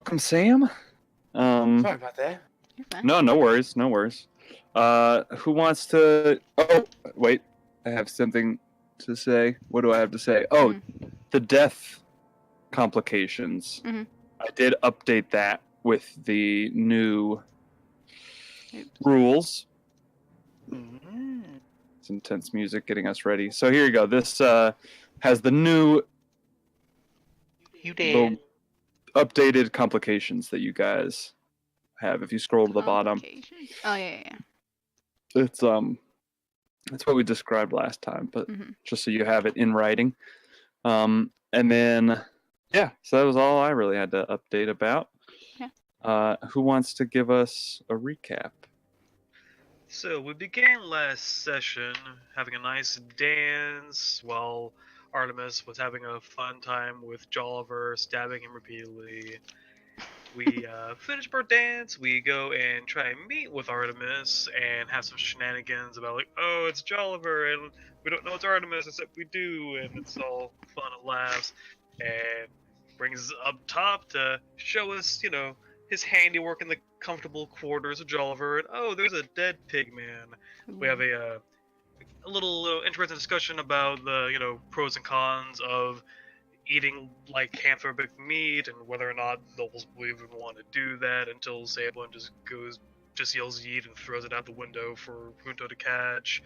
welcome, Sam. Sorry about that. You're fine. No worries, no worries. Who wants to? Oh, wait, I have something to say. What do I have to say? Oh, the death complications. Mhm. I did update that with the new Oops. rules. Mm-hmm. It's intense music getting us ready. So here you go. This has the new You did. updated complications that you guys have. If you scroll to the bottom, Complications? Oh yeah. it's what we described last time, but Mhm. just so you have it in writing. And then yeah, so that was all I really had to update about. Yeah. Who wants to give us a recap? So we began last session having a nice dance while Artemis was having a fun time with Jolliver, stabbing him repeatedly. We finish our dance, we go and try and meet with Artemis and have some shenanigans about like, oh, it's Jolliver and we don't know it's Artemis except we do, and it's all fun and laughs, and brings us up top to show us, his handiwork in the comfortable quarters of Jolliver, and oh, there's a dead pig man. We have a little interesting discussion about the pros and cons of eating lycanthropic meat and whether or not nobles will even want to do that until Sablin just yells yeet and throws it out the window for Junto to catch.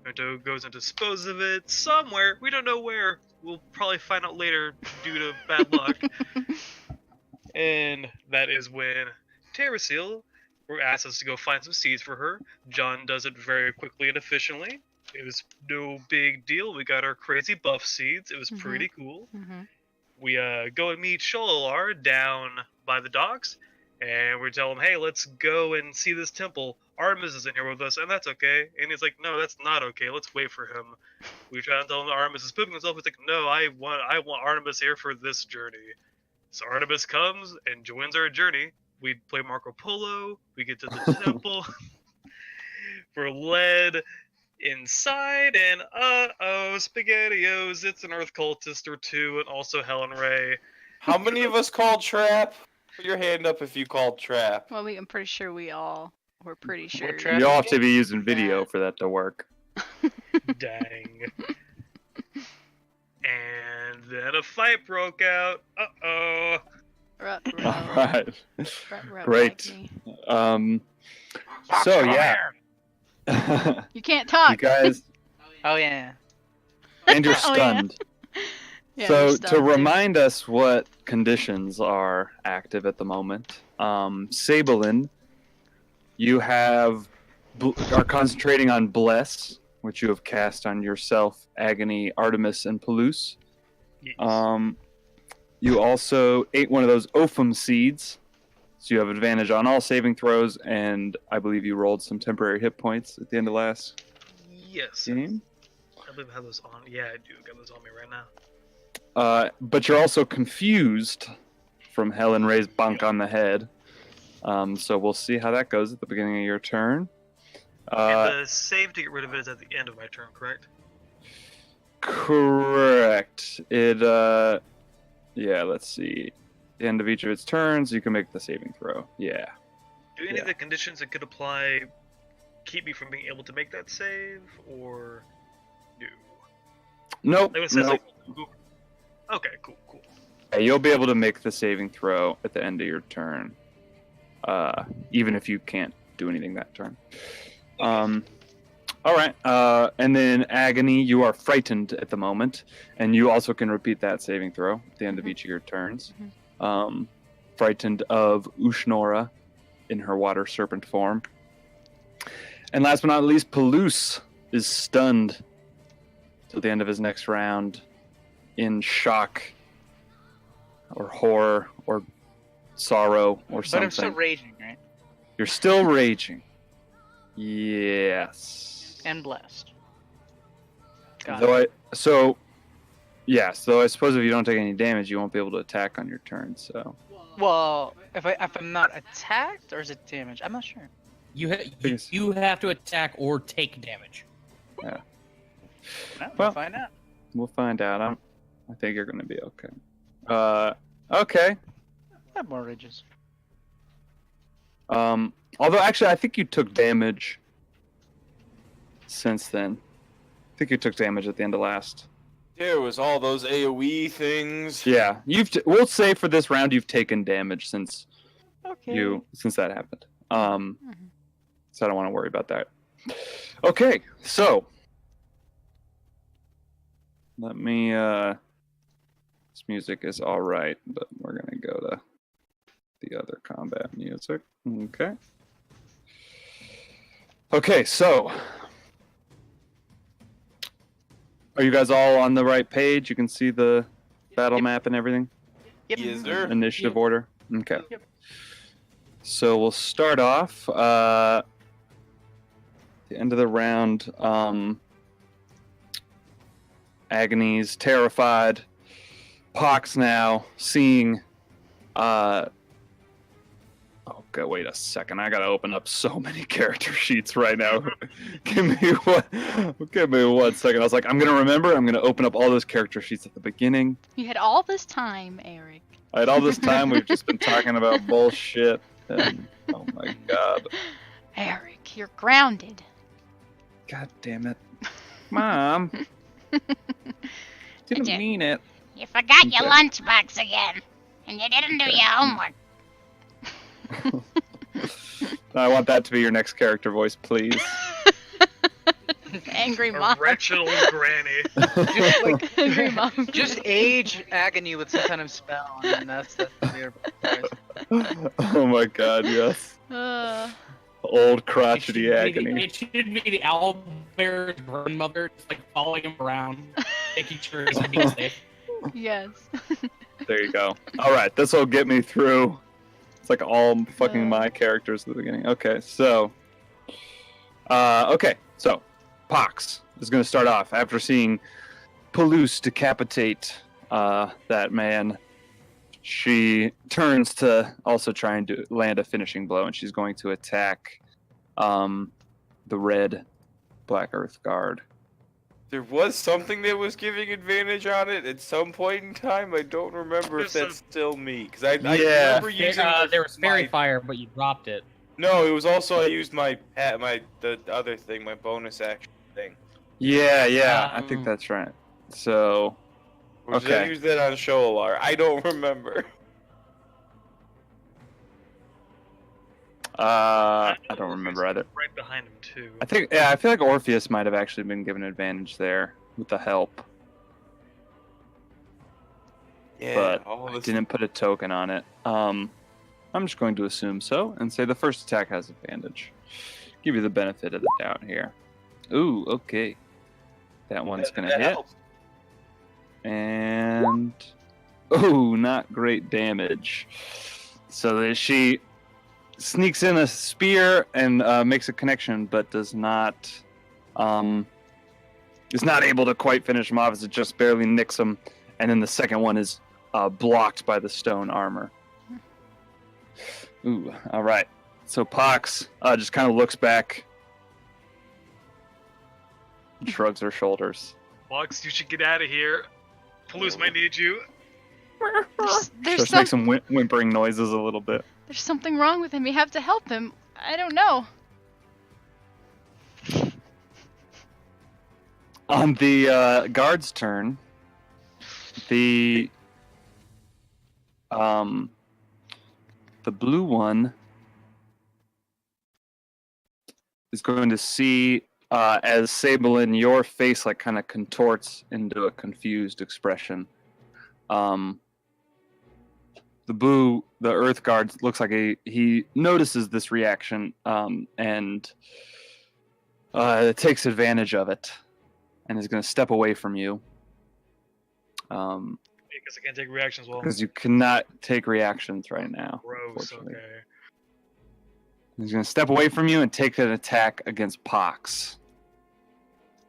Junto goes and disposes of it somewhere. We don't know where. We'll probably find out later due to bad luck. And that is when Terrasil asks us to go find some seeds for her. John does it very quickly and efficiently. It was no big deal. We got our crazy buff seeds. It was pretty cool. We go and meet Sholalar down by the docks, and we tell him, hey, let's go and see this temple. Artemis is in here with us, and that's okay. And he's like, no, that's not okay. Let's wait for him. We try to tell him that Artemis is pooping himself. He's like, no, I want Artemis here for this journey. So Artemis comes and joins our journey. We play Marco Polo. We get to the temple. We're led inside, and SpaghettiOs, it's an Earth cultist or two, and also Helen Ray. How many of us called Trap? Put your hand up if you called Trap. Well, I'm pretty sure we're pretty sure. Trap? You all have to be using video for that to work. Dang. And then a fight broke out. Uh-oh. All right. Great. So yeah. You can't talk. You guys. Oh yeah. And you're Oh, yeah. stunned. Yeah, So you're to stunned, too. remind us what conditions are active at the moment, Sablin, you are concentrating on Bless, which you have cast on yourself, Agony, Artemis, and Peluse. Yes. You also ate one of those Ophum seeds, so you have advantage on all saving throws, and I believe you rolled some temporary hit points at the end of last Yes. game. I believe I have those on. Yeah, I do. Got those on me right now. But you're also confused from Helen Ray's bonk on the head. So we'll see how that goes at the beginning of your turn. And the save to get rid of it is at the end of my turn, correct? Correct. Yeah, let's see. The end of each of its turns, you can make the saving throw. Yeah. Do any of the conditions that could apply keep me from being able to make that save, or no? Nope. Like it says, Nope. Okay, cool. Yeah, you'll be able to make the saving throw at the end of your turn, even if you can't do anything that turn. All right. And then Agony, you are frightened at the moment, and you also can repeat that saving throw at the end of each of your turns. Frightened of Ushnora in her water serpent form. And last but not least, Peluse is stunned till the end of his next round in shock or horror or sorrow or something. But I'm still raging, right? You're still raging. Yes. And blessed. Got Though it. so I suppose if you don't take any damage, you won't be able to attack on your turn. So Well, if I'm not attacked, or is it damage? I'm not sure. You have to attack or take damage. yeah, No, Well- we'll find out. we'll find out. I think you're going to be okay. Okay. I have more rages. Although actually, I think you took damage since then. I think you took damage at the end of last. There was all those AoE things. Yeah, we'll say for this round you've taken damage since Okay. since that happened. So I don't want to worry about that. Okay, so let me. This music is all right, but we're gonna go to the other combat music. Okay. Okay, so are you guys all on the right page? You can see the battle map and everything? Yep. Yes, sir. Initiative order? Okay. Yep. So we'll start off. The end of the round, Agony's terrified. Pox now seeing. Okay, wait a second. I gotta open up so many character sheets right now. Give me one second. I was like, I'm gonna remember. I'm gonna open up all those character sheets at the beginning. You had all this time, Eric. I had all this time. We've just been talking about bullshit. And, oh my god. Eric, you're grounded. God damn it. Mom. Didn't Okay. mean it. You forgot your Okay. lunchbox again, and you didn't do your homework. I want that to be your next character voice, please. Angry A mom. wretched old granny. Just like Angry mom. just age Agony with some kind of spell, and then that's the weird part. Oh my god, yes. Old crotchety agony. It should be the owlbear's grandmother, just like following him around, making sure he's being safe. Yes. There you go. Alright, this will get me through. It's like all fucking my characters at the beginning. Okay, so. So Pox is going to start off after seeing Palouse decapitate that man. She turns to also try and land a finishing blow, and she's going to attack the red Black Earth Guard. There was something that was giving advantage on it at some point in time. I don't remember if There's that's still me, because I Yeah. remember using. There was fairy my- fire, but you dropped it. No, it was also I used the other thing, my bonus action thing. Yeah, I think that's right. So, Or did I Okay. use that on Shoalar? I don't remember. I don't remember either. Right behind him too. I feel like Orpheus might have actually been given advantage there with the help, Yeah, but all I this. didn't put a token on it. I'm just going to assume so and say the first attack has advantage. Give you the benefit of the doubt here. Ooh, okay. That one's gonna that hit. helps. And not great damage. So that she sneaks in a spear and makes a connection, but does not is not able to quite finish him off as it just barely nicks him. And then the second one is blocked by the stone armor. Ooh, all right. So Pox just kind of looks back, and shrugs her shoulders. Fox, you should get out of here. Palouse might need you. There's Just some, make some whimpering noises a little bit. there's something wrong with him. We have to help him. I don't know. On the guard's turn, the blue one is going to see as Sablin, your face like kind of contorts into a confused expression. The Earth Guard looks like he notices this reaction and takes advantage of it and is going to step away from you. Because I can't take reactions well. Because you cannot take reactions right now. Gross, unfortunately. okay. He's going to step away from you and take an attack against Pox.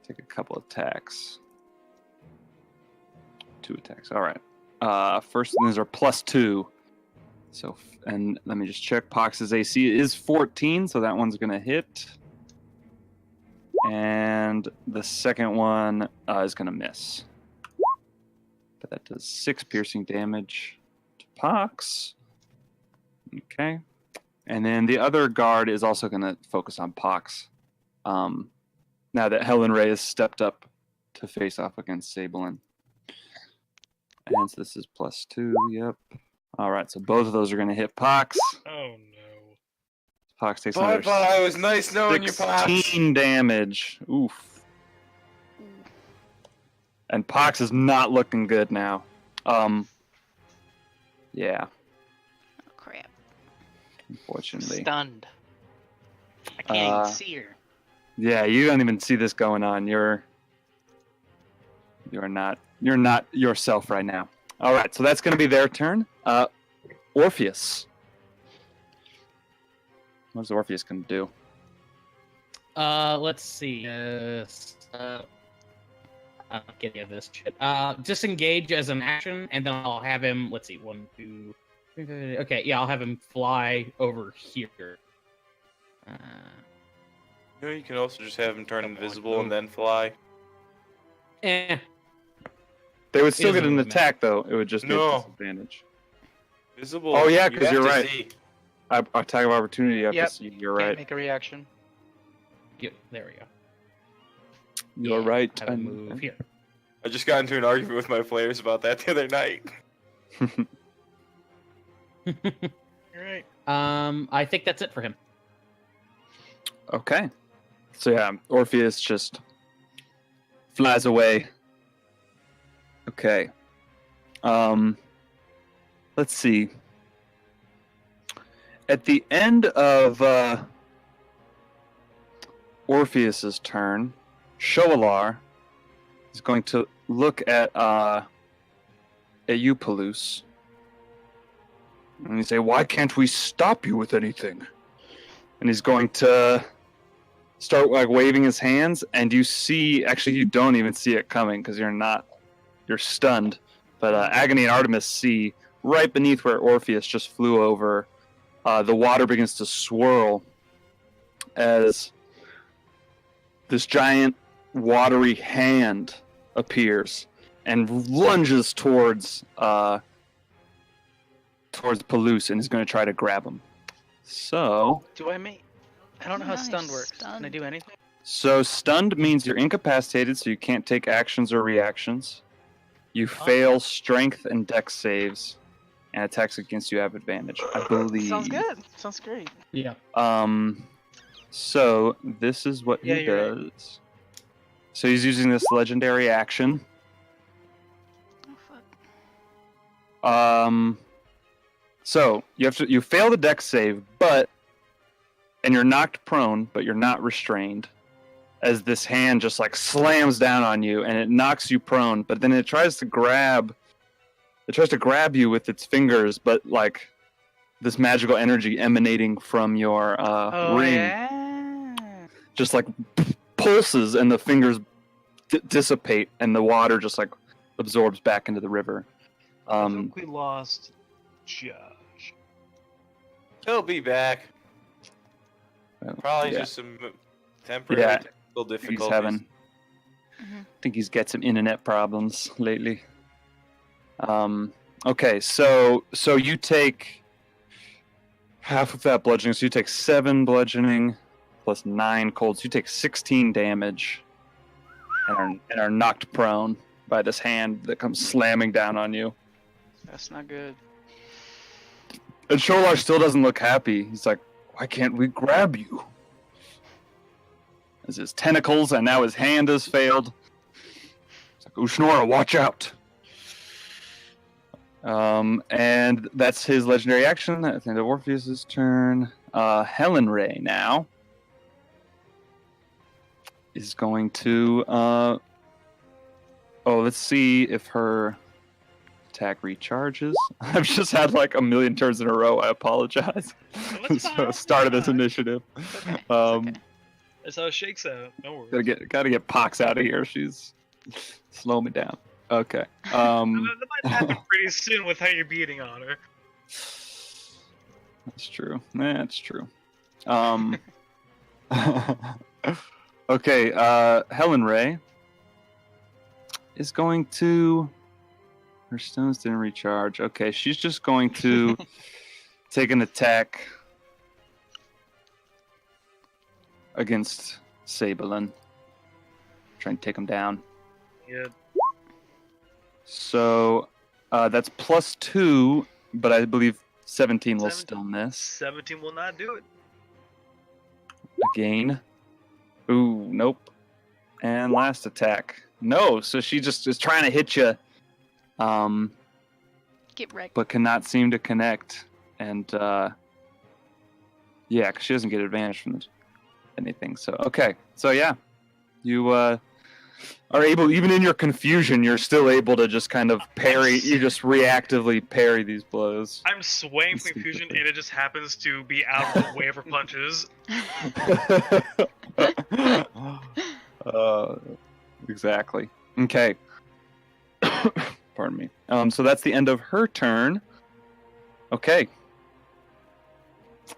Take a couple attacks. 2 attacks. All right. First these are +2. So, and let me just check. Pox's AC is 14, so that one's going to hit. And the second one is going to miss. But that does 6 piercing damage to Pox. Okay. And then the other guard is also going to focus on Pox. Now that Helen Ray has stepped up to face off against Sablin. And so this is +2, yep. All right, so both of those are going to hit Pox. Oh no. Pox takes Bye another bye. It was nice knowing you, Pops. 16 damage. Oof. And Pox is not looking good now. Yeah, Oh, crap. unfortunately. Stunned. I can't even see her. Yeah, you don't even see this going on. You're not yourself right now. All right, so that's going to be their turn. Orpheus. What's Orpheus going to do? Let's see. I don't get any of this shit. Disengage as an action, and then I'll have him. Let's see. 1, 2, 3. Okay, yeah, I'll have him fly over here. You can also just have him turn invisible and then fly. Eh. They would still It get doesn't an really attack, though. It would just be a No. disadvantage. Visible. Oh, yeah, you 'cause have you're to right. see. Attack of opportunity, you have Yep. to see. You're Can't right. make a reaction. Yep, there we go. You're Yeah, right. Have him move here. I just got into an argument with my players about that the other night. Alright. I think that's it for him. Okay. So yeah, Orpheus just flies away. Okay. Let's see. At the end of Orpheus's turn, Shoalar is going to look at you, Pelus, and he say, "Why can't we stop you with anything?" And he's going to start like waving his hands, and you see, actually, you don't even see it coming because you're stunned. But Agony and Artemis see right beneath where Orpheus just flew over. The water begins to swirl as this giant watery hand appears and lunges towards Pelus and is going to try to grab him. So Do I make? I don't know how Nice, stunned works. Can I stunned. do anything? stunned means you're incapacitated, so you can't take actions or reactions. You fail strength and dex saves, and attacks against you have advantage, I believe. Sounds good. Sounds great. Yeah. So this is what Yeah, he you're does. So he's using this legendary action. Oh, fuck. So you fail the dex save, and you're knocked prone, but you're not restrained. As this hand just like slams down on you and it knocks you prone, but then it tries to grab you with its fingers, but like this magical energy emanating from your ring Yeah. just like pulses and the fingers dissipate and the water just like absorbs back into the river. I think we lost Josh. He'll be back. Probably yeah. just some temporary Yeah. technical I think difficulties. he's having. Mhm. I think he's got some internet problems lately. Okay, so you take half of that bludgeoning, so you take 7 bludgeoning plus 9 cold, so you take 16 damage, and are knocked prone by this hand that comes slamming down on you. That's not good. And Sholar still doesn't look happy. He's like, "Why can't we grab you?" As his tentacles and now his hand has failed. It's like, "Ushnora, watch out!" And that's his legendary action. At the end of Orpheus's turn, Helen Ray now is going to. Let's see if her attack recharges. I've just had like a million turns in a row. I apologize. That's So fine, start of that's this fine. initiative. Okay, it's Um, okay. That's how it shakes out. No worries. Gotta get Pox out of here. She's slow me down. Okay. That might happen pretty soon with how you're beating on her. That's true. That's true. Okay. Helen Ray is going to. Her stones didn't recharge. Okay, she's just going to take an attack against Sabelin. Try and take him down. Yeah. So that's +2, but I believe 17 will 17. still miss. 17 will not do it. Again. Ooh, nope. And last attack. No, so she just is trying to hit you, Get wrecked. but cannot seem to connect. And yeah, 'cause she doesn't get advantage from anything. So okay, so yeah, you are able, even in your confusion, you're still able to just kind of parry. You just reactively parry these blows. I'm swaying from confusion, and it just happens to be out of the way of her punches. Exactly. Okay. Pardon me. So that's the end of her turn. Okay.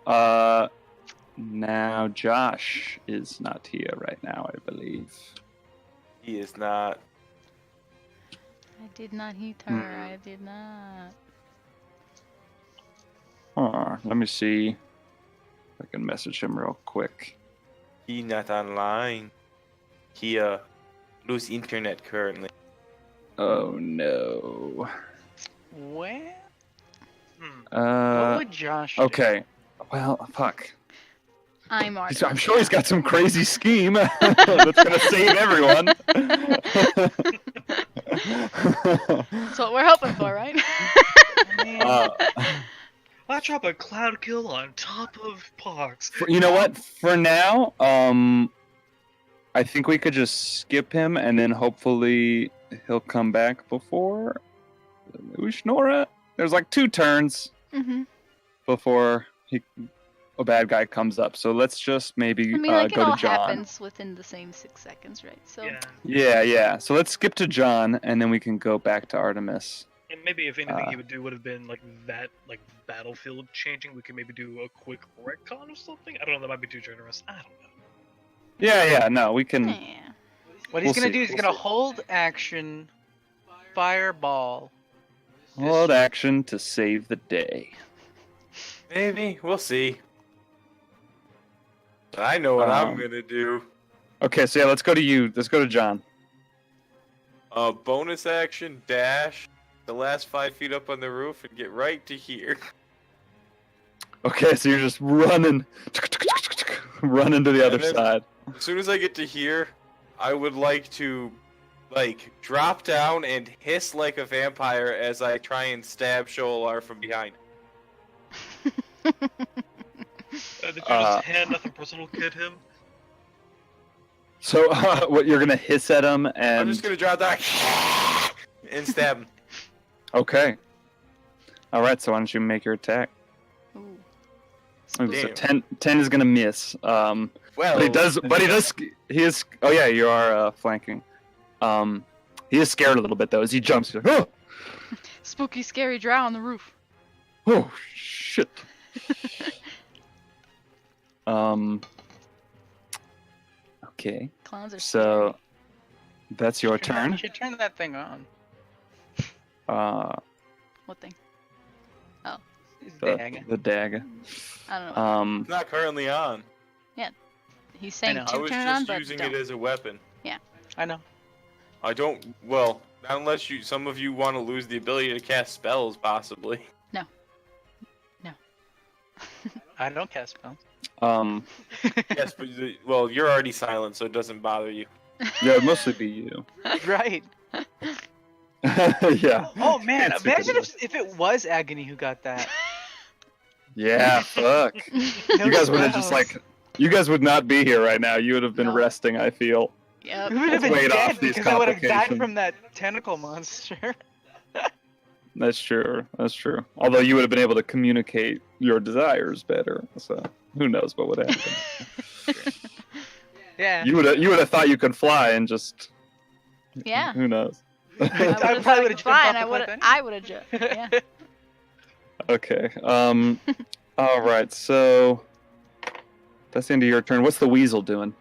Now Josh is not here right now, I believe. He is not. I did not hit her. I did not. Let me see if I can message him real quick. He not online. He lose internet currently. Oh no. Well, Hmm. what would Josh do? Okay. Well, fuck. I'm Artemis. I'm sure he's got some crazy scheme that's gonna save everyone. That's what we're hoping for, right? Let's drop a cloud kill on top of Pox. You know what? For now, I think we could just skip him, and then hopefully he'll come back before Ushnora. There's like 2 turns Mm-hmm. before a bad guy comes up. So let's just maybe I mean, like it go all to John. happens within the same 6 seconds, right? So Yeah. Yeah. So let's skip to John, and then we can go back to Artemis. And maybe if anything he would do would have been like that, like battlefield changing. We could maybe do a quick retcon or something. I don't know. That might be too generous. I don't know. Yeah. No, we can. yeah. What he's We'll gonna see, do is he's we'll gonna see. hold action, fireball. Hold action to save the day. Maybe we'll see. But I know what I'm gonna do. Okay, so yeah, let's go to you. Let's go to John. Bonus action dash the last 5 feet up on the roof and get right to here. Okay, so you're just running, running to the other And then- side. As soon as I get to here, I would like to, like, drop down and hiss like a vampire as I try and stab Shoalar from behind. Did you just hand nothing personal kid him? So what you're gonna hiss at him I'm and just gonna drop down and stab him. okay. All right, so why don't you make your attack? Ooh. Ooh, so Damn. 10 is gonna miss. Well, But he is. Oh yeah, you are flanking. He is scared a little bit though as he jumps. He's like, Spooky, scary drow on the roof. oh shit. Okay, Clowns are so that's your You turn. should turn that thing on. Uh, What thing? It's the, dang. the dagger. I don't know. Um, it's not currently on. He's saying know. I to was turn it on, just but using don't. it as a weapon. I know. I don't. Well, not unless some of you want to lose the ability to cast spells, possibly. I don't cast spells. Yes, but well, you're already silent, so it doesn't bother you. yeah, it'd mostly be you. Right. Yeah. Oh man, It's imagine ridiculous. if it was Agony who got that. Yeah, fuck. No You guys would have just spells. like, you guys would not be here right now. You would have been No. resting, I feel. Yep. We would have Let's been wait dead off these because I would have died complications. from that tentacle monster. That's true. That's true. Although you would have been able to communicate your desires better. So who knows what would happen. Yeah. You would have thought you could fly and just. Yeah. Who knows? I I would probably have probably would've jumped fine. off the cliff I would have just. Yeah. Okay. All right. So that's the end of your turn. What's the weasel doing?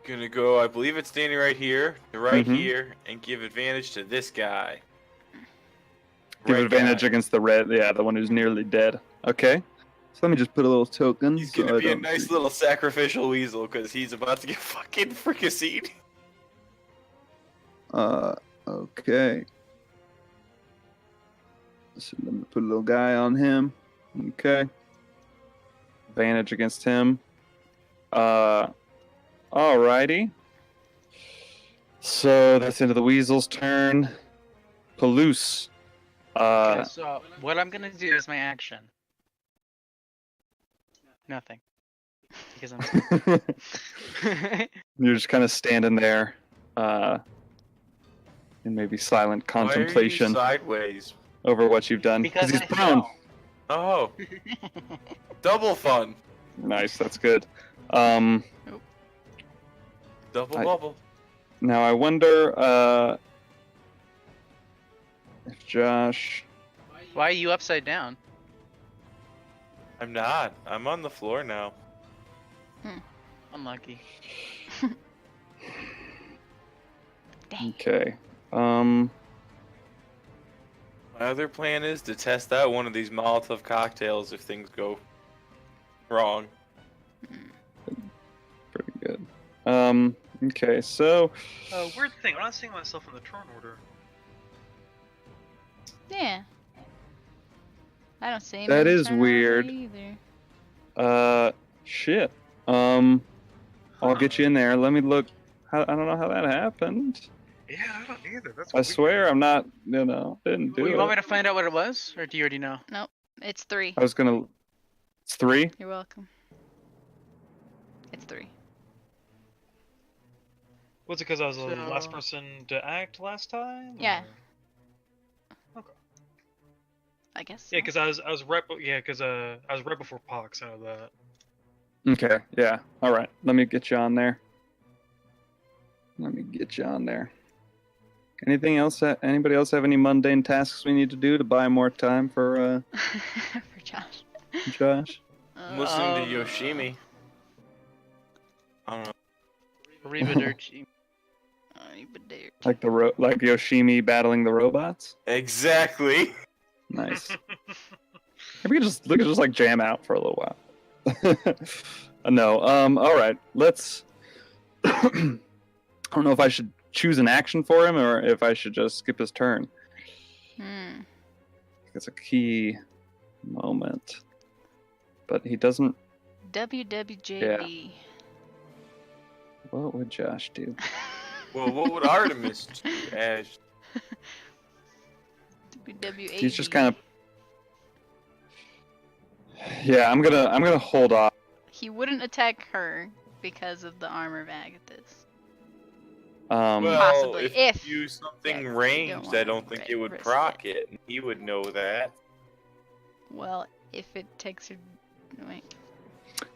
Gonna go. I believe it's standing right here, right Mhm. here, and give advantage to this guy. Give Red advantage guy. against the red. Yeah, the one who's nearly dead. Okay. So let me just put a little token. He's so gonna I be a don't nice see- little sacrificial weasel because he's about to get fucking fricasseed. Okay. So let me put a little guy on him. Okay. Advantage against him. Alrighty. So that's the end of the weasel's turn. Palouse. Okay, so what I'm gonna do is my action. Nothing. Because I'm. You're just kind of standing there, in maybe silent contemplation Why are you sideways? over what you've done. Because he's I prone. fell. Oh, double fun. Nice, that's good. Double I- bubble. Now I wonder, if Josh. Why are you upside down? I'm not. I'm on the floor now. Unlucky. Dang. Okay. My other plan is to test out one of these Molotov cocktails if things go wrong. Pretty good. Okay, so Weird thing. I'm not seeing myself in the turn order. Yeah. I don't see him. That in the is turn order weird. Either. shit. I'll get you in there. Let me look. I don't know how that happened. Yeah, I don't either. That's I weird. swear I'm not. Didn't do You want me it. to find out what it was, or do you already know? It's 3. I was gonna. It's 3. You're welcome. It's 3. Was it because I was the last So- person to act last time? Yeah. or- Okay. I guess. Yeah, so. because I was right. I was right before Pox. I know that. Okay. Yeah. All right. Let me get you on there. Anything else? Anybody else have any mundane tasks we need to do to buy more time for For Josh. Josh? I'm listening to Yoshimi. I don't know. Arrivederci. Like like Yoshimi battling the robots. Exactly. Nice. Maybe we could just like jam out for a little while. No. All right. Let's. I don't know if I should choose an action for him or if I should just skip his turn. It's a key moment, but he doesn't. WWJD. What would Josh do? Well, what would Artemis do, Ash? WWAD. He's just kind of. Yeah, I'm gonna hold off. He wouldn't attack her because of the armor of Agathis. Um, Well, Possibly, if if you use something you don't ranged, I wanna don't think it would risk proc it. And he would know that. Well, if it takes her. Wait.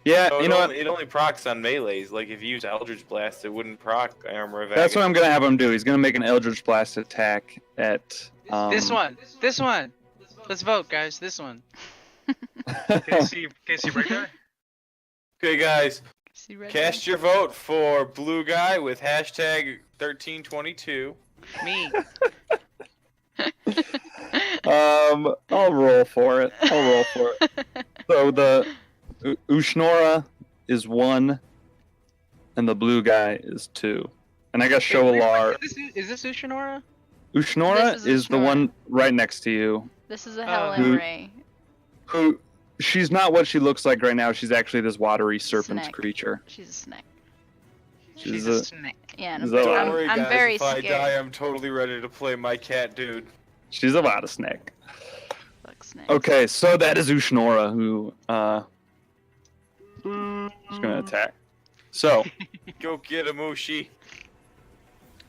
yeah, So you know what? it only procs on melees. Like if you use Eldritch Blast, it wouldn't proc Armor of That's what Agathis. I'm gonna have him do. He's gonna make an Eldritch Blast attack at. This one. This one. Let's vote, guys. This one. Can you see right there? Okay, guys, See red cast your vote for blue guy with hashtag 1322. Me. I'll roll for it. So the Ushnora is 1, and the blue guy is 2. And I guess Shoalar. Is this Ushinora? Ushnora This is is the Ushnora. one right next to you. This is a Uh, Helen Ray. Who? She's not what she looks like right now. She's actually this watery serpent Snake. creature. She's a snake. She's a- a snake. Yeah, and Is I'm, that Don't what- worry, I'm guys. very if I scared. die, I'm totally ready to play my cat dude. She's a water snake. Fuck snakes. Okay, so that is Ushnora who is gonna attack. So Go get him, Ushi.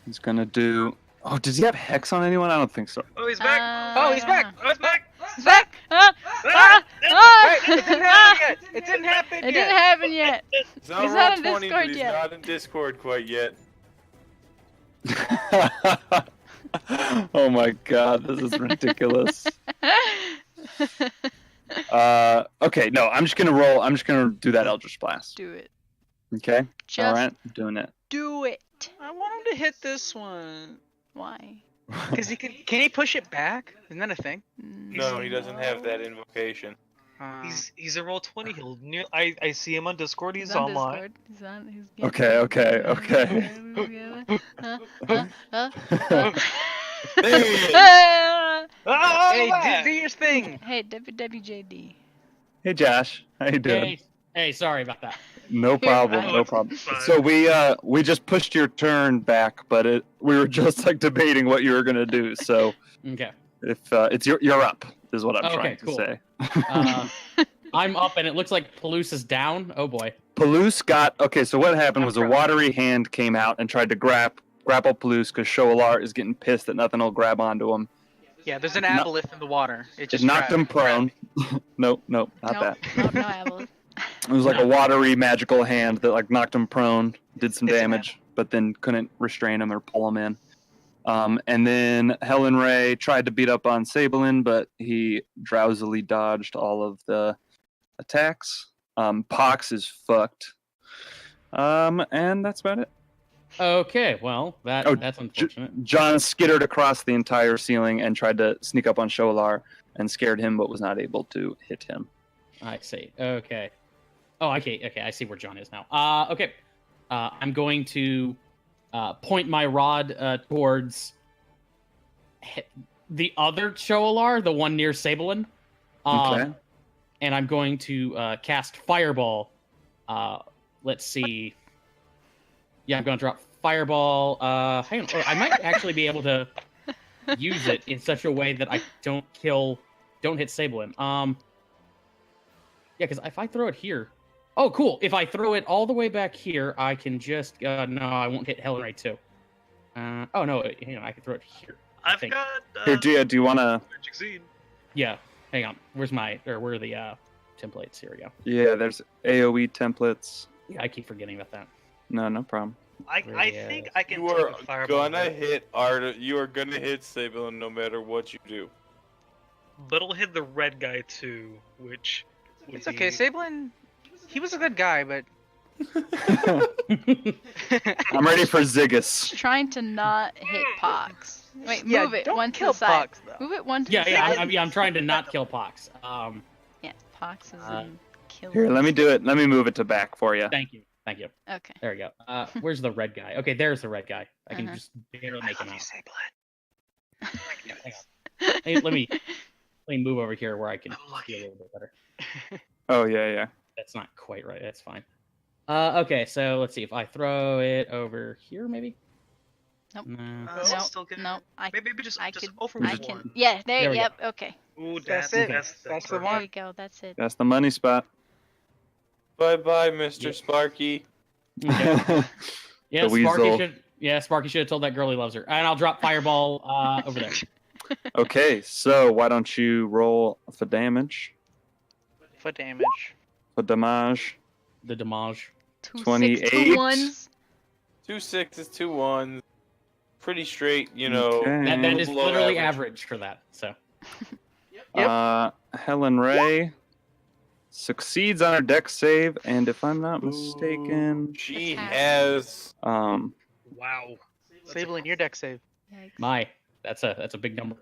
he's gonna do. Oh, does he have hex on anyone? I don't think so. Oh, he's back. Oh, he's back. Oh, he's back. He's back! Ah! Ah! Ah! Wait, it didn't happen yet. It didn't happen It yet. didn't happen yet. He's on He's roll not in 20, Discord but he's yet. not in Discord quite yet. Oh my god, this is ridiculous. Okay, no, I'm just gonna roll. I'm just gonna do that Eldritch Blast. Do it. Okay. Just All right, I'm doing it. do it. I want him to hit this one. Why? Cause he can he push it back? Isn't that a thing? No, he doesn't have that invocation. He's a roll 20. I see him on Discord. He's on online. Discord. He's on. He's Okay. Hey, do your thing. Hey, WWJD. Hey Josh, how you doing? Hey, sorry about that. No problem, fine. no problem. Fine. So we just pushed your turn back, but we were just like debating what you were gonna do. So Okay. if it's you're up is what I'm Okay, trying cool. to say. I'm up, and it looks like Palouse is down. Oh boy. Palouse got okay. So what happened was a watery hand came out and tried to grapple Palouse because Shoalar is getting pissed that nothing will grab onto him. Yeah, there's an No- aboleth in the water. It It just knocked him grabbed- prone. Nope, not that. No, Avalon. It was like a watery magical hand that like knocked him prone, did some It's an damage, but then couldn't restrain him or pull him in. And then Helen Ray tried to beat up on Sablin, but he drowsily dodged all of the attacks. Pox is fucked. And that's about it. Okay, well, Oh, that's unfortunate. John skittered across the entire ceiling and tried to sneak up on Shoalar and scared him, but was not able to hit him. I see. Okay. Oh, okay. I see where John is now. Okay. I'm going to point my rod towards the other Shoalar, the one near Sablin. Okay. And I'm going to cast Fireball. Let's see. Yeah, I'm going to drop Fireball. Hang on. I might actually be able to use it in such a way that I don't hit Sablin. Yeah, because if I throw it here... Oh, cool. If I throw it all the way back here, I can just... no, I won't hit Helen Ray too. Oh, no, hang on. I can throw it here. I've think. got. Here, do you want to... Magic Seed. Yeah, hang on. Where are the templates? Here we go. Yeah, there's AoE templates. Yeah, I keep forgetting about that. No problem. I Yes. think I can You take are a fireball. gonna hit Arda. You are gonna hit Sablin no matter what you do. But it'll hit the red guy too, which. Would It's okay, be- Sablin. He was a good guy, but I'm ready for Ziggus. Trying to not hit Pox. Wait, yeah, move it don't one to kill the side. Pox, though. Move it one to yeah, the yeah, side. I'm trying to not kill Pox. Yeah, Pox is in kill. Here, let me do it. Let me move it to back for you. Thank you. Okay. There we go. Where's the red guy? Okay, there's the red guy. I can Uh-huh. just barely make him out. Sablin. Hang on. Hey, let me move over here where I can I'm lucky. see a little bit better. Oh, yeah. That's not quite right. That's fine. Okay, so let's see if I throw it over here, maybe. Nope. No. Oh, No, still good. no, Maybe just I just could- over I one. can. Yeah, There we go. yep, okay. Ooh, That's that's it. That's the perfect. There one. we go, that's it. That's the money spot. Bye bye, Mr. Yeah. Sparky. Okay. Yeah, The weasel. Sparky should have told that girl he loves her. And I'll drop Fireball over there. Okay, so why don't you roll for damage? for damage. For damage. The damage. 2 28. 2 1s. 2 6s, 2 1s. Pretty straight, you know. Okay. That is below literally average for that. So Yep. Helen Ray succeeds on her dex save, and if I'm not Ooh, mistaken, She Attack. has. Wow. Sablin, your deck save. Yikes. that's a big number.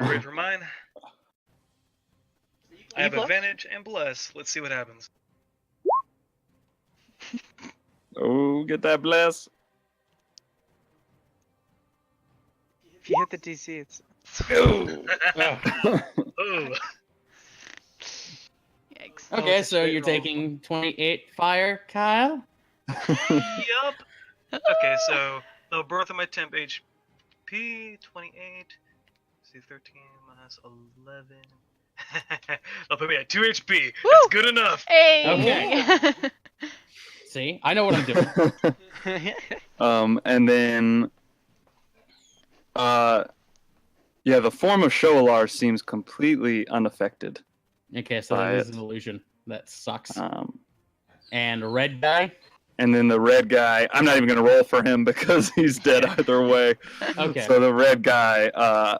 Ready for mine? I have Evil? advantage and bless. Let's see what happens. oh, get that bless. If you hit the DC, it's Ooh. Yikes. Oh, Okay, it's a so straight you're roll. taking 28 fire, Kyle. Yup. Okay, so the birth of my temp HP 28. See 13 minus 11. They'll put me at 2 HP. Woo! That's good enough. Hey! See, I know what I'm doing. And then, yeah, the form of Shoalar seems completely unaffected. Okay, so Buy that is it. an illusion. That sucks. Um, And red guy. and then the red guy, I'm not even going to roll for him because he's dead either way. Okay. So the red guy,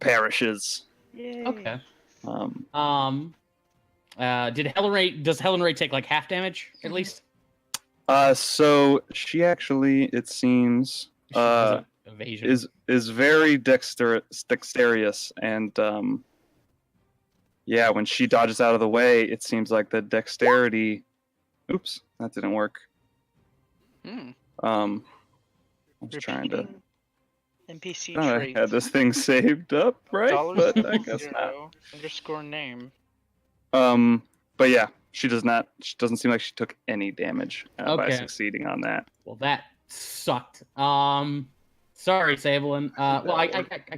perishes. Yay. Okay. Um, Does Helen Ray take like half damage at least? so she actually, it seems, She has evasion. is very dexterous and yeah, when she dodges out of the way, it seems like the dexterity. Oops, that didn't work. Hmm. I was trying to. Repeating NPC I trait. had this thing saved up, right? But I guess not. _name. But yeah, she does not. She doesn't seem like she took any damage by Okay. succeeding on that. Well, that sucked. Sorry, Sablin. Well, I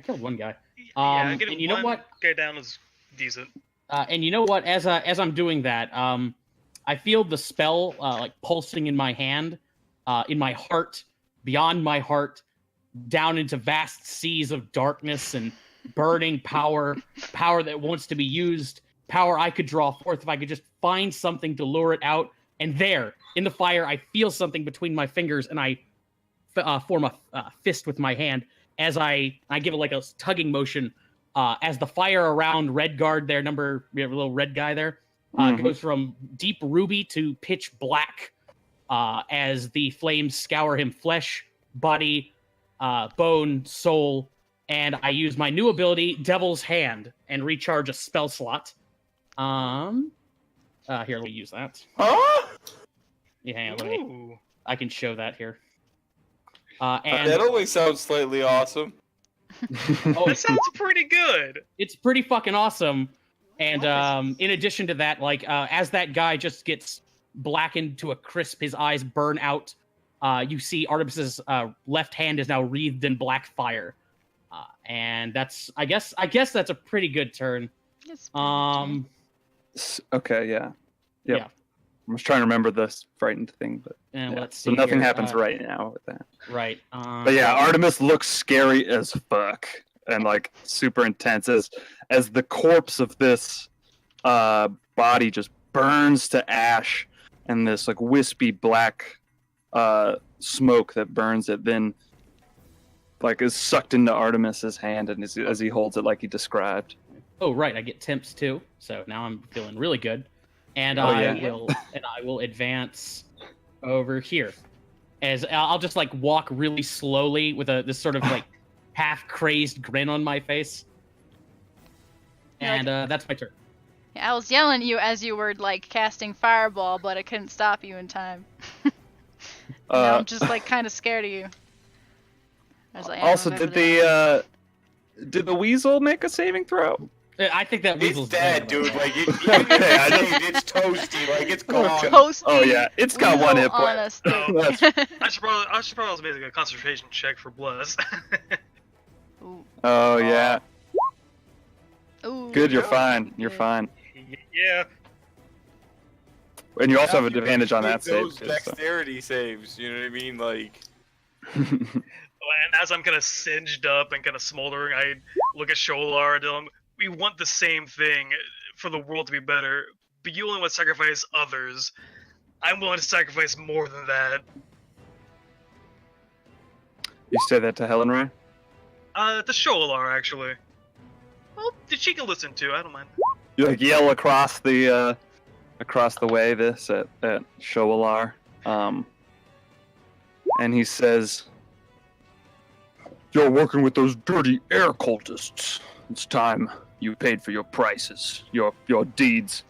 killed one guy. Yeah, getting and you know one what? guy down is decent. And you know what? As I'm doing that, I feel the spell like pulsing in my hand, in my heart, beyond my heart, down into vast seas of darkness and burning power that wants to be used, power I could draw forth if I could just find something to lure it out. And there, in the fire, I feel something between my fingers, and I form a fist with my hand as I give it like a tugging motion. As the fire around Redguard, their little red guy there, goes from deep ruby to pitch black, as the flames scour him flesh, body, bone, soul, and I use my new ability, Devil's Hand, and recharge a spell slot. Here, let me use that. Huh? Yeah, hang on, let me. Ooh. I can show that here. And That only sounds slightly awesome. oh, That sounds pretty good. it's pretty fucking awesome. And in addition to that, like as that guy just gets blackened to a crisp, his eyes burn out. You see Artemis's left hand is now wreathed in black fire, and that's I guess that's a pretty good turn. It's pretty good. Okay, yeah. Yep. Yeah. I was trying to remember this frightened thing, but And yeah. let's see. So nothing here, happens right now with that. Right. But yeah, Artemis looks scary as fuck and like super intense as the corpse of this body just burns to ash, and this like wispy black smoke that burns it then like is sucked into Artemis's hand, and as he holds it like he described. Oh, right. I get temps too, so now I'm feeling really good. And Oh, I yeah. will advance over here. As I'll just like walk really slowly with this sort of like half crazed grin on my face. And that's my turn. Yeah, I was yelling at you as you were like casting fireball, but I couldn't stop you in time. Now I'm just like kind of scared of you. I was like, I Also, remember did that. did the weasel make a saving throw? I think that It's weasel's dead, dead. dude. Like, Okay, I just- it's toasty. Like, it's gone. Toasty Oh yeah, it's got one weasel hit on point. a stick. That's- I should probably also make a concentration check for Bless. Ooh. Oh yeah, Ooh. good. You're Yeah. fine. You're fine. Yeah. And you also Now have an you advantage on make that save. those Too, so. dexterity saves. You know what I mean? Like, And as I'm kind of singed up and kind of smoldering, I look at Sholar and tell him, we want the same thing for the world to be better, but you only want to sacrifice others. I'm willing to sacrifice more than that. You say that to Helen Ray? To Sholar, actually. Well, she can listen too, I don't mind. You like yell across the way this at Shoalar, and he says, "You're working with those dirty air cultists. It's time you paid for your prices, your deeds.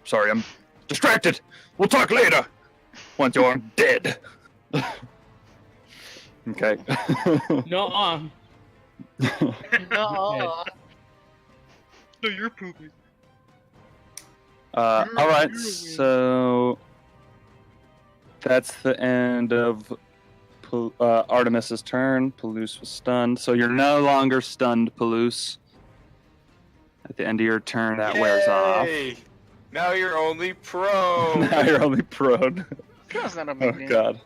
Sorry, I'm distracted. We'll talk later. Once you're dead." Okay. No, No. No, you're poopy. All right, so that's the end of Artemis's turn. Palouse was stunned, so you're no longer stunned, Palouse. At the end of your turn, that wears off. yay! Now you're only prone. Now you're only prone. That's not a Oh big deal. god.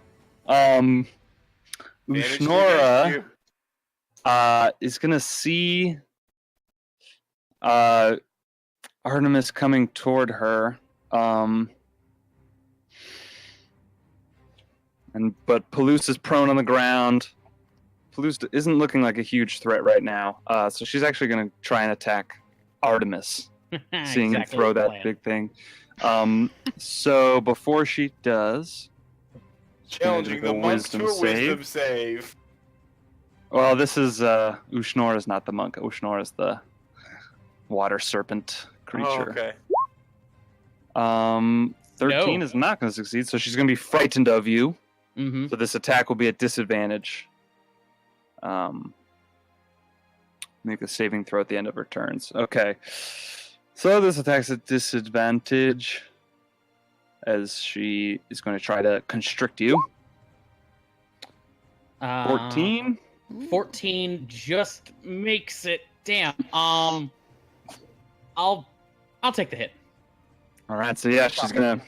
Managed to Ushnora get you. is gonna see Artemis coming toward her. But Palouse is prone on the ground. Palouse isn't looking like a huge threat right now. So she's actually gonna try and attack Artemis, seeing him exactly throw the that plan. big thing. So before she does, Challenging make a the monk wisdom to a save. wisdom save. well, this is Ushnora's not the monk. Ushnora's the water serpent creature. okay. 13 No. is not going to succeed, so she's going to be frightened of you. Mm-hmm. So this attack will be at disadvantage. Make a saving throw at the end of her turns. Okay. So this attack's at disadvantage as she is going to try to constrict you. 14. 14 just makes it. Damn. I'll take the hit. All right. So yeah, she's going to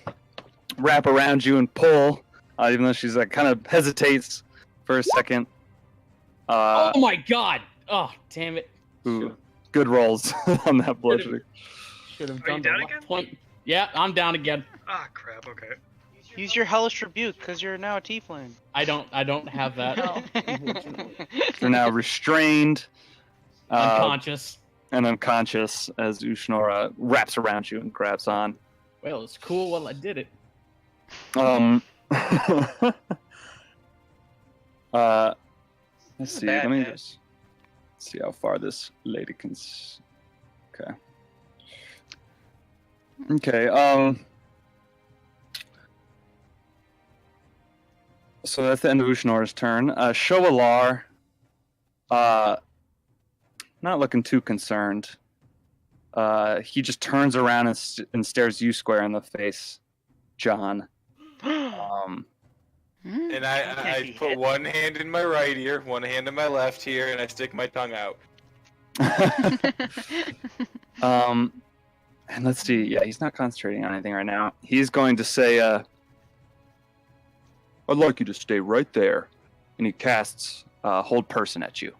wrap around you and pull, even though she's like kind of hesitates for a second. Oh my god! Oh, damn it. Ooh, good rolls on that bludgeoning. Should have Are you done down the again? point. Yeah, I'm down again. Ah, crap. Okay. Use your hellish rebuke, because you're now a tiefling. I don't have that. Oh. You're now restrained Unconscious. and unconscious as Ushnora wraps around you and grabs on. Well, it's cool while I did it. Let's see. Bad, Let me man. just see how far this lady can. Okay. Okay. So that's the end of Ushnor's turn. Shoalar, not looking too concerned. He just turns around and stares you square in the face, John. And I put one hand in my right ear, one hand in my left ear, and I stick my tongue out. And let's see. Yeah, he's not concentrating on anything right now. He's going to say, "I'd like you to stay right there," and he casts Hold Person at you.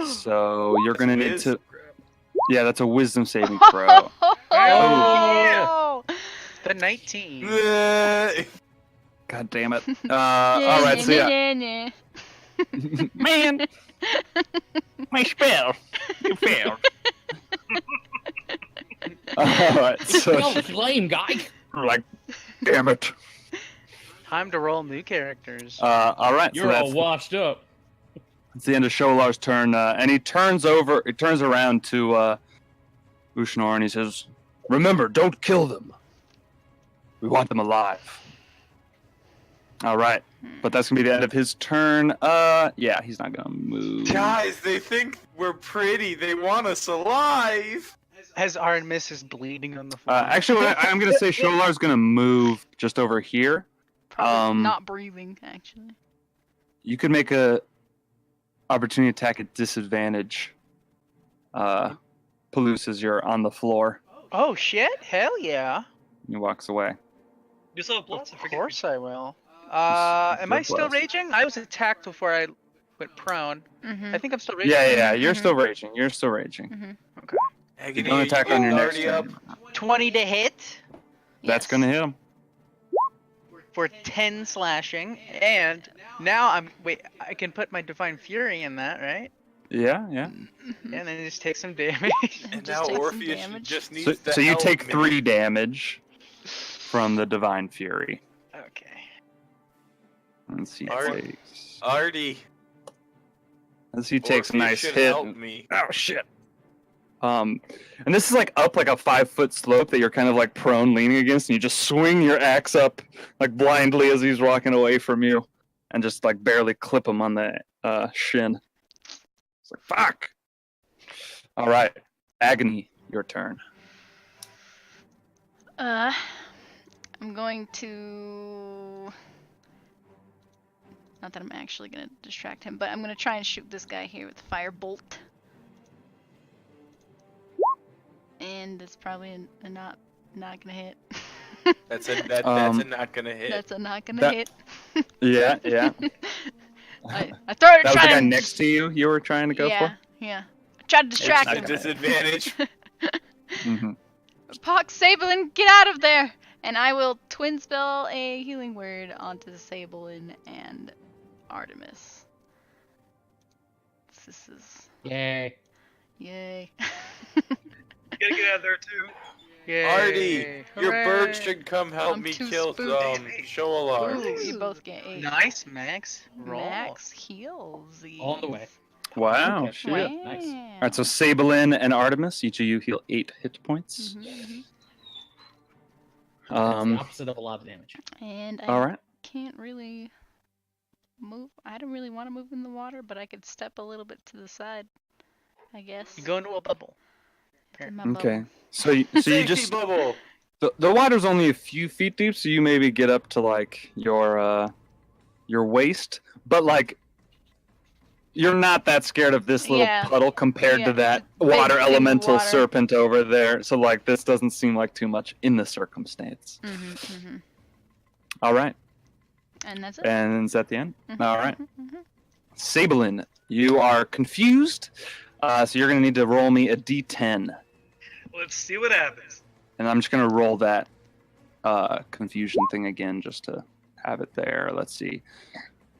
So you're gonna need to. Yeah, that's a Wisdom saving throw. Oh! The 19. God damn it! All right, so yeah, man, my spell, you failed. All right, so Flame guy. like, damn it. Time to roll new characters. All right, You're so all that's washed up. it's the end of Shoalar's turn, and he turns around to Ushnor, and he says, "Remember, don't kill them. We want them alive." All right, but that's gonna be the end of his turn. Yeah, he's not gonna move. Guys, they think we're pretty. They want us alive. As Artemis is bleeding on the floor. Actually, I'm gonna say Shoalar's gonna move just over here. Probably not breathing, actually. You could make a opportunity attack at disadvantage. Palouse, as you're on the floor. Oh shit! Hell yeah! He walks away. You still have plus? I Of forget. course I will. Am I still Plus. raging? I was attacked before I went prone. Mm-hmm. I think I'm still raging. Yeah, you're Mhm. still raging. You're still raging. Mm-hmm. Agony, Don't attack on your you next already turn. up? 20 to hit That's gonna hit him. for 10 slashing, and now I can put my Divine Fury in that, right? Yeah. Mm-hmm. And then just take some damage. And Just now take some Orpheus damage. just needs So, to so you help take me. 3 damage from the Divine Fury. Okay. Let's see. Alright. Takes. Artie. Let's see. Takes a Orpheus nice should hit. help me. Oh shit. And this is like up like a 5-foot slope that you're kind of like prone leaning against, and you just swing your axe up like blindly as he's walking away from you, and just like barely clip him on the shin. It's like fuck. All right, Agony, your turn. I'm going to. Not that I'm actually gonna distract him, but I'm gonna try and shoot this guy here with Firebolt. And it's probably a not gonna hit. That's a not gonna hit. That's a not gonna That- hit. Yeah. I throw it. That was the try guy and- next to you. You were trying to go yeah, for. yeah. I tried to distract At him. disadvantage. Mm-hmm. Pox Sablin, get out of there! And I will twin spell a healing word onto Sablin and Artemis. This is Yay. yay. You gotta get out of there too. Yay. Artie, your bird Hooray. should come help I'm me too kill spooky. Shoalar. Ooh, you both get 8. Nice, Max. Roll. Max heals. On the way. Wow, Okay. shit. Wow. Nice. All right, so Sablin and Artemis, each of you heal 8 hit points. Mhm, mhm. That's the Um, opposite of a lot of damage. And I all right. can't really move. I don't really want to move in the water, but I could step a little bit to the side, I guess. You go into a bubble. In my Okay. bubble. So you Safety just bubble. the water's only a few feet deep, so you maybe get up to like your waist, but like you're not that scared of this little Yeah. puddle compared Yeah, to that big water thing of elemental water. serpent over there. So like this doesn't seem like too much in the circumstance. Mhm. All right. And that's it. And is that the end? Mhm, All right. mhm. Sablin, you are confused, so you're going to need to roll me a d10. Let's see what happens. And I'm just going to roll that confusion thing again just to have it there. Let's see.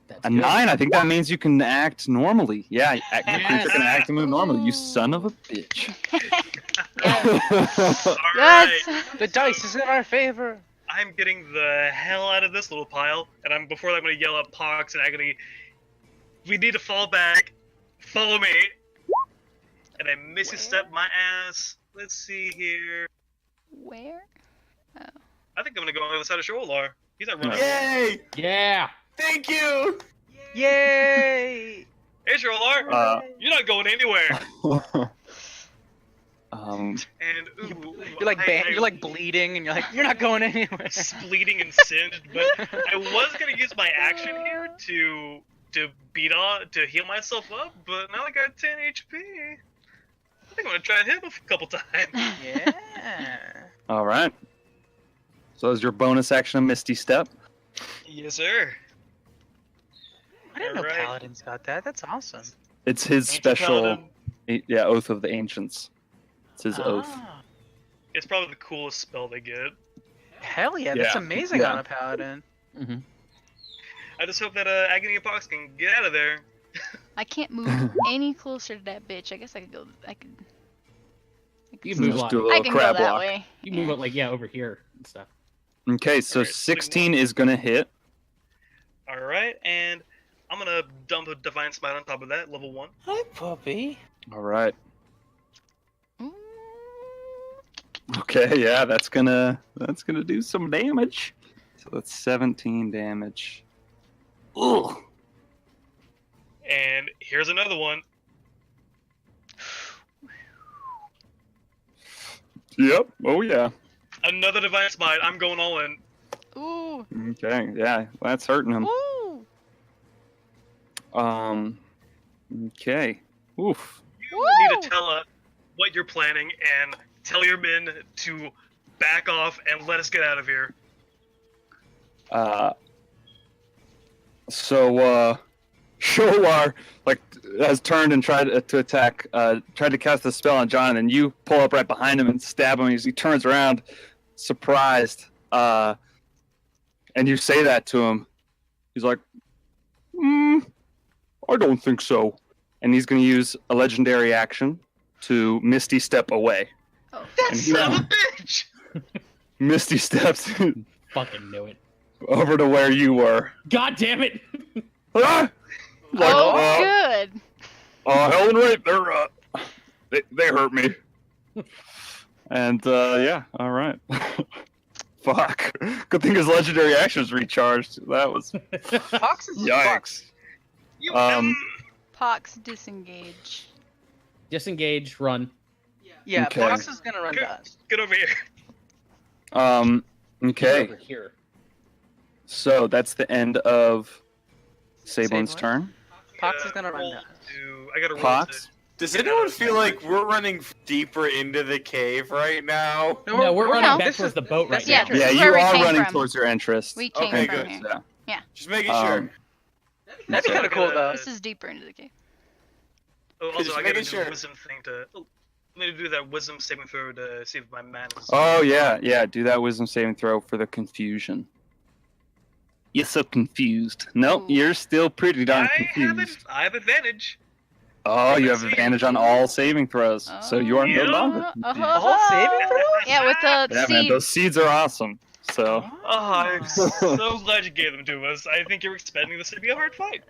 That's A good. 9, I think that means you can act normally. Yeah, your creature can Yes. act and move normally. You son of a bitch. Yes. All Yes. right. The dice is in our favor. I'm getting the hell out of this little pile, and before that I'm gonna yell at Pox and Agony. We need to fall back. Follow me. And I missy step my ass. Let's see here. Where? I think I'm gonna go on the other side of Sholar. He's not running. Yay! Yeah. Thank you. Yay! Hey Sholar, you're not going anywhere. um, And ooh, You're like I- you're like bleeding, and you're like, you're not going anywhere. bleeding and singed, but I was gonna use my action here to heal myself up, but now I got 10 HP. I think I'm gonna try and hit him a couple times. Yeah. all right. So is your bonus action a Misty Step? Yes, sir. I didn't know Alright. paladins got that. That's awesome. It's his Ancient special, Paladin. yeah, Oath of the Ancients. It's his oath. Ah. It's probably the coolest spell they get. Hell yeah, that's Yeah. amazing Yeah. on a paladin. Mm-hmm. I just hope that Agony and Pox can get out of there. I can't move any closer to that bitch. I guess I could go. I could. You move a Just lot. do a I little can go crab that walk. way. You move it like over here and stuff. Okay, so Alright, 16 is going to hit. Alright, and I'm gonna dump a Divine Smite on top of that, level 1. Hi, puppy. All right. Ooh. Okay, yeah, that's gonna do some damage. So that's 17 damage. Ugh. And here's another one. Yep. Oh yeah. Another Divine Smite. I'm going all in. Ooh. Okay. Yeah, that's hurting him. Ooh. Okay. Oof. You need Woo! to tell what you're planning and tell your men to back off and let us get out of here. So Sholar like has turned and tried to attack. Tried to cast the spell on John, and you pull up right behind him and stab him. As he turns around, surprised. And you say that to him. He's like, I don't think so. And he's going to use a legendary action to Misty Step away. Oh. That And son he- of a bitch! Misty steps Fucking knew it. over to where you were. God damn it! Ah! Like, Oh, good. Helen, right? They hurt me. And yeah, all right. Fuck. Good thing his legendary action is recharged. That was Fox is yikes. You Pox disengage. Disengage, run. Yeah, Okay. Fox is gonna run Good. fast. Get over here. Okay. Over here. So that's the end of Sablin's Sablin? turn. Pox is gonna run roll fast. I gotta roll Pox. Does anyone feel like we're running deeper into the cave right now? No, we're running no. back This towards is- the boat right that's Yeah, now. this Yeah, is you where we are came running from. towards your interest. We came Okay, from good. here. Yeah. Just making sure. That's Okay. kind of cool though. This is deeper into the cave. Oh, Just also, I gotta making do sure. a wisdom thing to. Oh, let me do that wisdom saving throw to see if my man is. Oh yeah. Do that wisdom saving throw for the confusion. You're so confused. Nope, Ooh. you're still pretty darn I confused. have advantage. Oh, you Let's have see. advantage on all saving throws, so you are no Yeah. longer confused. All saving throws? Yeah, with the Yeah, man, seed. those seeds are awesome. So, Oh, I'm so glad you gave them to us. I think you're expecting this to be a hard fight.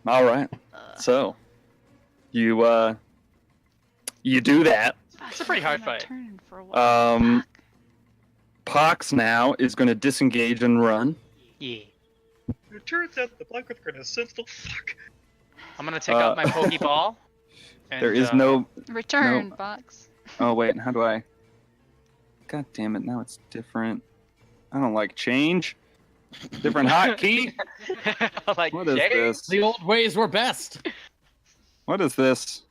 All right. So, you do that. It's a pretty hard fight. For a while. Pox now is going to disengage and run. Yeah. It turns out the Black Earth gonna sense the fuck. I'm gonna take out my Pokeball. And, There is no. Return no. box. Oh wait, how do I? God damn it! Now it's different. I don't like change. Different hotkey. like, What is Jay? this? The old ways were best. What is this?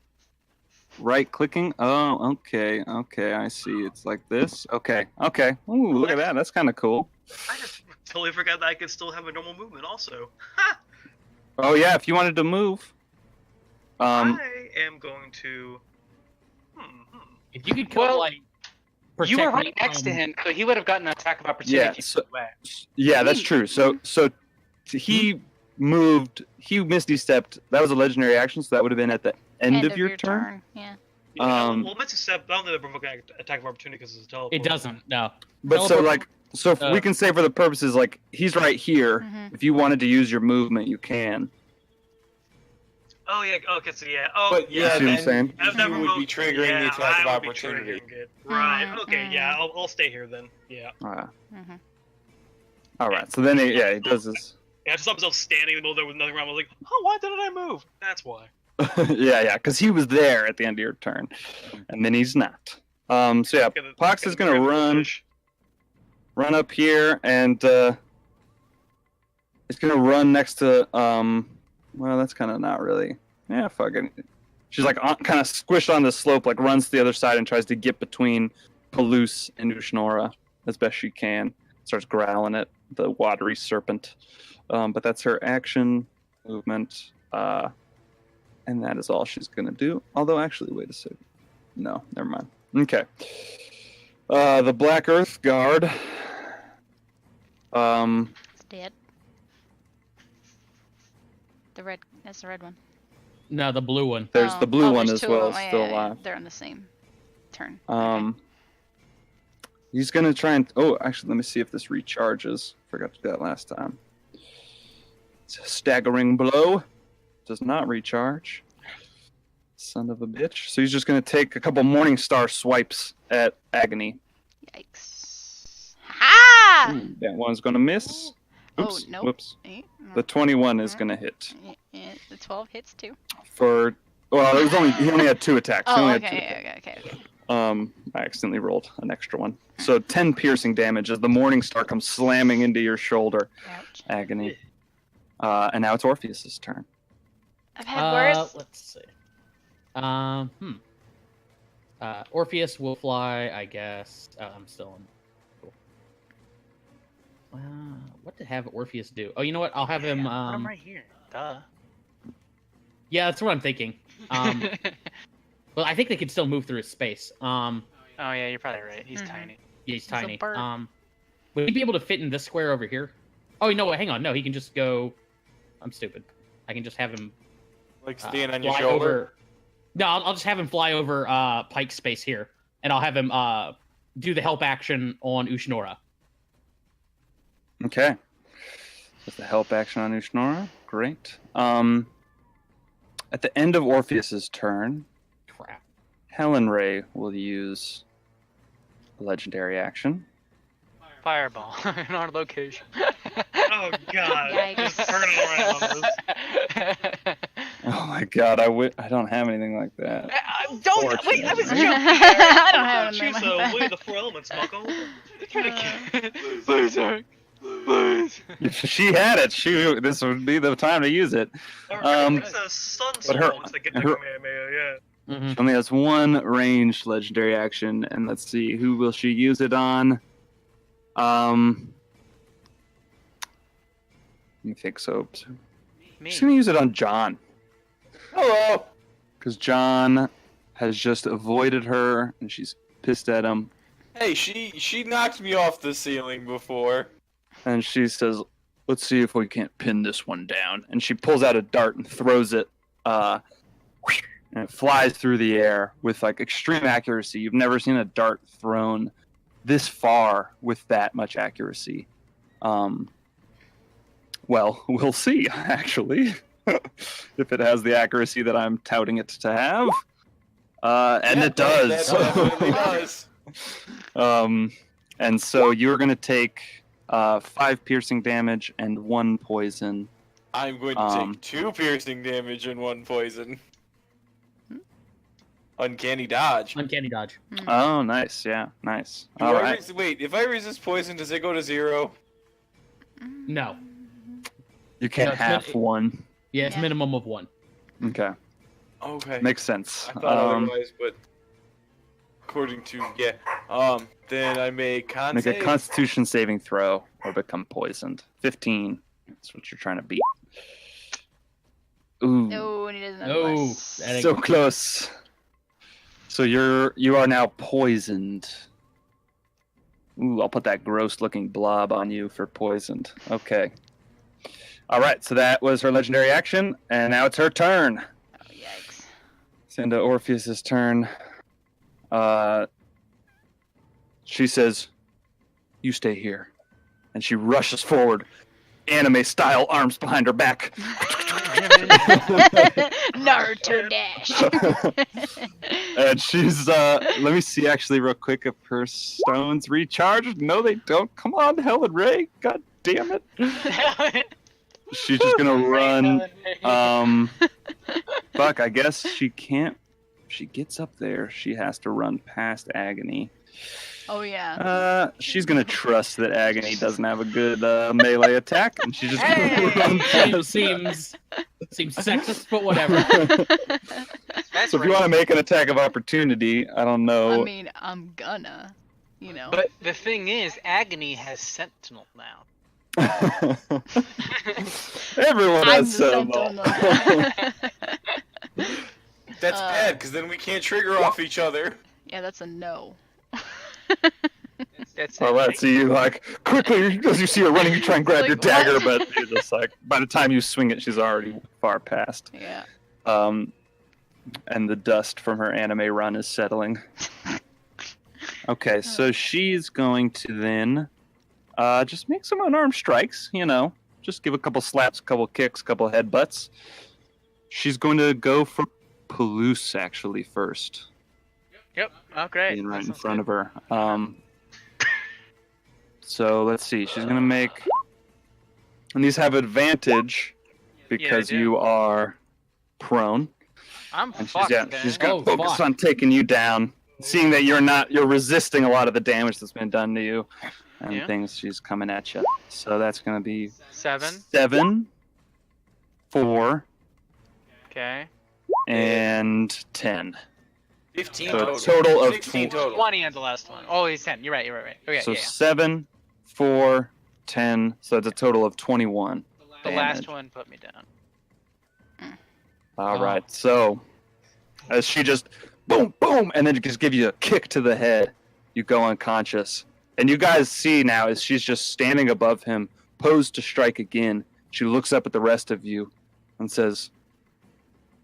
Right clicking? Oh, okay, okay, I see. It's like this. Okay, okay. Ooh, look at that. That's kind of cool. I just totally forgot that I could still have a normal movement also. Oh yeah, if you wanted to move. I am going to. If you could kill like. You were protect right me next to from- him, so he would have gotten an attack of opportunity. Yeah, so- away. Yeah, that's true. So he moved. He misty stepped. That was a legendary action, so that would have been at the end of your turn. Yeah. Yeah, well, Misty Step, I don't think they provoke an attack of opportunity because it's a teleport. It doesn't. No. But so Teleport- like, so if we can say for the purposes, like he's right here. Mhm. If you wanted to use your movement, you can. Oh yeah. Okay. So yeah. Oh But yeah. yeah, See what I'm then saying? I've you never would be moved- triggering yeah, the attack of I would be opportunity. triggering it. Right. Mhm, Okay. Yeah. I'll stay here then. Yeah. Mm-hmm. All right. So then he does this. Yeah. I just saw myself standing in the middle there with nothing around. I was like, oh, why didn't I move? That's why. yeah, because he was there at the end of your turn, and then he's not. So yeah, Okay, the- Pox okay, is gonna the run fish. up here, and it's gonna run next to Well, that's kind of not really. Yeah, fuck it. She's like kind of squished on the slope, like runs to the other side and tries to get between Palouse and Ushnora as best she can. Starts growling at the watery serpent, but that's her action movement. And that is all she's gonna do. Although, actually, wait a second. No, never mind. Okay. The Black Earth Guard. It's dead. That's the red one. No, the blue one. There's the blue one there's as two of well, them. still Yeah, yeah, alive. They're on the same turn. He's gonna try and. Oh, actually, let me see if this recharges. Forgot to do that last time. It's a staggering blow. Does not recharge. Son of a bitch. So he's just gonna take a couple Morning Star swipes at Agony. Yikes. Ha! Ooh, that one's gonna miss. Oops. Oh, nope. Whoops. Eh, no. The 21 is gonna hit Yeah, the 12 hits too. for. Well, it was only he only had 2 attacks. He Oh, only okay, had 2 attacks. okay. I accidentally rolled an extra one. So 10 piercing damage as the Morning Star comes slamming into your shoulder. Ouch. Agony. And now it's Orpheus's turn. I've had worse. Let's see. Orpheus will fly, I guess. I'm still in. Cool. What to have Orpheus do? Oh, you know what? I'll have him. I'm right here. Duh. Yeah, that's what I'm thinking. Well, I think they could still move through his space. Oh yeah, you're probably right. He's Mhm. tiny. Yeah, he's a tiny. bird. Would he be able to fit in this square over here? Oh, no, hang on. No, he can just go. I'm stupid. I can just have him Like stand on your fly shoulder. over. No, I'll just have him fly over Pike's space here, and I'll have him do the help action on Ushnora. Okay. Just the help action on Ushnora. Great. At the end of Orpheus's turn, Crap. Helen Ray will use a legendary action. Fireball in our location. Oh god. Yikes. Just turning around on this. Oh my god, I don't have anything like that. Don't wait. I was Fortunately. joking. I don't have Choose anything like way that. the 4 elements, Buckle. Please, Eric. Please. If she had it, this would be the time to use it. It's a sun but her- once they get her- to Kamehameha, yeah. Mhm. She only has one ranged legendary action, and let's see, who will she use it on? Let me think. So Me. she's gonna use it on John. Hello. Because John has just avoided her, and she's pissed at him. Hey, she knocked me off the ceiling before. And she says, "Let's see if we can't pin this one down." And she pulls out a dart and throws it, and it flies through the air with like extreme accuracy. You've never seen a dart thrown this far with that much accuracy. Well, we'll see. Actually, if it has the accuracy that I'm touting it to have. And Yeah, it does. That definitely does. And so you're going to take 5 piercing damage and 1 poison. I'm going to take 2 piercing damage and 1 poison. Uncanny dodge. Uncanny dodge. Oh, nice. Yeah, nice. Do All I right. wait, if I resist poison, does it go to 0? No. You can't No, it's half min- 1. Yeah, it's Yeah. minimum of 1. Okay. Okay. Makes sense. I thought otherwise, but according to then I make con Make a save. Constitution saving throw or become poisoned. 15. That's what you're trying to beat. Ooh, No, and he doesn't have No. less. That ain't- so close. So you are now poisoned. Ooh, I'll put that gross looking blob on you for poisoned. Okay. All right, so that was her legendary action, and now it's her turn. Oh, yikes. It's into Orpheus's turn. She says, "You stay here," and she rushes forward, anime style, arms behind her back. Naruto dash. And she's let me see actually real quick if her stones recharged. No, they don't. Come on, Helen Ray. God damn it. She's just gonna run. Fuck, I guess she can't. She gets up there. She has to run past Agony. Oh yeah. She's gonna trust that Agony doesn't have a good melee attack, and she's just gonna run past. seems sexist, but whatever. That's So if you want to make an attack of opportunity, I don't know. I mean, I'm gonna, you know. But the thing is, Agony has Sentinel now. Everyone I'm has the Sentinel. Sentinel. That's bad, because then we can't trigger off each other. Yeah, that's a no. That's All right, so you like quickly as you see her running, you try and grab Like, your dagger, what? but you're just like by the time you swing it, she's already far past. Yeah. And the dust from her anime run is settling. Okay, so she's going to then just make some unarmed strikes. You know, just give a couple slaps, a couple kicks, a couple headbutts. She's going to go for Palouse actually first. Yep. Oh, great. Being right That in sounds front good. of her. So let's see. She's gonna make, and these have advantage because do. you are prone, I'm and fucked. she's then. gonna Oh, focus fuck. on taking you down. Seeing that you're resisting a lot of the damage that's been done to you, and Yeah. things, she's coming at you. So that's gonna be 7. 7, 4, Okay. and 10. 15 So a total. total of 16 tw- total. 20 on the last one. Oh, he's 10. You're right. Okay, So yeah. 7, 4, 10. So it's a total of 21. The damage. last one put me down. All Oh. right, so as she just boom, boom, and then just give you a kick to the head, you go unconscious. And you guys see now as she's just standing above him, posed to strike again. She looks up at the rest of you and says,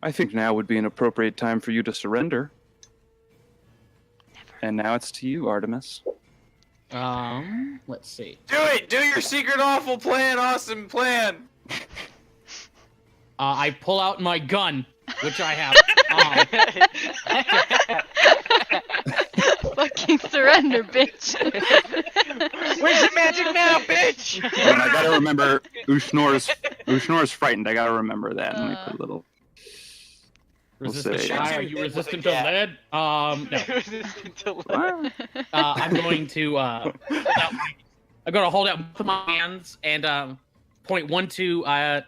"I think now would be an appropriate time for you to surrender." And now it's to you, Artemis. Let's see. Do it! Do your secret awful plan, awesome plan! I pull out my gun, which I have. Fucking surrender, bitch. Where's the magic now, bitch? And I gotta remember, Ushnor's frightened. I gotta remember that. Let me put a little. Resistant say- fire. Are you resistant to lead? No. Resistant to lead. What? I'm going to I'm going to hold out both of my hands and point 1 to God,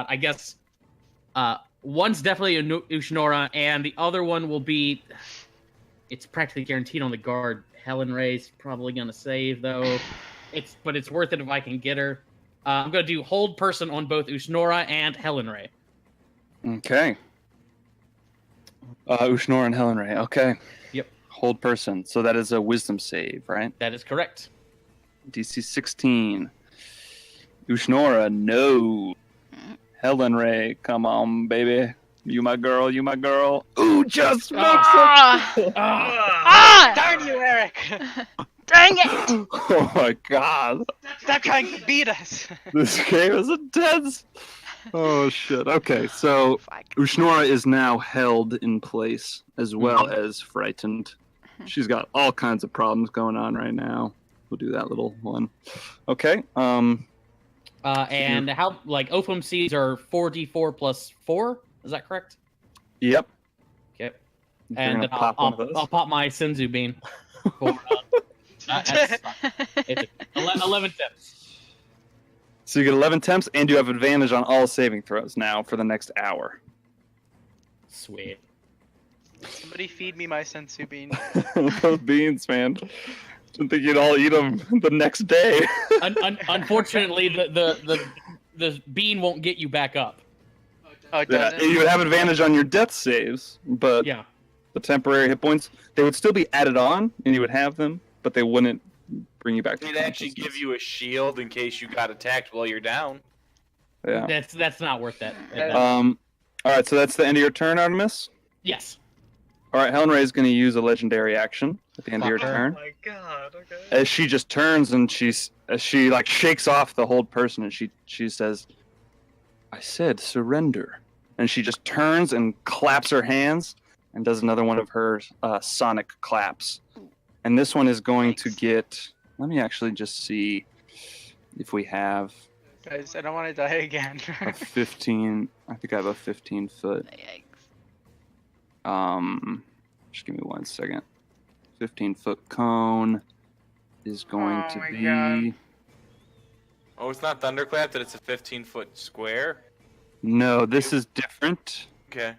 I guess one's definitely a Ushnora and the other one will be, it's practically guaranteed on the guard. Helen Ray's probably going to save though. But it's worth it if I can get her. I'm going to do hold person on both Ushnora and Helen Ray. Okay. Ushnor and Helen Ray. Okay. Yep. Hold person. So that is a wisdom save, right? That is correct. DC 16. Ushnora, no. Helen Ray, come on, baby. You my girl, you my girl. Ooh, just makes Ah! it. Ah! Darn you, Eric! Dang it! Oh my god. Stop trying to beat us! This game is intense. Oh shit. Okay, so Fuck. Ushnora is now held in place as well as frightened. She's got all kinds of problems going on right now. We'll do that little one. Okay. And how like opium seeds are 4d4 plus 4? Is that correct? Yep. Okay. You're And gonna pop one of those. I'll pop my Senzu bean. For, it's 11 tips. So you get 11 temps, and you have advantage on all saving throws now for the next hour. Sweet. Somebody feed me my sensu bean. Those beans, man. Didn't think you'd all eat them the next day. Unfortunately, the bean won't get you back up. Oh, it Yeah, doesn't? you would have advantage on your death saves, but Yeah. the temporary hit points, they would still be added on, and you would have them, but they wouldn't bring you back to They'd actually consciousness. give you a shield in case you got attacked while you're down. Yeah. That's not worth that. All right, so that's the end of your turn, Artemis. Yes. All right, Helen Ray is going to use a legendary action at the end of your Fuck Oh turn. my god, okay. As she just turns and she like shakes off the hold person, and she says, "I said surrender." And she just turns and claps her hands and does another one of her sonic claps. And this one is going to get. Let me actually just see if we have Guys, I don't want to die again. a 15. I think I have a 15-foot. Yikes. Just give me 1 second. 15-foot cone is going Oh to my be. God. Oh, it's not Thunderclap, that it's a 15-foot square? No, this is different. Okay.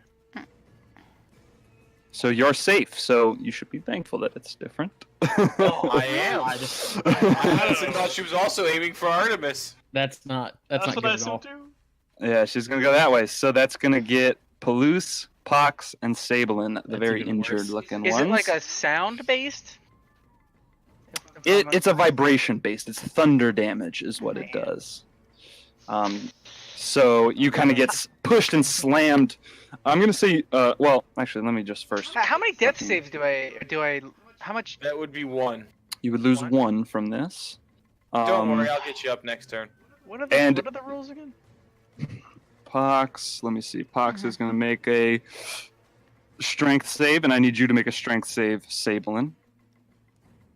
So you're safe. So you should be thankful that it's different. Oh, I am. I honestly thought she was also aiming for Artemis. That's not That's good what I at all. assumed too. Yeah, she's gonna go that way. So that's gonna get Palouse, Pox, and Sablin, the That's very even worse. injured looking Is ones. it like a sound based? It's a vibration based. It's thunder damage, is what it Man. does. So you kind of get pushed and slammed. I'm gonna say, well, actually, let me just first. How many death saves do I? How much? That would be 1. You would lose 1 from this. Don't worry, I'll get you up next turn. What are the rules again? Pox. Let me see. Pox is gonna make a strength save, and I need you to make a strength save, Sablin.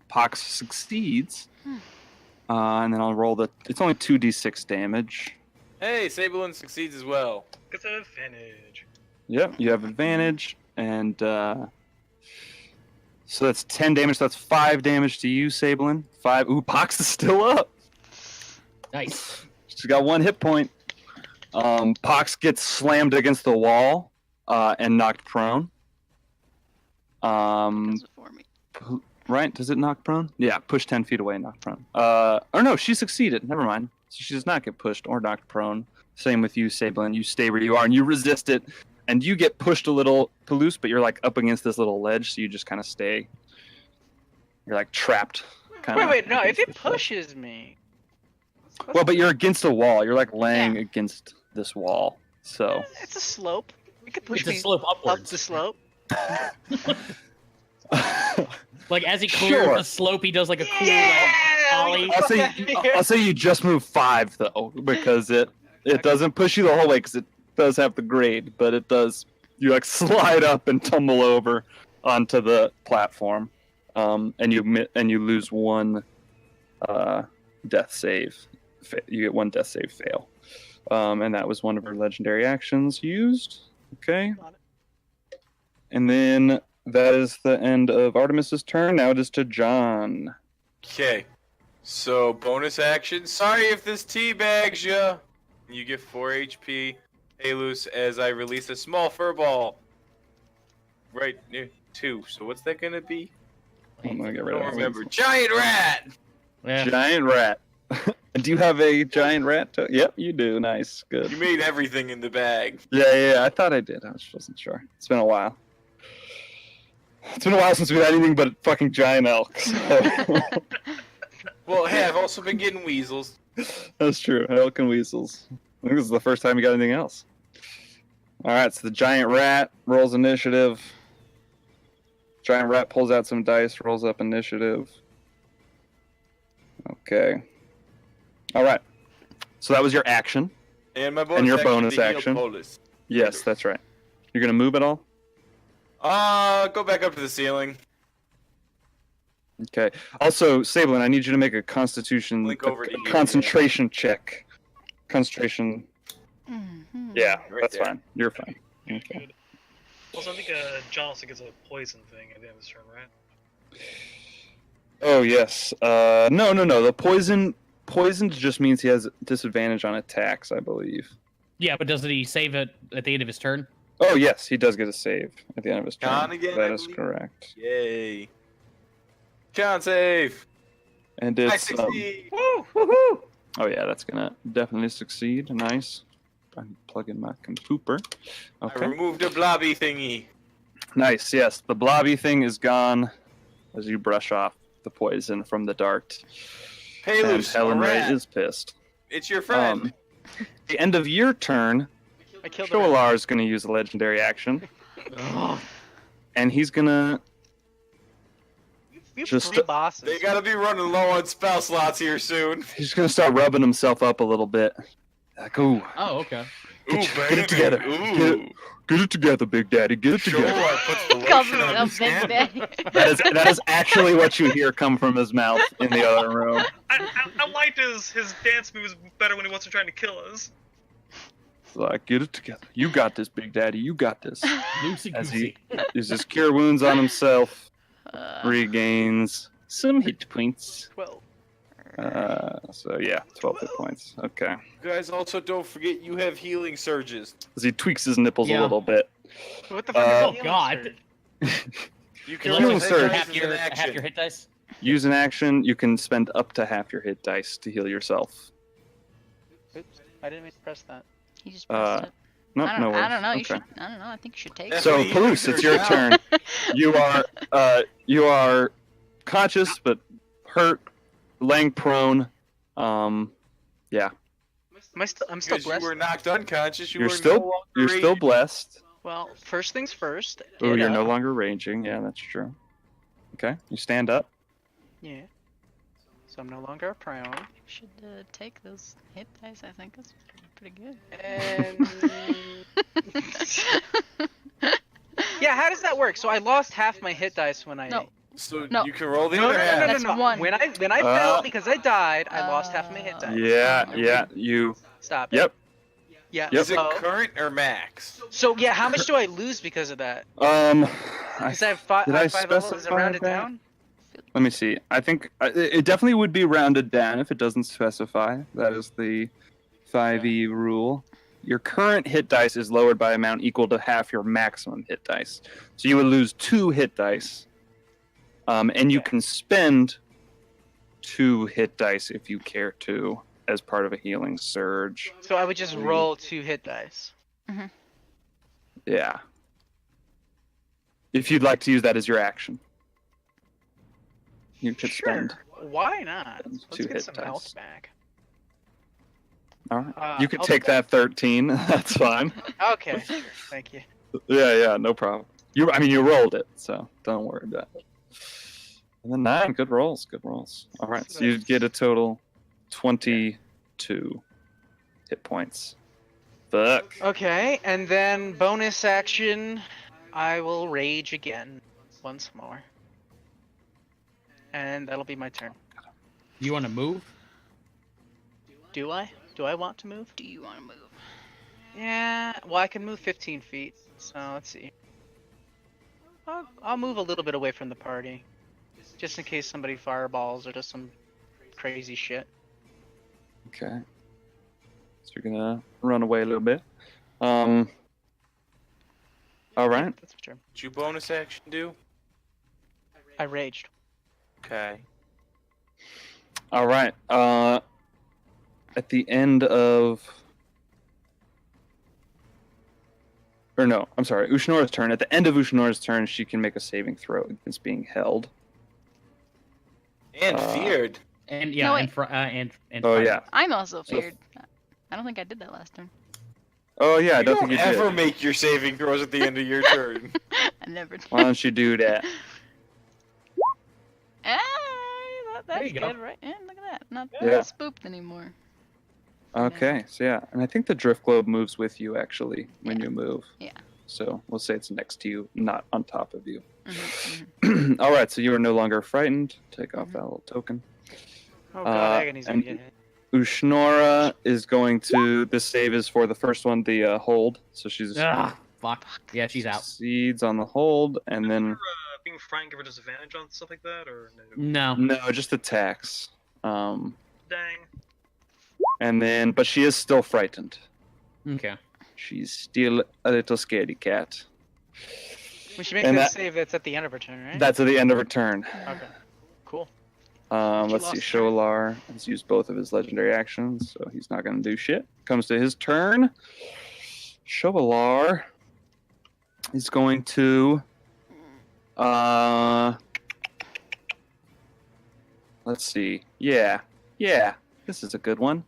Pox succeeds, and then I'll roll the. It's only 2d6 damage. Hey, Sablin succeeds as well. It's an advantage. Yep, you have advantage, and so that's 10 damage. So that's 5 damage to you, Sablin. 5. Ooh, Pox is still up. Nice. She's got 1 hit point. Pox gets slammed against the wall and knocked prone. Does it for me. Right? Does it knock prone? Yeah, push 10 feet away and knock prone. Or no, she succeeded. Never mind. So she does not get pushed or knocked prone. Same with you, Sablin. You stay where you are and you resist it. And you get pushed a little, Palouse, but you're like up against this little ledge, so you just kind of stay. You're like trapped. Wait, no. If it pushes me. Well, but you're against a wall. You're like laying against this wall. So. It's a slope. You could push It's me a slope up upwards. the slope. Like as he clears Sure. the slope, he does like a cool Yeah! ollie. I'll say you just move 5 though, because it doesn't push you the whole way because it does have the grade, but it does. You like slide up and tumble over onto the platform, and you lose 1 death save. You get 1 death save fail, and that was one of her legendary actions used. Okay, and then that is the end of Artemis's turn. Now it is to John. Okay. So, bonus action. Sorry if this teabags ya. You get 4 HP. Halus, as I release a small furball. Right near 2. So what's that gonna be? I'm gonna get I rid of don't that. remember. Giant rat! Yeah. Giant rat. Do you have a giant rat? Yep, you do. Nice. Good. You made everything in the bag. Yeah, I thought I did. I just wasn't sure. It's been a while. It's been a while since we've had anything but fucking giant elks. Well, hey, I've also been getting weasels. That's true. Elk and weasels. I think this is the first time you got anything else. Alright, so the giant rat rolls initiative. Giant rat pulls out some dice, rolls up initiative. Okay. Alright. So that was your action. And my bonus And your action bonus to heal action. Bolus. Yes, that's right. You're gonna move at all? Go back up to the ceiling. Okay. Also, Sablin, I need you to make a Constitution, Blink over to a you, concentration check. Concentration. Mhm. Yeah, Right that's there. fine. You're fine. Okay. Also, I think John also gets a poison thing at the end of this turn, right? Oh yes. No. The poison just means he has disadvantage on attacks, I believe. Yeah, but doesn't he save it at the end of his turn? Oh yes, he does get a save at the end of his turn. Con again, That I is believe. correct. Yay. Con save. And I it's succeed. woohoo! Oh yeah, that's gonna definitely succeed. Nice. I'm plugging my computer. I Okay. removed the blobby thingy. Nice. Yes, the blobby thing is gone as you brush off the poison from the dart. Hey, And Luce, Helen a Ray rat. is pissed. It's your friend. The end of your turn, I killed the Shoalar is going to use a legendary action, and he's gonna We have just- 3 bosses. They gotta be running low on spell slots here soon. start rubbing himself up a little bit. Like, ooh, Oh, okay. Get it together. Get it together, Big Daddy. Get it together. Shoalar puts the Calls lotion on himself his Big hand. Daddy. That is actually what you hear come from his mouth in the other room. I liked his dance moves better when he wasn't trying to kill us. It's like, get it together. You got this, Big Daddy. You got this. Loosey As goosey. he uses Cure Wounds on himself, Uh, regains some hit points. 12. So yeah, 12 hit points. Okay. You guys also don't forget you have healing surges. As he tweaks his nipples Yeah. a little bit. What the fuck is a Oh, healing God. surge? You Can Healing you surge. half your hit dice? Use an action, you can spend up to half your hit dice to heal yourself. Oops, I didn't mean to press that. he just pressed it. No, I don't, no worries. I don't know. You Okay. should. I don't know. I think you should take That's it. So, what healing Palouse, it's surge your now. turn. You are conscious but hurt, laying prone. Yeah. I'm still Because you blessed. were knocked unconscious, you You're were still- no longer You're still raging. blessed. Well, first things first. Oh, get you're no up. longer raging. Yeah, that's true. Okay, you stand up. Yeah. So I'm no longer prone. You should take those hit dice. I think that's pretty good. And yeah, how does that work? So I lost half my hit dice when I. No. So No. you can roll the No, other no, half. no, no, That's no, no. one. When I fell because I died, I lost half my hit dice. Yeah, you. Stop it. Yep. Yeah. Yep. Is it So, current or max? so yeah, how much do I lose because of that? I, Because I have five. Did I I have 5 levels. Is it specify rounded that? down? let me see. I think it definitely would be rounded down if it doesn't specify. That is the 5e rule. Your current hit dice is lowered by amount equal to half your maximum hit dice. So you would lose 2 hit dice. And you can spend 2 hit dice if you care to as part of a healing surge. So I would just roll 2 hit dice. Yeah. If you'd like to use that as your action. You could spend. Why not? Let's 2 get hit some dice. health back. All right. You could I'll take do that 13. That's fine. Okay. Thank you. Yeah, no problem. You rolled it, so don't worry about it. And then 9, good rolls. All right, so you get a total 22 hit points. Fuck. Okay, and then bonus action, I will rage again once more. And that'll be my turn. You want to move? Do I? Do I want to move? Do you want to move? Yeah, well, I can move 15 feet, so let's see. I'll move a little bit away from the party. Just in case somebody fireballs or does some crazy shit. Okay. So you're gonna run away a little bit. All right. That's my turn. Did you bonus action do? I raged. Okay. All right. At the end of. Or no, I'm sorry. Ushinora's turn. At the end of Ushinora's turn, she can make a saving throw against being held. And feared. And yeah, No, and wait. Oh fire. yeah. I'm also So- feared. I don't think I did that last turn. Oh yeah. I You don't don't think you ever did. make your saving throws at the end of your turn. I never did. Why don't you do that? Ah, that's There you go. good, right? Yeah, look at that. Not Yeah. spooked anymore. Okay, so yeah, and I think the drift globe moves with you actually when you move. Yeah. So we'll say it's next to you, not on top of you. Mhm, All right, so you are no longer frightened. Take off that little token. Oh god, Agony's gonna and get hit. Ushnora is going to. This save is for the first one, the hold. So she's Ah, fuck. Yeah, she's out. succeeds on the hold, and then Being frightened give her disadvantage on stuff like that, or no? No. no, just attacks. Dang. And then, but she is still frightened. Okay. She's still a little scaredy cat. We should make And that that- save that's at the end of her turn, right? That's at the end of her turn. Okay. Cool. Let's see. lost Shoalar has used both of his legendary actions, so he's not going to do shit. Comes to his turn. Shoalar is going to. Let's see. Yeah. This is a good one.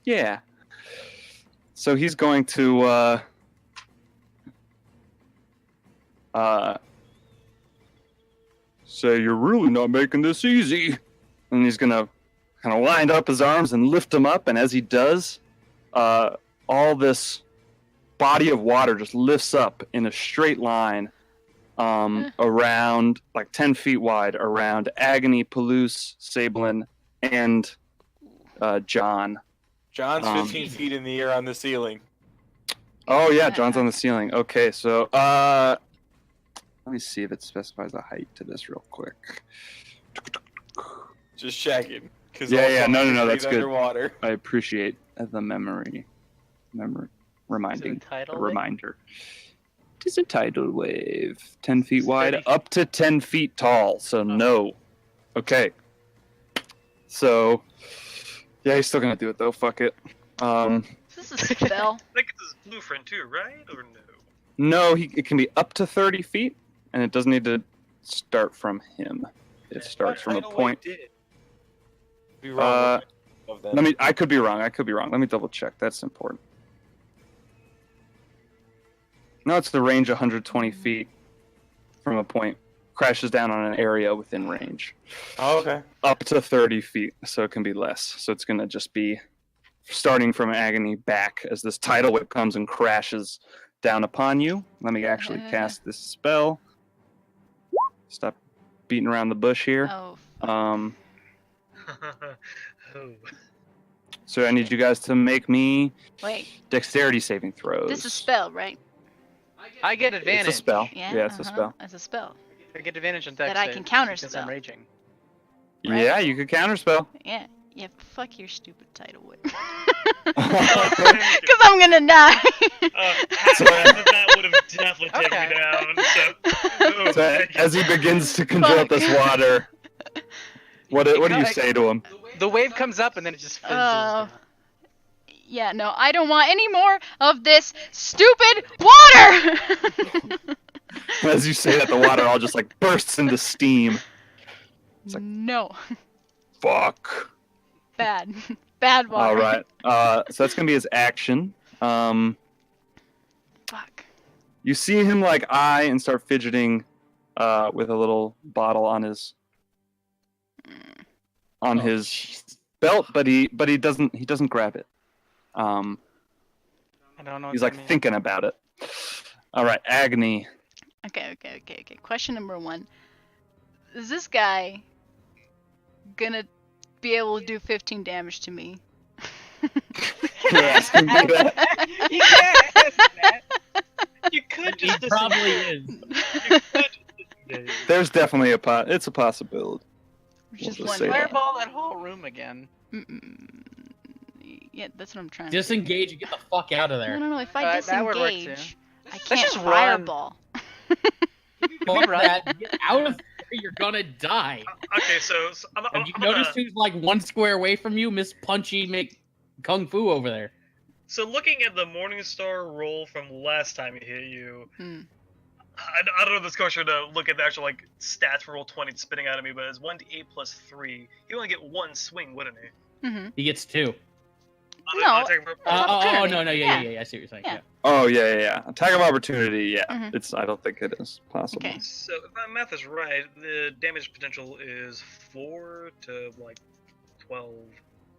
Yeah. So he's going to. Say you're really not making this easy. And he's gonna kind of wind up his arms and lift them up, and as he does, all this body of water just lifts up in a straight line around, like 10 feet wide, around Agony, Palouse, Sablin, and John. John's 15 feet in the air on the ceiling. Oh yeah, John's on the ceiling. Okay, so let me see if it specifies a height to this real quick. Just checking. Yeah, no, that's good. Underwater. I appreciate the reminding. tidal A wave? reminder. It is a tidal wave. 10 feet wide, 30 up to 10 feet tall. So no. Okay. So yeah, he's still gonna do it though. Fuck it. This is a spell. I think it's his blueprint too, right? Or no? No, it can be up to 30 feet, and it doesn't need to start from him. It starts from a point. Be wrong. Of that. I could be wrong. Let me double check. That's important. No, it's the range 120 feet from a point. Crashes down on an area within range. Oh, okay. Up to 30 feet, so it can be less. So it's going to just be starting from Agony back as this tidal wave comes and crashes down upon you. Let me actually cast this spell. Stop beating around the bush here. Oh. Oh. So I need you guys to make me Wait. dexterity saving throws. This is a spell, right? I get advantage. It's a spell. Yeah. it's a spell. It's a spell. I get advantage on dex That I saves can counter because spell. I'm raging. Right. Yeah, you could counterspell. Yeah. Yeah. Fuck your stupid title wave. Because I'm gonna die. Half of that would have definitely taken Okay. me down. So, So as he begins to conjure up this water, what do you say to him? The wave comes up and then it just fizzles. down. Yeah, no, I don't want any more of this stupid water! As you say that, the water all just like bursts into steam. like- No. Fuck. Bad. Bad water. All right. So that's gonna be his action. Fuck. You see him like eye and start fidgeting with a little bottle on his belt, but he doesn't grab it. I don't know. He's what like that means. thinking about it. All right, Agony. Okay. Question number 1. Is this guy gonna be able to do 15 damage to me? You're asking me that? You can't ask that. you could He just probably is. There's definitely it's a possibility. Just We'll one. just say that. Fireball that whole room again. Yeah, that's what I'm trying to Disengage and get the fuck out of there. No, if I That would work, too. disengage, I Let's can't just run. fireball. Fuck that. Get out of there. You're gonna die. Okay, so Have you noticed who's like one square away from you? Miss Punchy Mc Kung Fu over there. So looking at the Morningstar roll from last time he hit you, Hmm. I don't know if this goes to look at the actual like stats for roll 20 it's spitting out at me, but it's 1d8 plus 3. He'd only get one swing, wouldn't he? Mm-hmm. He gets 2. No. Oh no, yeah. I see what you're saying. Yeah. Yeah. Oh yeah. Attack of opportunity. Yeah, Mhm. I don't think it is possible. Okay. So if my math is right, the damage potential is 4 to like 12,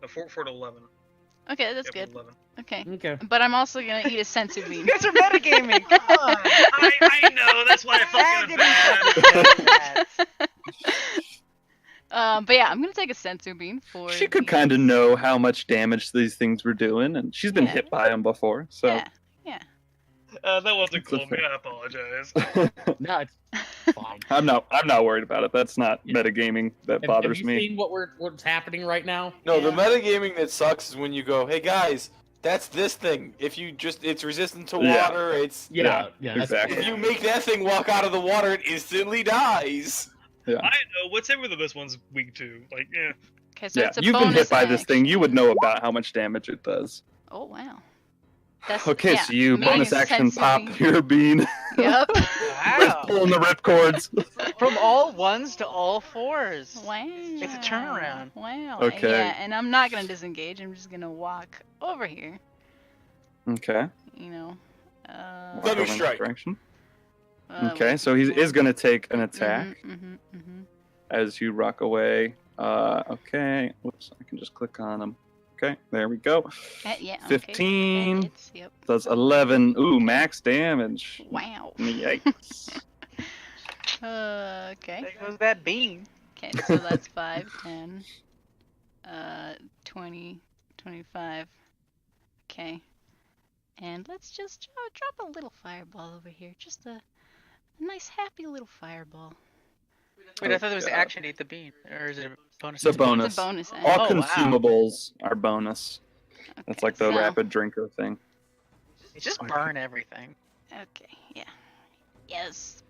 4 to 11. Okay, that's Yep, good. 11. Okay. Okay. But I'm also gonna eat a sensu You bean. guys are metagaming. Come on. I know, that's why I fucking bad. But yeah, I'm gonna take a sensu bean for. She could the- kind of know how much damage these things were doing, and she's been Yeah. hit by them before. So Yeah. That wasn't It's cool a of me, fair- I apologize. No, it's fine. I'm not worried about it. That's not Yeah. metagaming that Have bothers you me. seen what's happening right now? No, the Yeah. metagaming that sucks is when you go, hey guys, that's this thing. If you just, it's resistant to Yeah. water, it's... Yeah, that's- exactly. If you make that thing walk out of the water, it instantly dies. I know, whatever this one's weak to. Like, yeah. Okay, so Yeah, it's a you've been bonus hit by this thing. action. You would know about how much damage it does. Oh wow. That's, Okay, yeah, so you me bonus and action sensu pop bean. your bean, Yep. Wow. pulling the ripcords. From all ones to all fours. Wow. It's a turnaround. Wow. Okay. Yeah, and I'm not gonna disengage. I'm just gonna walk over here. Okay. You know. Let me Walk over in that strike. direction. Okay, so he is going to take an attack as you rock away. Okay. Whoops, I can just click on him. Okay, there we go. Yeah. Okay. 15. That hits, yep. Does 11. Ooh, max damage. Wow. Yikes. Okay. There goes that bean. Okay, so that's 5, 10, 20, 25. Okay. And let's just drop a little fireball over here. Just a nice, happy little fireball. Wait, I thought it was God. action to eat the bean. Or is it a bonus? It's a to- bonus. It's a bonus action. All Oh, wow. consumables are bonus. That's Okay, like the so- rapid drinker thing. Just burn everything. Okay, yeah. Yes.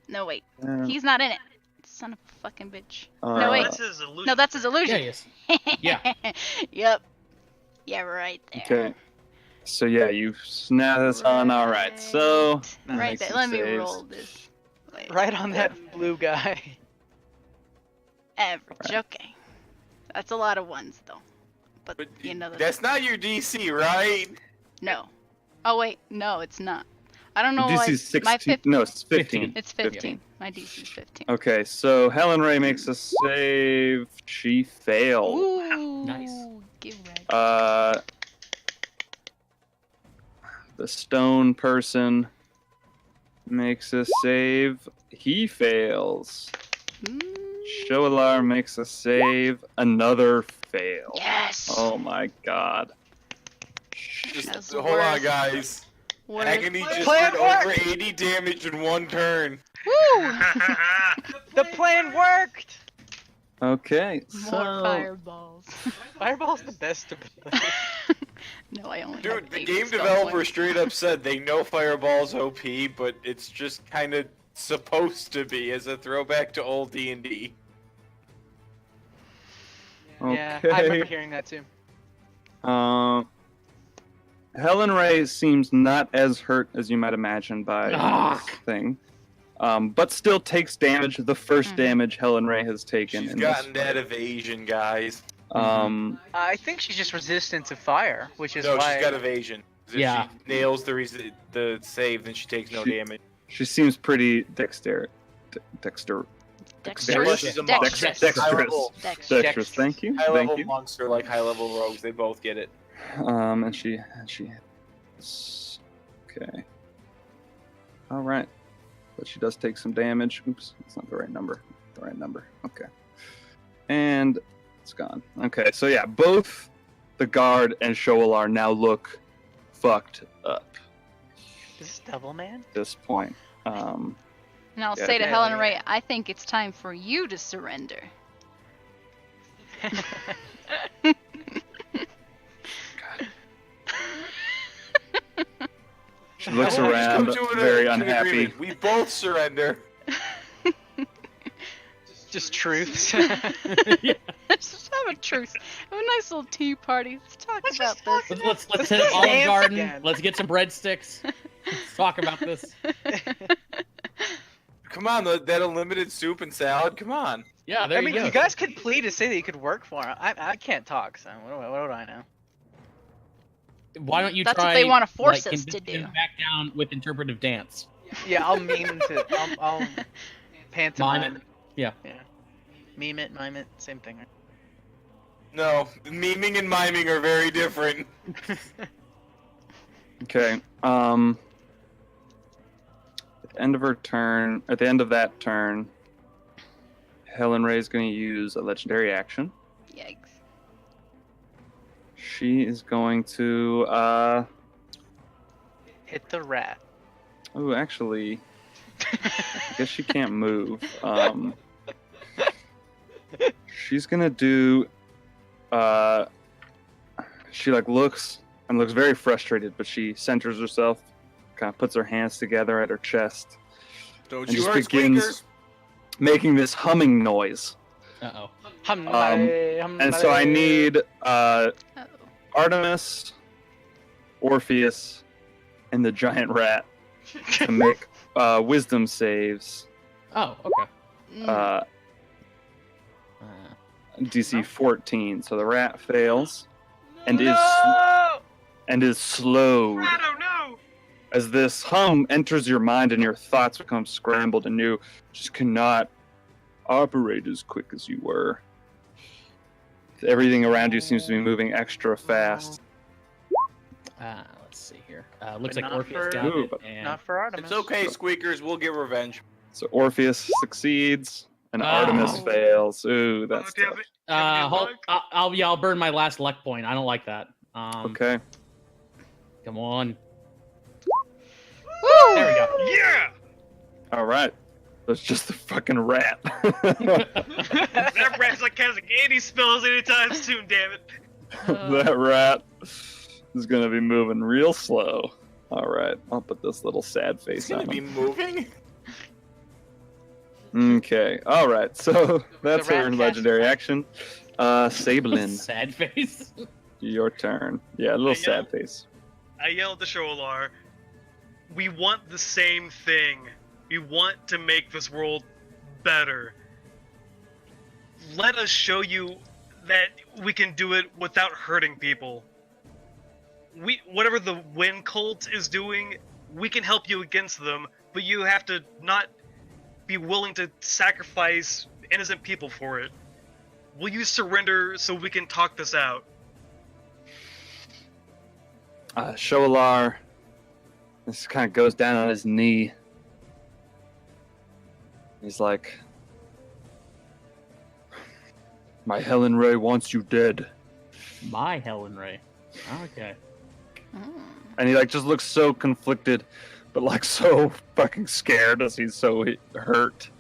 No, wait. Yeah. He's not in it. Son of a fucking bitch. Uh, No, wait. That's his illusion. No, that's his Yeah, illusion. yes. Yeah. Yep. Yeah, right there. Okay. So yeah, you snap this on. All right. So Right make there. some Let me saves. roll this. Wait. Right on that blue guy. Average. Okay. That's a lot of ones, though. But, But you know, that's not your DC, right? no. Oh, wait. No, it's not. I don't know DC why. is My 16. No, it's 15. It's 15. My DC is 15. Okay, so Helen Ray makes a save. She failed. Ooh. Nice. Give right. The stone person makes a save. He fails. Shoalar makes a save. Another fail. Yes. Oh my god. Just That's hold on, worse. guys. Word. Agony just Plan did worked! over 80 damage in one turn. Woo! The plan worked! Okay, More so fireballs. Fireball's the best ability. No, I only Dude, have the 8 game stone developer points. straight up said they know Fireball's OP, but it's just kind of supposed to be as a throwback to old D&D. Yeah, okay. I remember hearing that too. Helen Ray seems not as hurt as you might imagine by this thing, but still takes damage. The first Mhm. damage Helen Ray has taken. She's in gotten this that fight. evasion, guys. I think she's just resistant to fire, which is No, why. she's got evasion. If Yeah. she nails the save, then she takes no She- damage. She seems pretty dexterous. Dexterous. Plus, she's a monk. Dexterous. High-level- Dexterous. Dexterous. Thank you. Thank High-level you. monks are like high-level rogues. They both get it. And she. Okay. All right. But she does take some damage. Oops, that's not the right number. The right number. Okay. And it's gone. Okay, so yeah, both the guard and Shoalar now look fucked up Is this Devil Man? at this point. And I'll Yeah. say to Yeah, Helen yeah. Ray, I think it's time for you to surrender. She looks Everyone around, just come to very an unhappy. agreement. We both surrender. Just truths. Let's just have a truce. Have a nice little tea party. Let's talk about this. Let's hit Olive dance Garden. again. Let's get some breadsticks. Let's talk about this. Come on, that unlimited soup and salad. Come on. Yeah, there I mean, you go. you guys could plead to say that you could work for him. I can't talk, so what do I know? Why don't you That's try? what they wanna force like, us to convince him do. Back down with interpretive dance. Yeah, I'll meme to. I'll pantomime. Mime it. Yeah. Yeah. Meme it, mime it, same thing. No, memeing and miming are very different. Okay. At the end of her turn, at the end of that turn, Helen Ray is going to use a legendary action. Yikes. She is going to. Hit the rat. Oh, actually, I guess she can't move. She's gonna do. She looks very frustrated, but she centers herself, kind of puts her hands together at her chest, Don't and you just hurt begins squeakers. making this humming noise. Uh-oh. And so I need Uh-oh. Artemis, Orpheus, and the giant rat to make wisdom saves. Oh, okay. Uh, DC 14. So the rat fails and is slowed. I don't know. As this hum enters your mind and your thoughts become scrambled and you just cannot operate as quick as you were. Everything around you seems to be moving extra fast. Let's see here. Looks But like not Orpheus for- got Ooh, it. but And... Not for Artemis. It's okay, squeakers. We'll get revenge. So Orpheus succeeds and Oh. Artemis fails. Ooh, that's Oh, damn tough. it. Have you hold, luck? I'll burn my last luck point. I don't like that. Okay. Come on. Woo! There we go. Yeah! All right. That's just the fucking rat. That rat's like casting any spells anytime soon, damn it. That rat is gonna be moving real slow. All right, I'll put this little sad It's face gonna on be him. moving. Okay, all right. So that's rat her cast legendary effect. action. Sablin, Sad face. your turn. Yeah, a little Yeah. sad face. I yell at the Shoalar, we want the same thing. We want to make this world better. Let us show you that we can do it without hurting people. Whatever the Wind Cult is doing, we can help you against them, but you have to not be willing to sacrifice innocent people for it. Will you surrender so we can talk this out? Shoalar, this kind of goes down on his knee. He's like, "My Helen Ray wants you dead," My Helen Ray. Okay. and he just looks so conflicted, but so fucking scared as he's so hurt.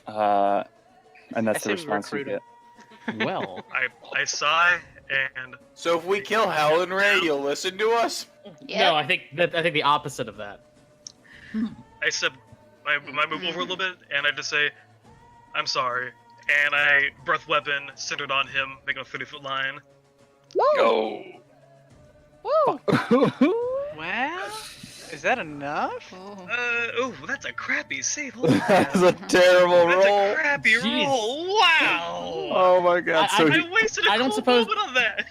And that's the I say we response you recruit get. him. Well, I sigh and So if we kill Helen Ray, you'll listen to us? Yeah. no, I think the opposite of that. I step, I move over a little bit, and I just say, "I'm sorry," and I breath weapon centered on him, making a 30-foot line. Go. Woo! Well, is that enough? Ooh. Oh, that's a crappy save. Holy That's crap. a terrible That's roll. a crappy Jeez. roll. Wow. Oh my god! So I he, wasted a I don't cool suppose- moment on that.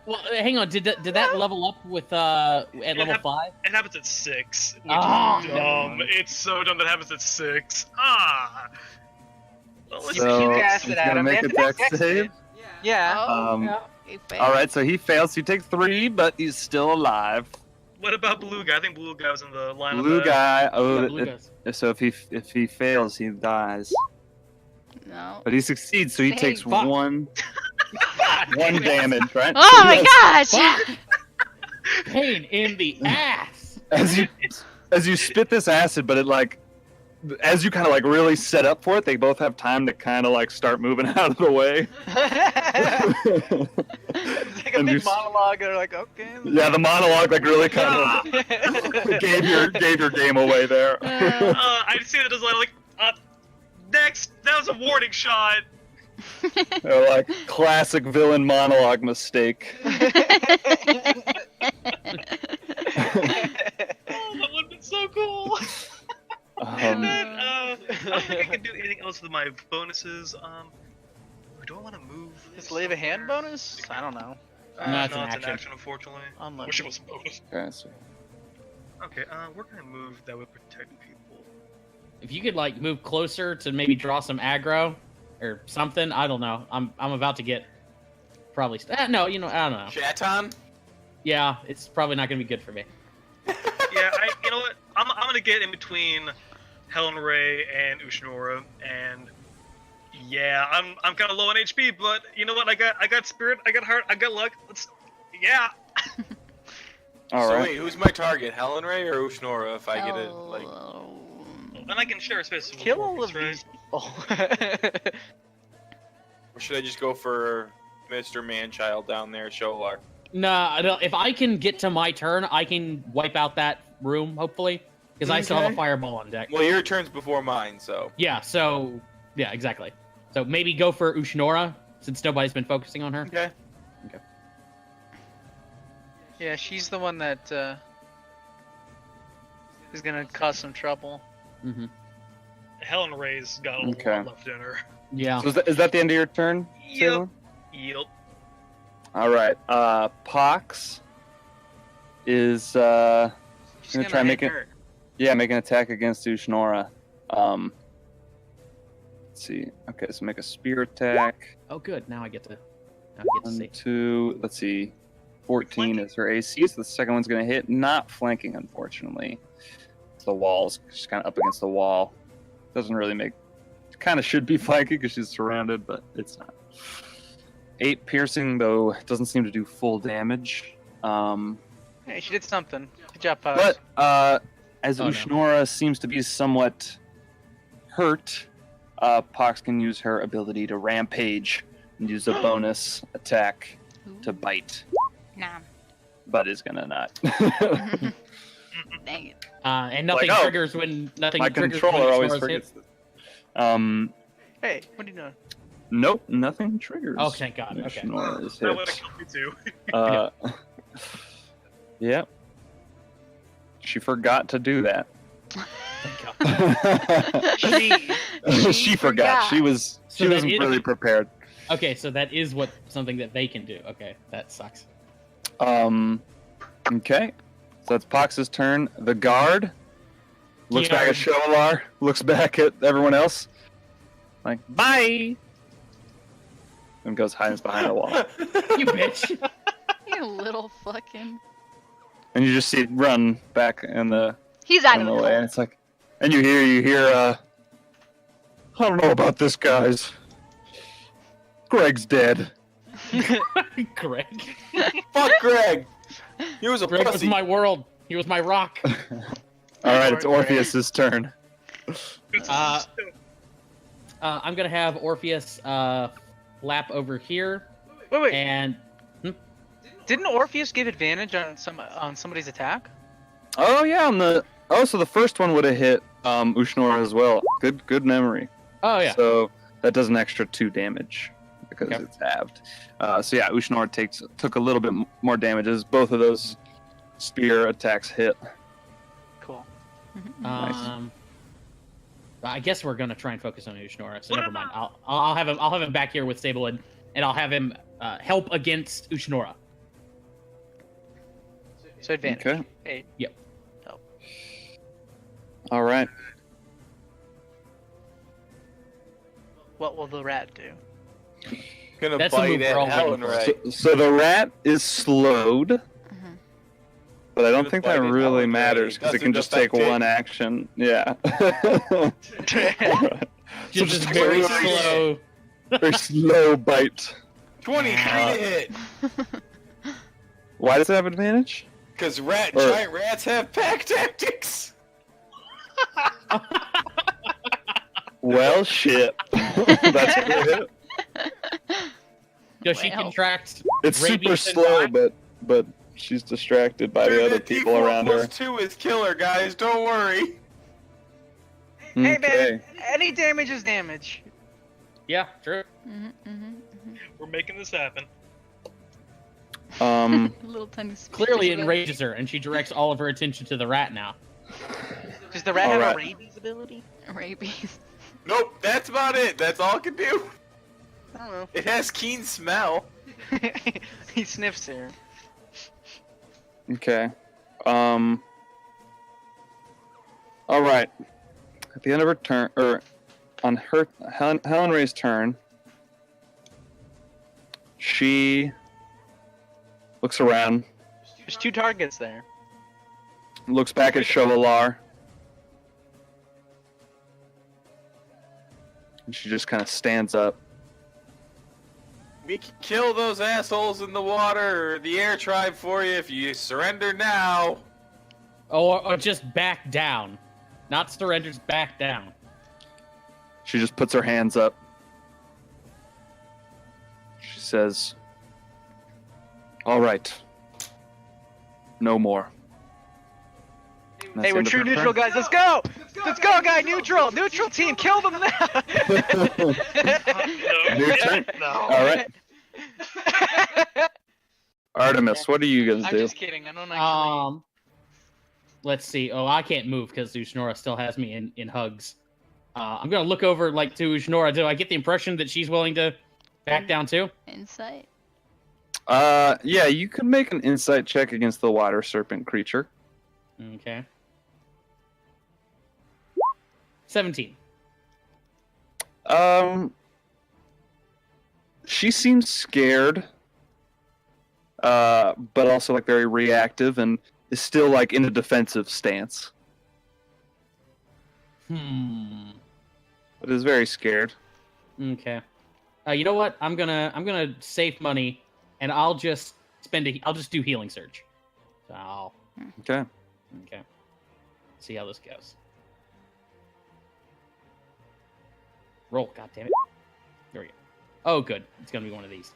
Well, hang on. Did that level up with at level hap- 5? It happens at 6, which Ah. is dumb. It's so dumb that happens at 6. Ah. Well, let's So- You cast he's it at gonna him. make They a have to dex dex save? it. Yeah. Um, He failed. all right, so he fails. He takes 3, but he's still alive. What about Blue Guy? I think Blue Guy was in the line Blue of the... guy. Oh, Yeah, blue guys. so if he fails, he dies. No. But he succeeds, so he Dang. takes Fuck. one damage, right? Oh my gosh! Fuck. Pain in the ass. As you spit this acid, but it as you kind of really set up for it, they both have time to kind of start moving out of the way. It's like a And big you s- monologue. They're like, okay. Yeah, the monologue really kind of gave your game away there. I see that as next! That was a warning shot! Classic villain monologue mistake. Oh, that would have been so cool! And then, I don't think I can do anything else with my bonuses. Do I want to move? Just leave a hand bonus? I don't know. No, it's an an action. action, unfortunately. Unlucky. Wish it was a bonus. Okay, so Okay, where can I move that would protect people? If you could move closer to maybe draw some aggro. or something. I don't know. I'm about to get probably. No, I don't know. Chaton? Yeah, it's probably not gonna be good for me. Yeah, you know what? I'm gonna get in between Helen Ray and Ushinora, and yeah, I'm kind of low on HP, but you know what? I got spirit, I got heart, I got luck. Yeah. All So right. wait, who's my target? Helen Ray or Ushnora if I get it, like... Oh. And I can share a space with Kill all of Morpheus, these people. Or should I just go for Mr. Manchild down there, Sholar? No, if I can get to my turn, I can wipe out that room, hopefully. Because I still have a Okay. fireball on deck. Well, your turn's before mine, so... Yeah, so... Yeah, exactly. So maybe go for Ushinora, since nobody's been focusing on her. Okay. Yeah, she's the one that is gonna cause some trouble. Mm-hmm. Helen Ray's got a Okay. lot left in her. Yeah. So is that the end of your turn? Yep. Salem? Yep. All right. Pox is She's gonna gonna try and hit make it. her. Yeah, make an attack against Ushnora. Let's see. Okay, so make a spear attack. Oh, good. Now I get to One, see. 2. Let's see. 14 is her AC, so the second one's gonna hit. Not flanking, unfortunately. The wall's she's kind of up against the wall. Doesn't really make. Kind of should be flanking because she's surrounded, but it's not. 8 piercing, though doesn't seem to do full damage. Hey, she did something. Good job, Pox. But as Oh, no. Ushnora seems to be somewhat hurt, Pox can use her ability to rampage and use a bonus attack to bite, Nah. but is gonna not. Dang it. And nothing Like, oh, triggers when nothing My triggers controller when always Ushora's forgets hit. this. Hey, what are you doing? Nope, nothing triggers. Oh, thank God. when Okay. Ushnora is That would have hit. killed me too. Yep. She forgot to do that. Thank God. she forgot. She was. So She that wasn't is- really prepared. Okay, so that is something that they can do. Okay, that sucks. Okay. So that's Pox's turn. The guard looks back at Sholar, looks back at everyone else, like, bye! And goes hides behind a wall. You bitch. You little fucking. And you just see it run back in the, He's out in of the the way. And hole. it's like, and you hear, I don't know about this, guys. Greg's dead. Greg. Fuck Greg! He was a Greg was pussy. my world. He was my rock. Alright, it's Orpheus's turn. I'm gonna have Orpheus lap over here, Wait. and Didn't Orpheus give advantage on somebody's attack? Oh, yeah, so the first one would have hit Ushnora as well. Good memory. oh yeah, So that does an extra 2 damage because Okay. it's halved. So yeah, Ushnora took a little bit more damage as both of those spear attacks hit. Cool. nice. I guess we're gonna try and focus on Ushnora. So never mind. I'll have him back here with Sable and I'll have him help against Ushnora. So advantage. Okay. Hey. Yep. All right. What will the rat do? Gonna That's a move bite we're all at Helen waiting for. Ray. So the rat is slowed, but I don't Gonna think bite that at really Helen Ray. matters because it can Doesn't just take affect it. one action. Yeah. So Just just very take a slow. very slow bite. 23 to hit! Why does it have advantage? Because Or- giant rats have pack tactics! Well, shit. That's a good hit. Does she Well. contract? It's Rabies super and slow, die? but she's distracted by the Dude, other that people D4 around plus her. 2 is killer, guys, don't worry! Hey Okay. man, any damage is damage. Yeah, true. We're making this happen. Little tiny. speakers Clearly of it. enrages her, and she directs all of her attention to the rat now. Does the rat All have right. a rabies ability? Rabies. Nope, that's about it, that's all it can do! I don't know. It has keen smell. He sniffs her. Okay. All right. At the end of her turn, or on Helen Ray's turn, she looks around, There's 2 targets there. looks back at Shovalar, and she just kind of stands up. We can kill those assholes in the water or the air tribe for you if you surrender now. Or just back down. Not surrenders, back down. She just puts her hands up. She says, "All right. No more." And that's Hey, the we're end of true her neutral, turn. guys. Let's go! Let's go, guy. Neutral. Neutral team. Kill them now. New turn. All right. Artemis, what are you going to I'm do? just kidding. I don't actually. Let's see. Oh, I can't move because Ushnora still has me in hugs. I'm gonna look over like to Ushnora. Do I get the impression that she's willing to back down too? Insight. Yeah, you could make an insight check against the water serpent creature. Okay. 17. She seems scared, but also like very reactive and is still like in a defensive stance. But is very scared. Okay. You know what? I'm gonna save money, and I'll just I'll just do healing surge. So Okay. okay. See how this goes. Roll. God damn it. There we go. Oh, good. It's gonna be one of these.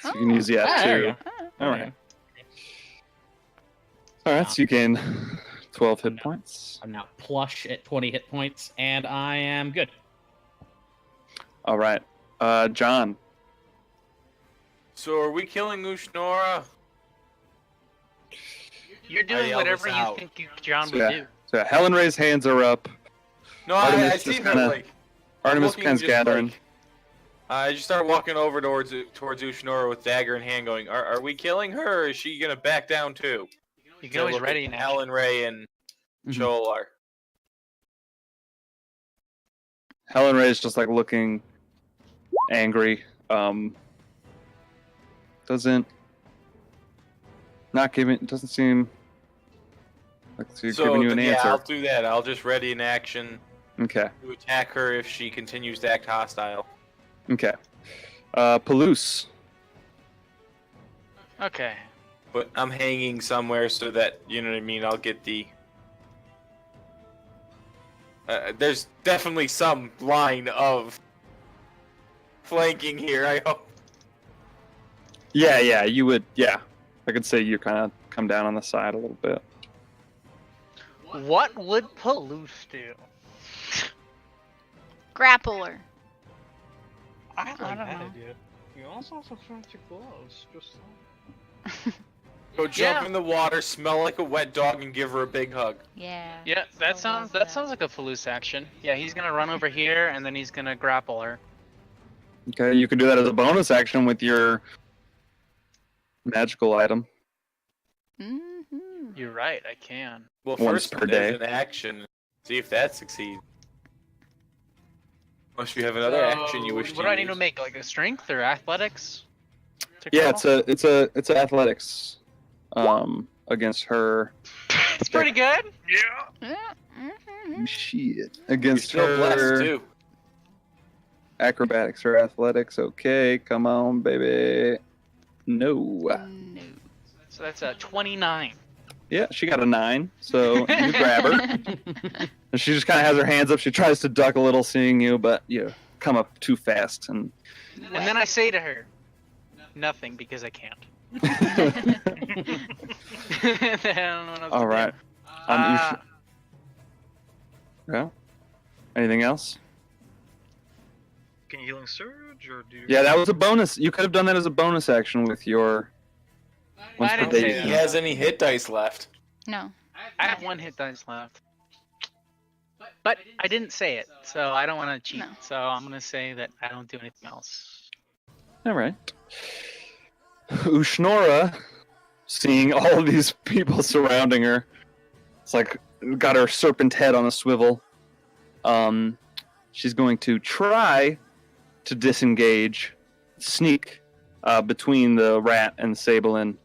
So you can use the There you F2. go. All right. All right, so you gain 12 hit points. I'm now plush at 20 hit points, and I am good. All right. John. So are we killing Ushnora? You're doing yelled whatever this you out. think John would Yeah. do. So Helen Ray's hands are up. No, Artemis I just see her kinda- like. Artemis looking Pen's just gathering. like- I just start walking over towards Ushnora with dagger in hand, going, "Are we killing her, or is she gonna back down too?" You can always look at ready now. Helen Ray and Mhm. Cholar. Helen Ray's just like looking angry. Doesn't seem like she's giving you an yeah, answer. I'll do that. I'll just ready an action Okay. to attack her if she continues to act hostile. Okay. Palouse. Okay. But I'm hanging somewhere so that, you know what I mean, I'll get the... there's definitely some line of flanking here, I hope. Yeah, you would. Yeah, I could say you kind of come down on the side a little bit. What would Palouse do? Grappler. I like I don't that know. idea. You also have some fancy gloves. Just Go jump Yeah. in the water, smell like a wet dog, and give her a big hug. Yeah. Yeah, I that sounds love like a Palouse action. Yeah, he's gonna run over here and then he's gonna grapple her. Okay, you could do that as a bonus action with your magical item. Mm-hmm. You're right, I can. Well, Once first per there's day. an action. See if that succeeds. Unless you have another action you wish to What do I need use. to make? Like a strength or athletics? to Yeah, grapple? it's athletics. Against her. It's pretty good. yeah. Shit. You're Against still blessed, her too. acrobatics or athletics. Okay, come on, baby. No. No. So that's a 29. Yeah, she got a 9, so you grab her. And she just kind of has her hands up. She tries to duck a little, seeing you, but you come up too fast. And And then I say to her, nothing because I can't. I don't know what else all to right. do. Yeah. Anything else? Can you healing surge or do? You... Yeah, that was a bonus. You could have done that as a bonus action with your. Once I per didn't day. say If that. he has any hit dice left. No. I have 1 hit dice left. But I didn't say it, so I don't want to cheat. No. So I'm going to say that I don't do anything else. All right. Ushnora, seeing all of these people surrounding her, it's like got her serpent head on a swivel. She's going to try to disengage, sneak between the rat and Sablin,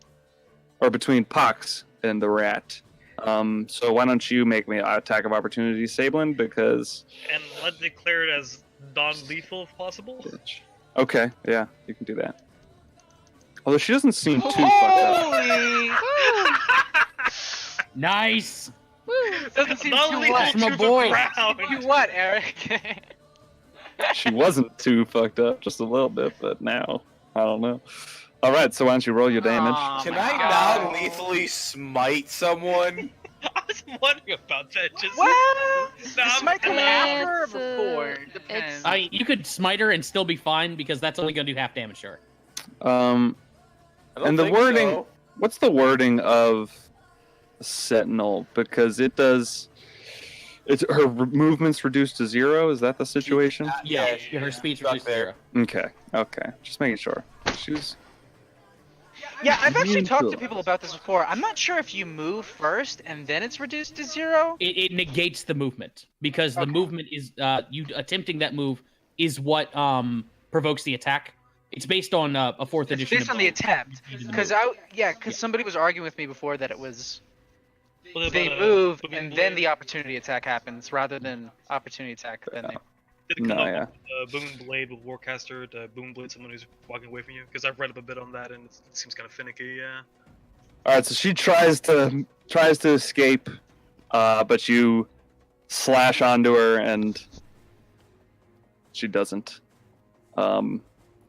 or between Pox and the rat. So why don't you make me an attack of opportunity, Sablin? Because And let's declare it as non-lethal if possible. okay, yeah, you can do that. Although she doesn't seem too fucked up. Holy! Nice. Doesn't seem too Non-lethal what? From a to boy. the ground. You what, Eric? She wasn't too fucked up, just a little bit, but now I don't know. All right, so why don't you roll your damage? Aw. Can my I God. non-lethally smite someone? I was wondering about that. Just Well, No, this might come after or It's, before. Depends. You could smite her and still be fine because that's only going to do half damage to her. I don't And the think wording. so. What's the wording of Sentinel? Because it does. It's her movement's reduced to 0. Is that the situation? Yeah, she- her speed's stuck reduced to there. 0. Okay. Just making sure. She was. Yeah, I've actually Immune talked to to people about this before. I'm not sure if you move first and then it's reduced to 0. It negates the movement because the Okay. movement is you attempting that move is what provokes the attack. It's based on a fourth It's edition. based on the attempt. Because Yeah. somebody was arguing with me before that it was Well, they but, move but and we- then the opportunity attack happens rather than opportunity attack. Then they... Did it come No, up yeah. with Boom Blade with Warcaster to Boom Blade someone who's walking away from you? Because I've read up a bit on that and it seems kind of finicky. Yeah. All right. So she tries to escape, but you slash onto her and she doesn't.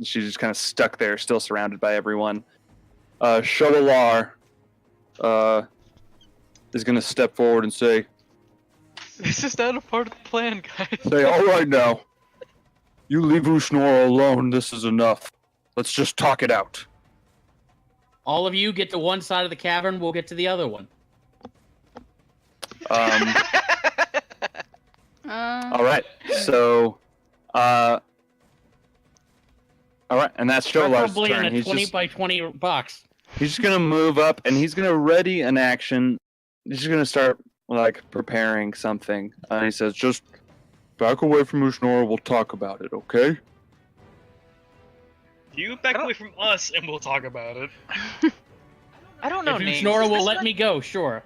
She's just kind of stuck there, still surrounded by everyone. Shodalar is going to step forward and say, This is not a part of the plan, guys. all right now. You leave Ushnora alone. This is enough. Let's just talk it out. All of you get to one side of the cavern. We'll get to the other one. All right. So, all right, and that's Shodalar's Probably in turn. a He's 20 just, by 20 box. he's just gonna move up, and he's gonna ready an action. He's just gonna start like preparing something. And he says, "Just back away from Ushnora. We'll talk about it, okay?" You back away from us and we'll talk about it. I don't know If names. Ushnora Is will this let one- me go, sure.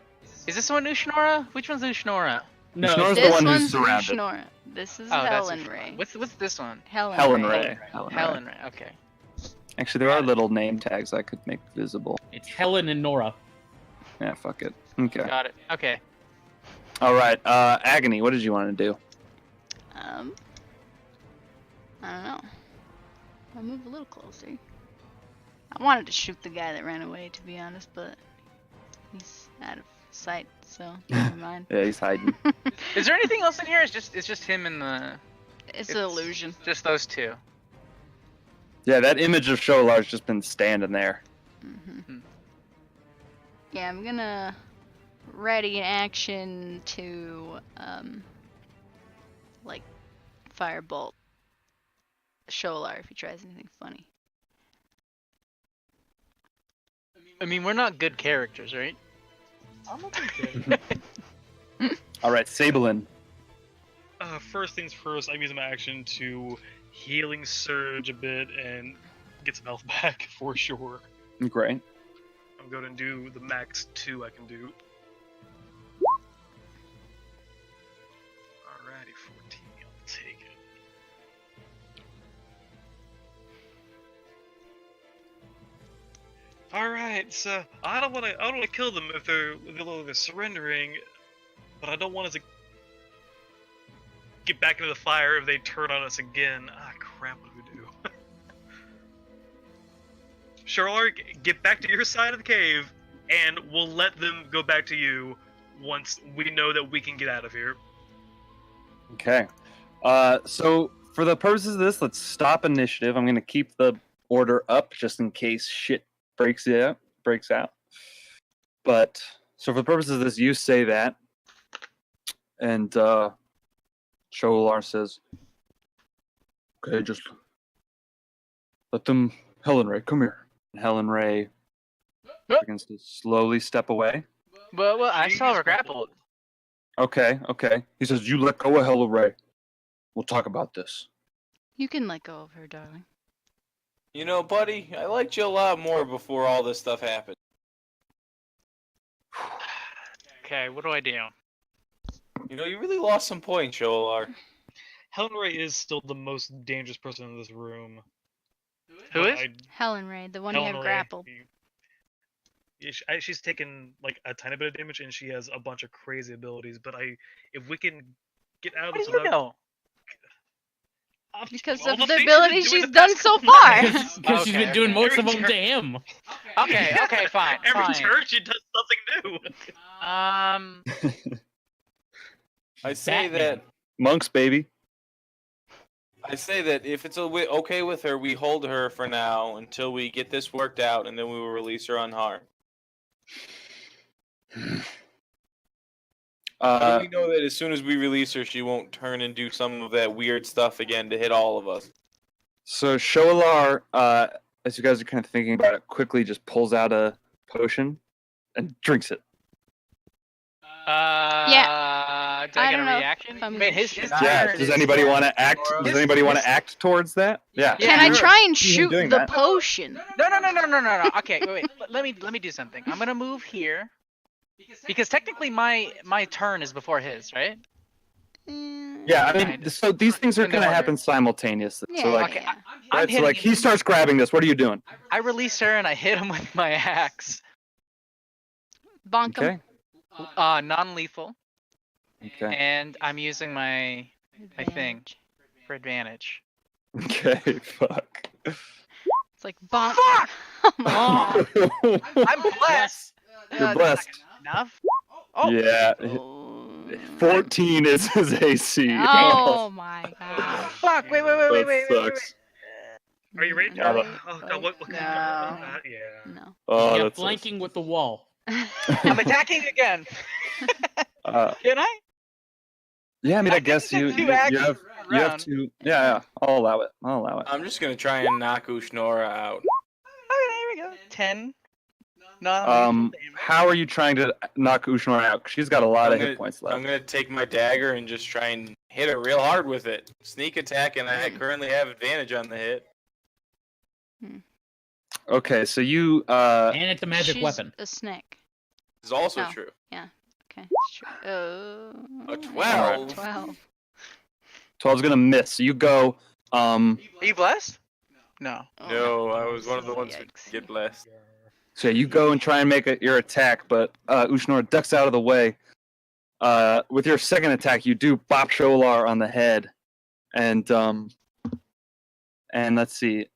Is this one Ushnora? Which one's Ushnora? No, Ushnora's the This one who's one's surrounded. Ushnora. This is Oh, that's Helen Ushnora. Ray. What's this one? Helen Ray. Ray. Helen Ray. Okay. Actually, there are little name tags I could make visible. it's Helen and Nora. Yeah, fuck it. Okay. Got it. Okay. All right. Agony. What did you want to do? I don't know. I'll move a little closer. I wanted to shoot the guy that ran away, to be honest, but he's out of sight, so never mind. Yeah, he's hiding. Is there anything else in here? It's just him and the It's an illusion. just those two. Yeah, that image of Shodalar's just been standing there. Hmm. Yeah, I'm gonna ready an action to like firebolt Sholar if he tries anything funny. I mean, we're not good characters, right? I'm okay. All right, Sablin. First things first, I'm using my action to healing surge a bit and get some health back for sure. Great. I'm going to do the max 2 I can do. Alrighty, 14. I'll take it. Alright, so I don't want to kill them if they're surrendering, but I don't want us to get back into the fire if they turn on us again. Ah, crap! What do we do? Charlar, get back to your side of the cave, and we'll let them go back to you once we know that we can get out of here. Okay. So for the purposes of this, let's stop initiative. I'm gonna keep the order up just in case shit breaks out. But so for the purposes of this, you say that, and Sholar says, "Okay, just let them." Helen Ray, come here. And Helen Ray begins to slowly step away. Well, I saw her grappled. Okay. He says, "You let go of Hella Ray. We'll talk about this." You can let go of her, darling. You know, buddy, I liked you a lot more before all this stuff happened. Okay, what do I do? You know, you really lost some points, Sholar. Helen Ray is still the most dangerous person in this room. Who But is? Helen Ray, the one you Helen have Ray, grappled. yeah, she's taken like a tiny bit of damage, and she has a bunch of crazy abilities. But if we can get out of How this do you without know? Because all of the the things abilities she's been she's doing the done past so couple far. months. Because she's been Okay, doing okay. most of Every them turn- to him. Okay, fine, Every fine. turn she does something new. I say Batman. that. Monks, baby. I say that if it's okay with her, we hold her for now until we get this worked out, and then we will release her unharmed. How do we know that as soon as we release her, she won't turn and do some of that weird stuff again to hit all of us? So Sholar, as you guys are kind of thinking about it, quickly just pulls out a potion and drinks it. Do I I get a don't know reaction? if I'm Wait, gonna his shoot. Yeah. turn Does is anybody for- want to act? Does His- anybody want his- to act towards that? Yeah. Can I sure. try and He's shoot doing the that. potion? No. Okay, wait. Let me do something. I'm gonna move here because technically my turn is before his, right? Yeah. I mean, Kinda. so these things are In the going to order. happen simultaneously. Yeah, So like, Okay, yeah. I'm right, so hitting like he him. starts grabbing this. What are you doing? I release her and I hit him with my axe. Bonk him. Okay. Non-lethal, Okay. and I'm using my thing Advantage. for advantage. Okay. Fuck. It's like bonk. Fuck! Oh my god. I'm blessed. You're blessed. Enough. Oh. Yeah. Oh. 14 is his AC. Oh my god. Fuck! Wait. That sucks. Are you ready? Yeah, Oh god, what? No. Yeah. No. Oh, You're that's flanking with the wall. I'm attacking again. Can I? Yeah, I mean, I think guess it's a you two you action have round. to. Yeah. I'll allow it. I'm just gonna try and knock Ushnora out. Okay, there we go. 10. How are you trying to knock Ushnora out? 'Cause she's got a lot of hit points I'm left. gonna take my dagger and just try and hit her real hard with it. Sneak attack, and I currently have advantage on the hit. Okay, so you And it's a magic She's weapon. a snake. It's also Oh. true. Okay. It's true. A 12. 12. 12's gonna miss. So you go. Are you blessed? No. Oh, No, I was one of the ones who Yikes. get blessed. So you go and try and make your attack, but Ushnora ducks out of the way. With your second attack, you do bop Sholar on the head, and let's see.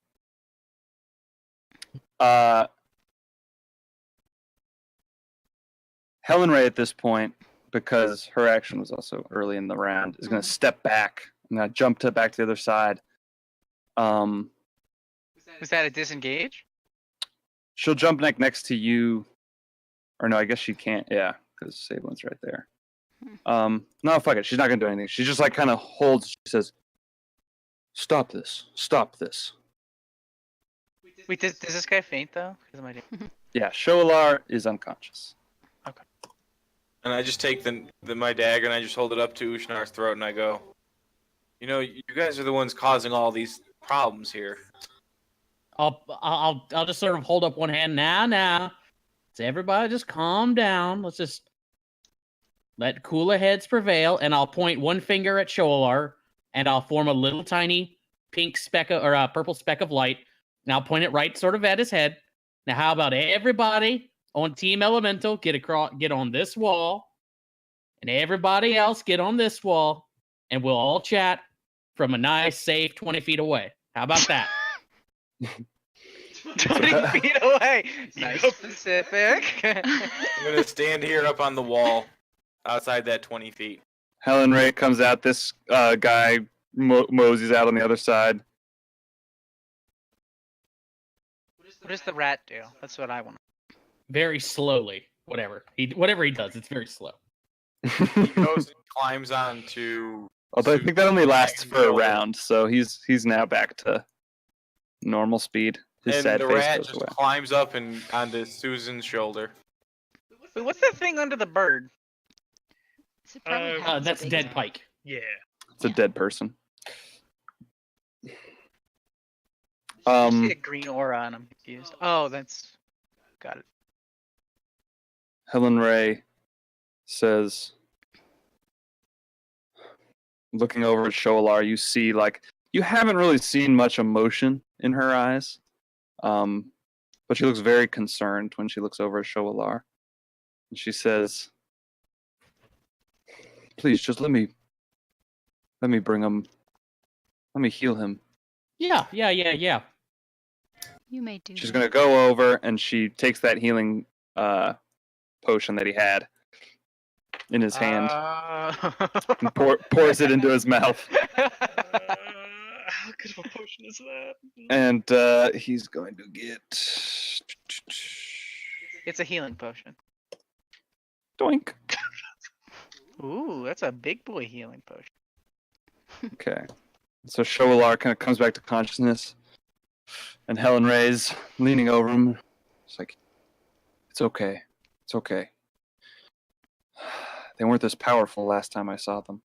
Helen Ray at this point, because her action was also early in the round, is going to step back. I'm going to jump back to the other side. Was that a disengage? She'll jump next to you. Or no, I guess she can't. Yeah, because Sablin's right there. No, fuck it. She's not going to do anything. She just like kind of holds. She says, "Stop this. Stop this." Wait, does this guy faint though? 'Cause of my Yeah, Sholar is unconscious. And I just take my dagger and I just hold it up to Ushnor's throat and I go, you know, you guys are the ones causing all these problems here. I'll just sort of hold up one hand now. So everybody just calm down. Let's just let cooler heads prevail, and I'll point one finger at Sholar, and I'll form a little tiny pink speck or a purple speck of light, and I'll point it right sort of at his head. Now, how about everybody on Team Elemental get on this wall, and everybody else get on this wall, and we'll all chat from a nice, safe 20 feet away. How about that? 20 feet away. Nice specific. I'm going to stand here up on the wall outside that 20 feet. Helen Ray comes out. This guy moseys out on the other side. What does the rat do? That's what I want. Very slowly. Whatever he does, it's very slow. He goes and climbs onto... Although I think that only lasts for a round, so he's now back to normal speed. His And sad the face rat goes just away. climbs up and onto Susan's shoulder. Wait, what's that thing under the bird? It probably has That's big dead hair. Pike. Yeah. It's a Yeah. dead person. You see Um, a green aura on him. Confused. Oh, that's got it. Helen Ray says, looking over at Shoalar, you see you haven't really seen much emotion in her eyes, but she looks very concerned when she looks over at Shoalar, and she says, "Please, just let me bring him. Let me heal him." Yeah. You may do She's that. gonna go over and she takes that healing potion that he had in his hand and pours it into his mouth. How good of a potion is that? And he's going to get It's a healing potion. doink. Ooh, that's a big boy healing potion. Okay. So Shoalar kind of comes back to consciousness, and Helen Ray's leaning over him. It's like, it's okay. It's okay. They weren't this powerful last time I saw them.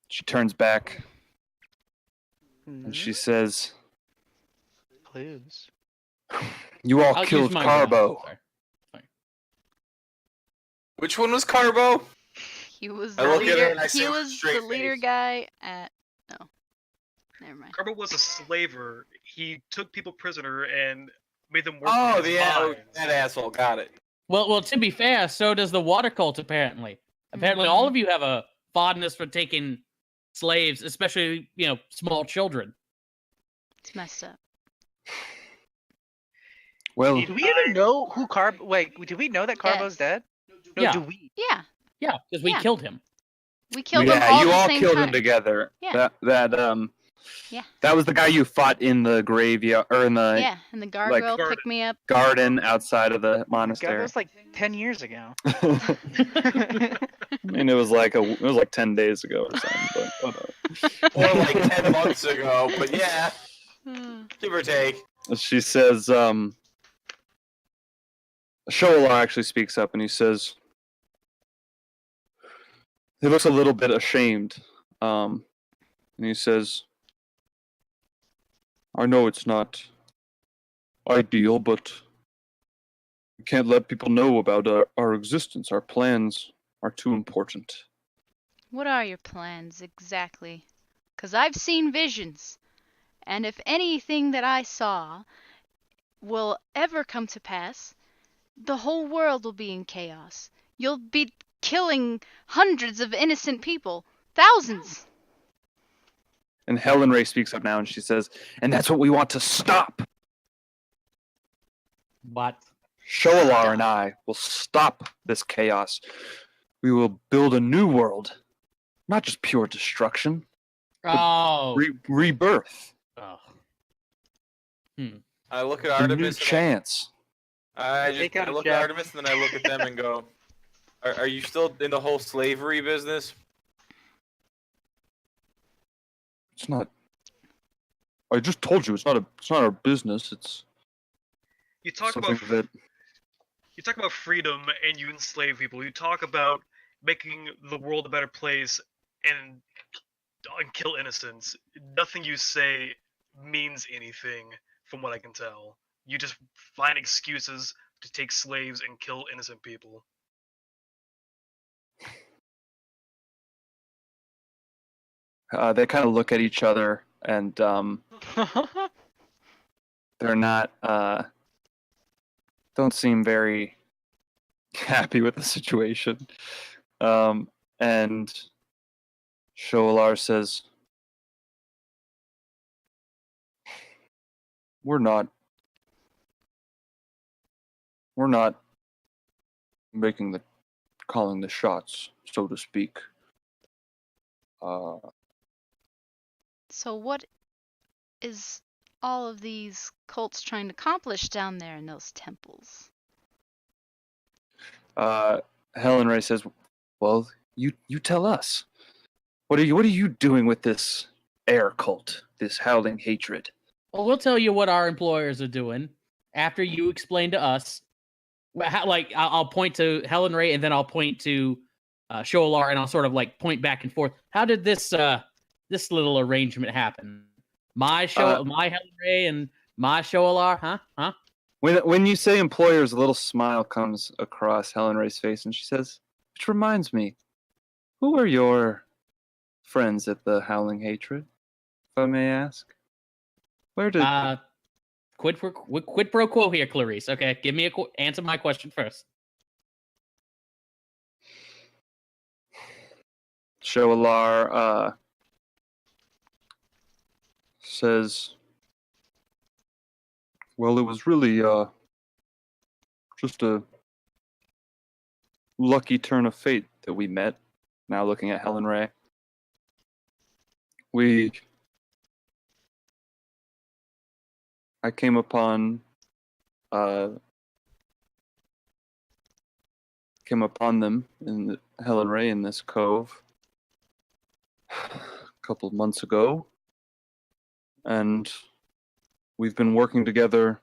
She turns back and she says, Clues. "You all I'll use killed my Carbo." Sorry. Which one was Carbo? He was I the look at her leader. and I say He with a was the straight leader face. guy at. No, never mind. Carbo was a slaver. He took people prisoner and made them work. Oh, in his yeah, mines. that asshole. Got it. Well, to be fair, so does the water cult, apparently. Apparently, all of you have a fondness for taking slaves, especially, small children. It's messed up. Well, Do we even know who Carbo? Wait, do we know that Carbo's Yes. dead? No, Yeah. do we? Yeah, Yeah, because we Yeah. killed him. we killed them yeah, all you at the all same killed time. him together. Yeah. Yeah. That was the guy you fought in the graveyard or in the Yeah, and the gargoyle garden. picked me up. garden outside of the God, monastery. that was like 10 years ago. I mean, it was like 10 days ago or something. But whatever. Or like 10 months ago, but yeah, give or take. She says, Shoalar actually speaks up and he says, he looks a little bit ashamed. And he says, "I know it's not ideal, but we can't let people know about our existence. Our plans are too important." What are your plans exactly? 'Cause I've seen visions, and if anything that I saw will ever come to pass, the whole world will be in chaos. You'll be killing hundreds of innocent people, thousands. And Helen Ray speaks up now and she says, "And that's what we want to stop. But Shoalar and I will stop this chaos. We will build a new world. Not just pure destruction. Rebirth. Oh. I look at A new Artemis. chance." I Take out look Jeff. at Artemis and then I look at them and go, "Are you still in the whole slavery business?" It's not. I just told you it's not our business. It's You talk something about that you talk about freedom and you enslave people. You talk about making the world a better place and kill innocents. Nothing you say means anything, from what I can tell. You just find excuses to take slaves and kill innocent people. they kind of look at each other and they're not don't seem very happy with the situation. And Shoalar says, we're not calling the shots, so to speak. So what is all of these cults trying to accomplish down there in those temples? Helen Ray says, "Well, you tell us. What are you doing with this air cult, this howling hatred?" Well, we'll tell you what our employers are doing after you explain to us. I'll point to Helen Ray and then I'll point to Shoalar, and I'll sort of like point back and forth. How did this this little arrangement happen? My Helen Ray and my Shoalar, huh? When you say employers, a little smile comes across Helen Ray's face, and she says, "Which reminds me, who are your friends at the Howling Hatred, if I may ask? Where did Quid pro quo here, Clarice. Okay, give me answer my question first. Shoalar says, well, it was really just a lucky turn of fate that we met." Now looking at Helen Ray. I came upon them in Helen Ray in this cove a couple of months ago, and we've been working together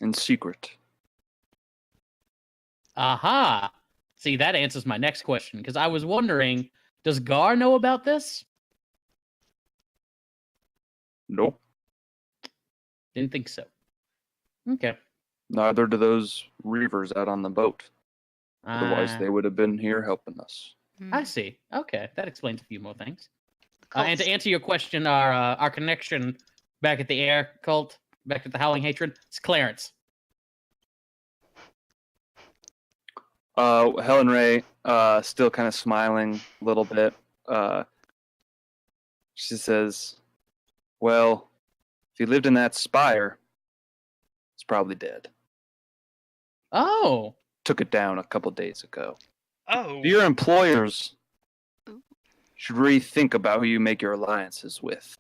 in secret. Aha! See, that answers my next question, because I was wondering, does Gar know about this? Nope. Didn't think so. Okay. Neither do those reavers out on the boat. Otherwise, they would have been here helping us. I see. Okay, that explains a few more things. And to answer your question, our connection back at the air cult, back at the Howling Hatred, it's Clarence. Helen Ray, still kind of smiling a little bit. She says, well, if he lived in that spire, it's probably dead. Oh. Took it down a couple days ago. Oh. Your employers should rethink about who you make your alliances with.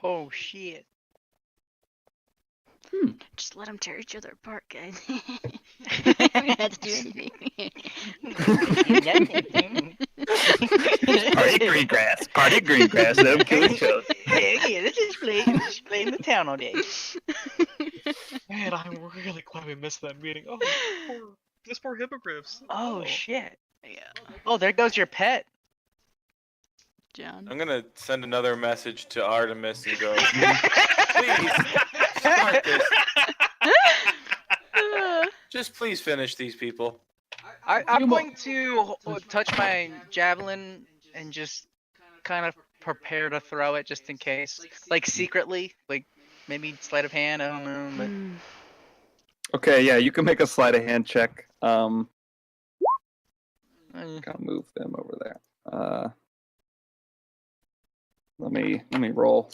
Oh shit. Just let them tear each other apart, guys. We don't have to do anything. Party green grass, let them kill each other. Yeah, let's just play in the town all day. Man, I'm really glad we missed that meeting. Oh, those poor hippogriffs. Oh shit. Yeah. Oh, there goes your pet. John. I'm gonna send another message to Artemis and go, please start this. Just please finish these people. I'm going to touch my javelin and just kind of prepare to throw it just in case. Like secretly, like maybe sleight of hand, I don't know. But... Okay, yeah, you can make a sleight of hand check. Gotta move them over there. Let me roll.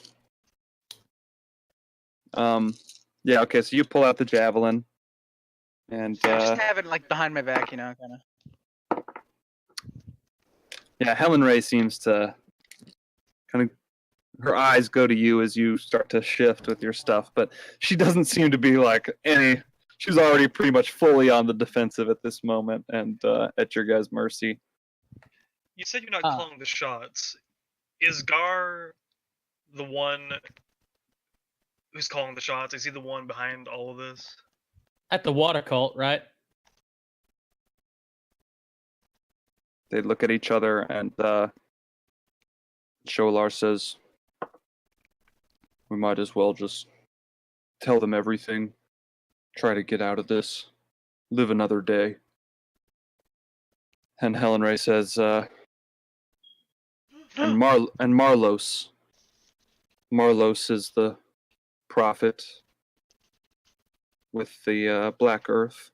Yeah, okay, so you pull out the javelin. And I just have it like behind my back, you know, kind of. Yeah, Helen Ray seems to kind of, her eyes go to you as you start to shift with your stuff, but she doesn't seem to be like she's already pretty much fully on the defensive at this moment and at your guys' mercy. You said you're not calling the shots. Is Gar the one who's calling the shots? Is he the one behind all of this? At the water cult, right? They look at each other, and Shoalar says, we might as well just tell them everything, try to get out of this, live another day. And Helen Ray says, and Marlos. Marlos is the prophet with the Black Earth.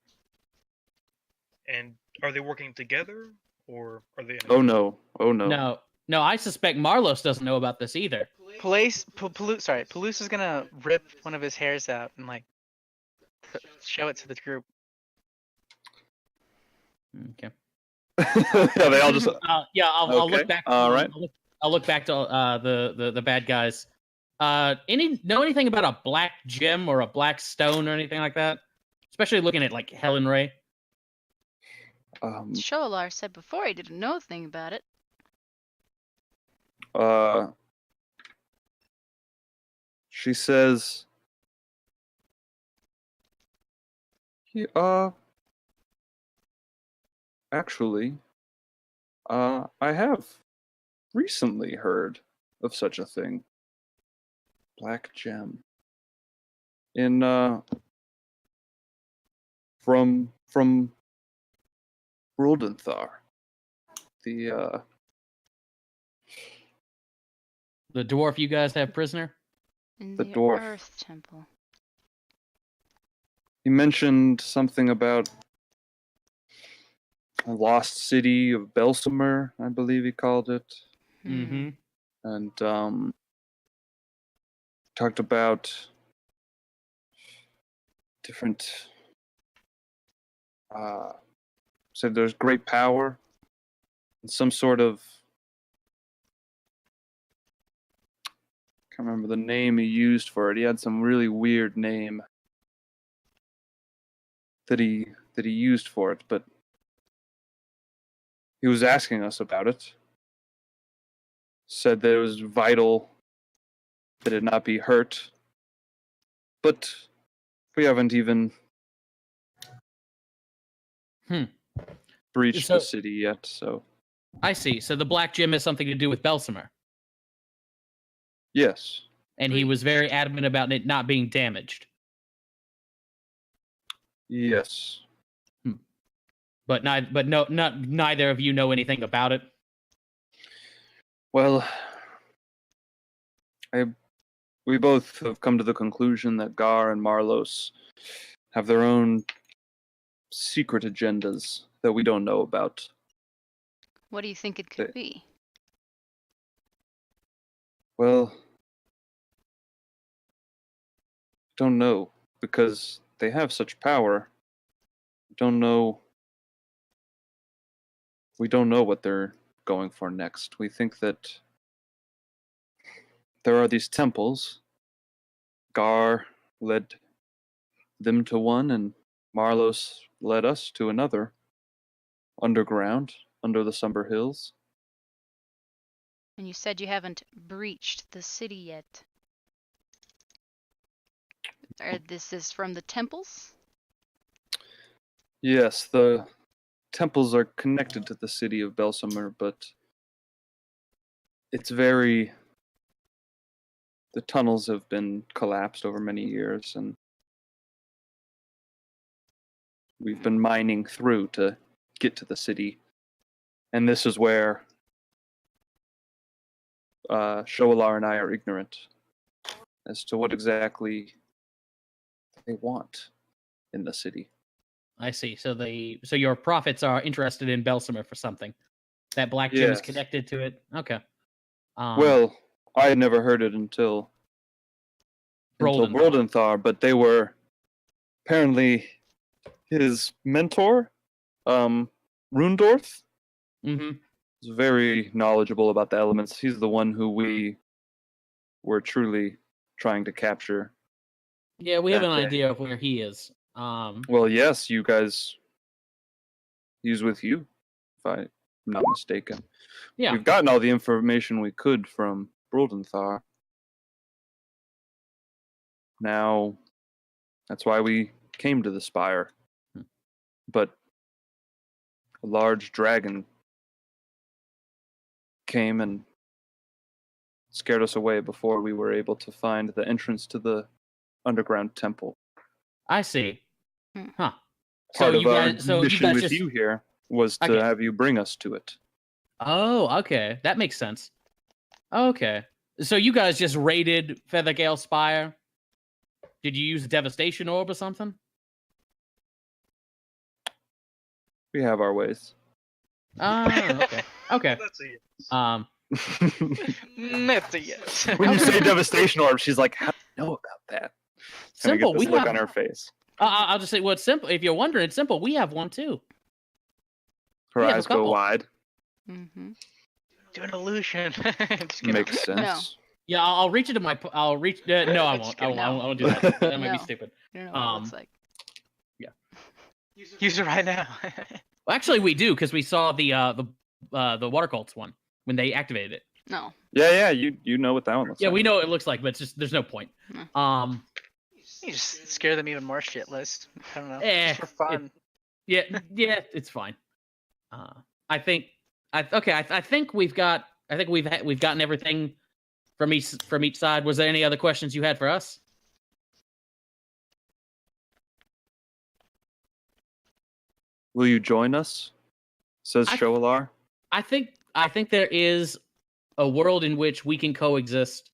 And are they working together, or are they? Oh no! Oh no! No, I suspect Marlos doesn't know about this either. Palouse is gonna rip one of his hairs out and like show it to the group. Okay. Yeah, they all just. I'll look back. All right. I'll look back to the bad guys. Know anything about a black gem or a black stone or anything like that? Especially looking at like Helen Ray. Shoalar said before he didn't know a thing about it. She says, actually, I have recently heard of such a thing. Black gem. In from Roldenthar. The The dwarf you guys have prisoner? In The the dwarf. Earth Temple. he mentioned something about a lost city of Belsamer, I believe he called it. Mm-hmm. And talked about different said there's great power and some sort of can't remember the name he used for it. He had some really weird name that he used for it, but he was asking us about it. Said that it was vital that it not be hurt. But we haven't even breached So- the city yet, so I see. So the black gem has something to do with Belsamer, yes. and he was very adamant about it not being damaged. Yes. But neither of you know anything about it. Well, we both have come to the conclusion that Gar and Marlos have their own secret agendas that we don't know about. What do you think it could be? Well, don't know, because they have such power. Don't know. We don't know what they're going for next. We think that there are these temples. Gar led them to one, and Marlos led us to another. Underground, under the Somber Hills. And you said you haven't breached the city yet. This is from the temples? Yes, the temples are connected to the city of Belsamer, but it's very... The tunnels have been collapsed over many years, and we've been mining through to get to the city. And this is where Shoalar and I are ignorant as to what exactly they want in the city. I see. So your prophets are interested in Belsamer for something. That black gem is Yes. connected to it. Okay. Well, I had never heard it until Roldenthar. Roldenthar, but they were apparently his mentor, Rundorth, Mm-hmm. is very knowledgeable about the elements. He's the one who we were truly trying to capture. Yeah, we have an that day. idea of where he is. Well, yes, you guys. He's with you, if I'm not mistaken. Yeah. We've gotten all the information we could from Roldenthar. Now, that's why we came to the Spire. But a large dragon came and scared us away before we were able to find the entrance to the underground temple. I see. Hmm. Huh. Part of our mission mission with you here was to Okay. have you bring us to it. Oh, okay. That makes sense. Okay. So you guys just raided Feathergale Spire? Did you use a devastation orb or something? We have our ways. Oh, okay. Okay. That's a yes. That's a yes. When you say devastation orb, she's like, "How do you know about that?" Kinda Simple. get this We look have. on her face. I'll just say, well, it's simple. If you're wondering, it's simple. We have one too. Her We have a eyes go couple. wide. Mm-hmm. Do an illusion. Just gonna- Makes sense. Yeah, I'll reach into my. I'll reach. No, I won't. I won't do that. That might be No. stupid. I don't know what it looks like. Use it right now. Well, actually, we do because we saw the water cults one when they activated it. No. Yeah, you know what that one looks Yeah, like. we know what it looks like, but it's just there's no point. No. You just scare them even more shitless. I don't know. Eh, Just for fun. Yeah, it's fine. I think I think we've gotten everything from each side. Was there any other questions you had for us? Will you join us? Says Shoalar. I think there is a world in which we can coexist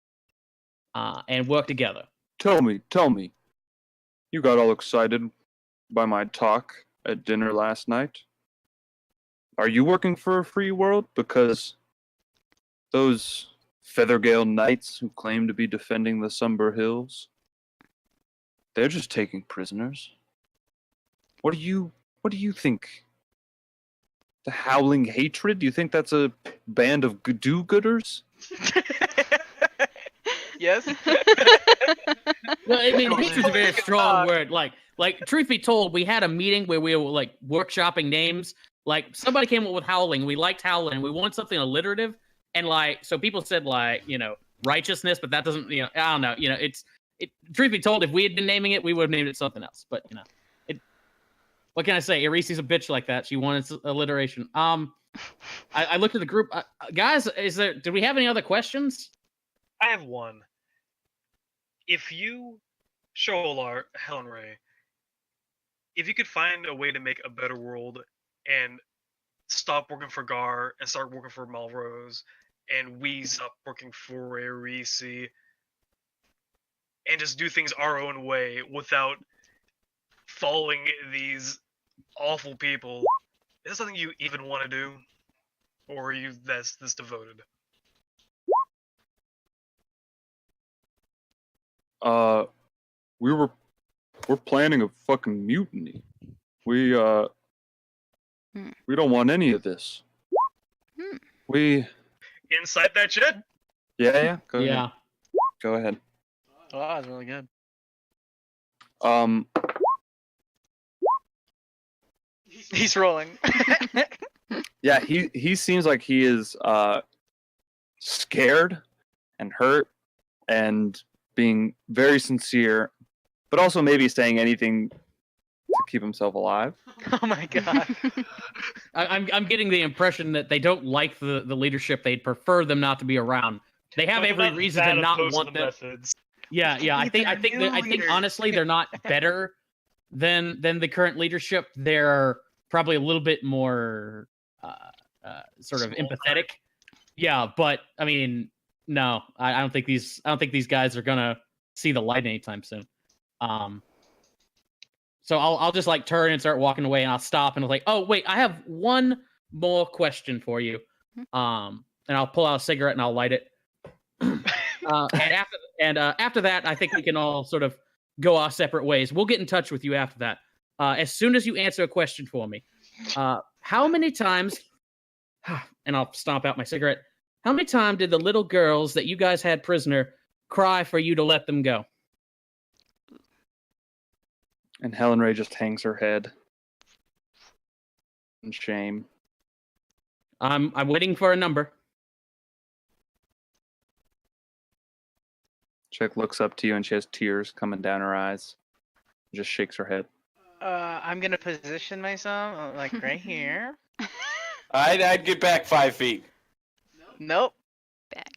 and work together. Tell me. You got all excited by my talk at dinner last night. Are you working for a free world? Because those Feathergale knights who claim to be defending the Somber Hills, they're just taking prisoners. What do you think? The Howling Hatred? Do you think that's a band of do-gooders? Yes. Well, I mean, hatred's a very strong word. Like, truth be told, we had a meeting where we were like workshopping names. Like, somebody came up with Howling. We liked Howling. We wanted something alliterative, and like, so people said like, righteousness, but that doesn't, I don't know. Truth be told, if we had been naming it, we would have named it something else. But what can I say? Irisi's a bitch like that. She wanted alliteration. I looked at the group, guys. Did we have any other questions? I have one. If you, Shoalar, Helen Ray, if you could find a way to make a better world and stop working for Gar and start working for Malrose, and we stop working for Irisi, and just do things our own way without following these awful people, is that something you even want to do? Or are you this devoted? We're planning a fucking mutiny. We don't want any of this. We Inside that shit? Yeah. Go Yeah. ahead. Go ahead. Oh, that's really good. He's rolling. Yeah, he seems like he is scared and hurt and being very sincere, but also maybe saying anything to keep himself alive. Oh my god. I'm getting the impression that they don't like the leadership. They'd prefer them not to be around. They have every reason to not want them. Yeah. I think honestly they're not better than the current leadership. They're probably a little bit more sort of empathetic. Yeah, but I mean, no, I don't think these guys are gonna see the light anytime soon. So I'll just like turn and start walking away, and I'll stop and I'll like, oh wait, I have one more question for you. And I'll pull out a cigarette and I'll light it. After that, I think we can all sort of go our separate ways. We'll get in touch with you after that. As soon as you answer a question for me, how many times? And I'll stomp out my cigarette. How many times did the little girls that you guys had prisoner cry for you to let them go? And Helen Ray just hangs her head in shame. I'm waiting for a number. Chick looks up to you and she has tears coming down her eyes. Just shakes her head. I'm gonna position myself like right here. I'd get back 5 feet. Nope. Back.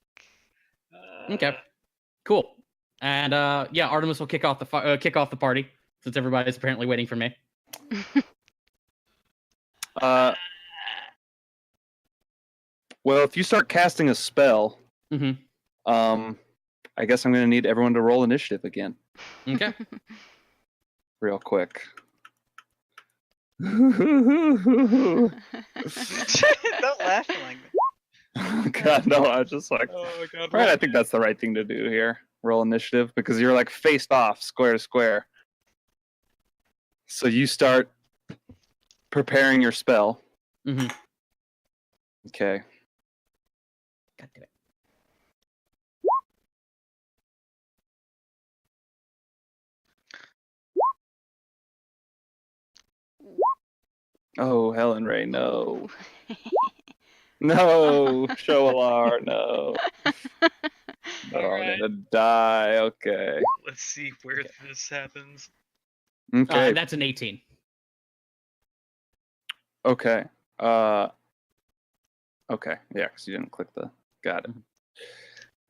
Okay. Cool. And yeah, Artemis will kick off the party since everybody's apparently waiting for me. Well, if you start casting a spell, Mhm. I guess I'm gonna need everyone to roll initiative again, Okay. real quick. Don't laugh like that. God, no, I was just like, Oh god. right, I think that's the right thing to do here. Roll initiative, because you're like faced off, square to square. So you start preparing your spell. Mhm. Okay. God damn it. Oh, Helen Ray, no. No, Shoalar, no. Oh, I'm gonna die. Okay. Let's see where this happens. Okay. That's an 18. Okay. Okay, yeah, because you didn't click the. Got it.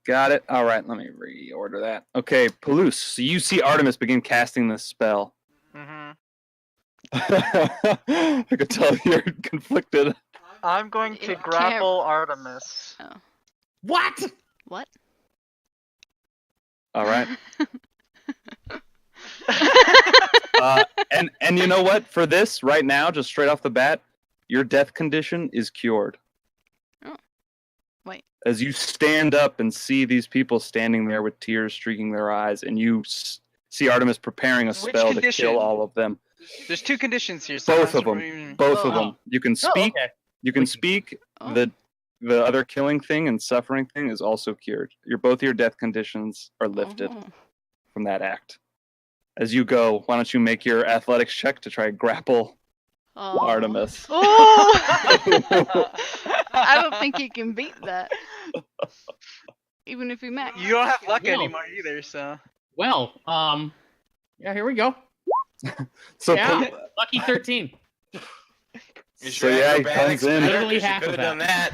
Got it. All right, let me reorder that. Okay, Palouse. So you see Artemis begin casting this spell. Mm-hmm. I could tell you're conflicted. I'm going to It grapple Artemis. What? What? All right. And you know what? For this, right now, just straight off the bat, your death condition is cured. Oh. Wait. As you stand up and see these people standing there with tears streaking their eyes, and you see Artemis preparing a spell to condition? kill all of them. There's 2 conditions here. So Both of them. Both of Oh. them. You can Oh, speak. okay. You can speak. Oh. The other killing thing and suffering thing is also cured. Both your death conditions are lifted Oh. from that act. As you go, why don't you make your athletics check to try to grapple Oh. Artemis? Oh! I don't think he can beat that. Even if he max. You don't have luck No. anymore either, so. Well, yeah, here we go. So Yeah, lucky 13. Use So your yeah, he acrobatics comes in. better, Literally 'cause you half of could have done that.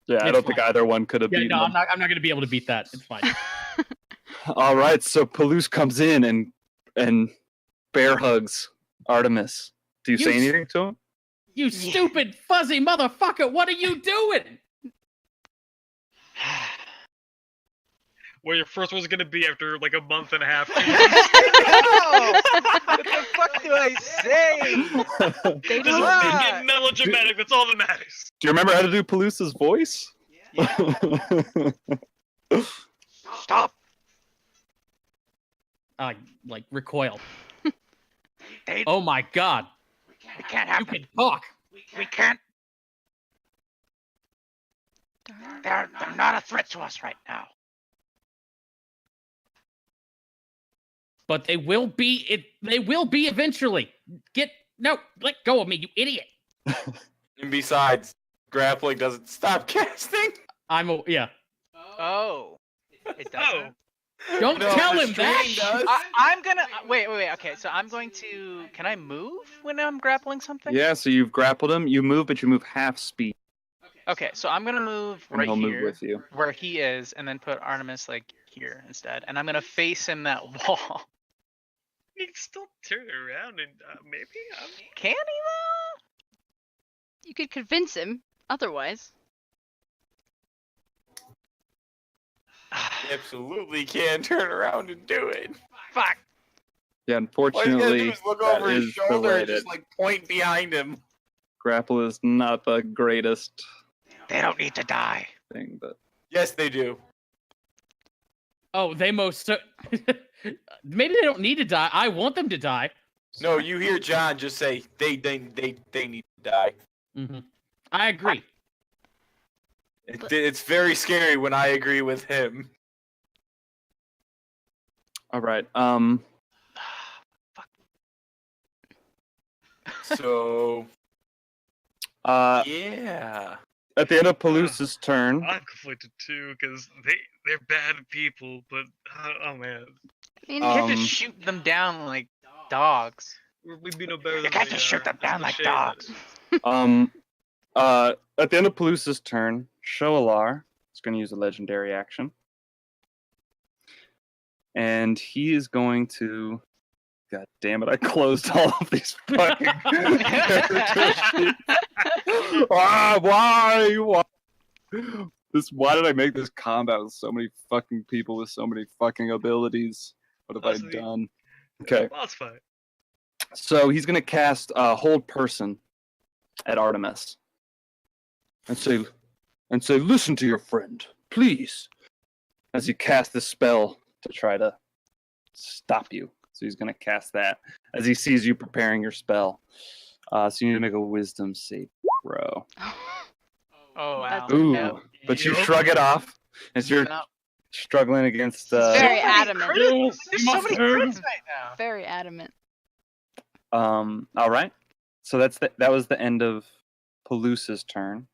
yeah, I It's don't think fine. either one could have Yeah, beaten no, him. I'm not gonna be able to beat that. It's fine. All right, so Palouse comes in and bear hugs Artemis. Do you You say s- anything to him? You stupid fuzzy motherfucker! What are you doing? Where your first one's gonna be after like a month and a half. What the fuck do I say? They Just don't. get melodramatic. That's all that matters. Do you remember how to do Palouse's voice? Stop. Like recoil. They- Oh my god! We can't You have them. can talk. We can't. They're not a threat to us right now. But they will be. They will be eventually. Let go of me, you idiot. And besides, grappling doesn't stop casting. Yeah. Oh. It doesn't. Don't No, tell the him that. stream does. I'm gonna wait. Okay, so I'm going to. Can I move when I'm grappling something? Yeah, so you've grappled him. You move, but you move half speed, Okay, so I'm gonna move and right he'll here move with you. where he is, and then put Artemis like here instead, and I'm gonna face him that wall. You can still turn around and maybe. Can he though? You could convince him. Otherwise. Absolutely can turn around and do it. Fuck. Yeah, All he's gonna do unfortunately, is look that over his is shoulder and related. just like point behind him. Grapple is not the greatest They don't need to die. thing, but Yes, they do. Oh, they most. Maybe they don't need to die. I want them to die. No, you hear John just say they need to die. Hmm I agree. It's very scary when I agree with him. all right. So yeah. At the end of Palouse's turn, I'm conflicted too because they're bad people, but oh man, I mean, You have to Um, shoot them down like dogs. we'd be no better than can't they just shoot are. them down That's like the shame that dogs. is. at the end of Palouse's turn, Shoalar is going to use a legendary action, and he is going to. God damn it! I closed all of these fucking character sheets. Why? Why did I make this combat with so many fucking people with so many fucking abilities? What have I Honestly, done? Okay, Well, that's fine. so he's gonna cast Hold Person at Artemis, and say, listen to your friend, please. As he casts this spell to try to stop you. So he's gonna cast that as he sees you preparing your spell. So you need to make a Wisdom save throw. Oh wow. That's- Ooh, no. but you Yup. shrug it off as you're No. struggling against. Very So many adamant. crits. There's so must many turn. crits right now. Very adamant. All right. So that was the end of Palouse's turn.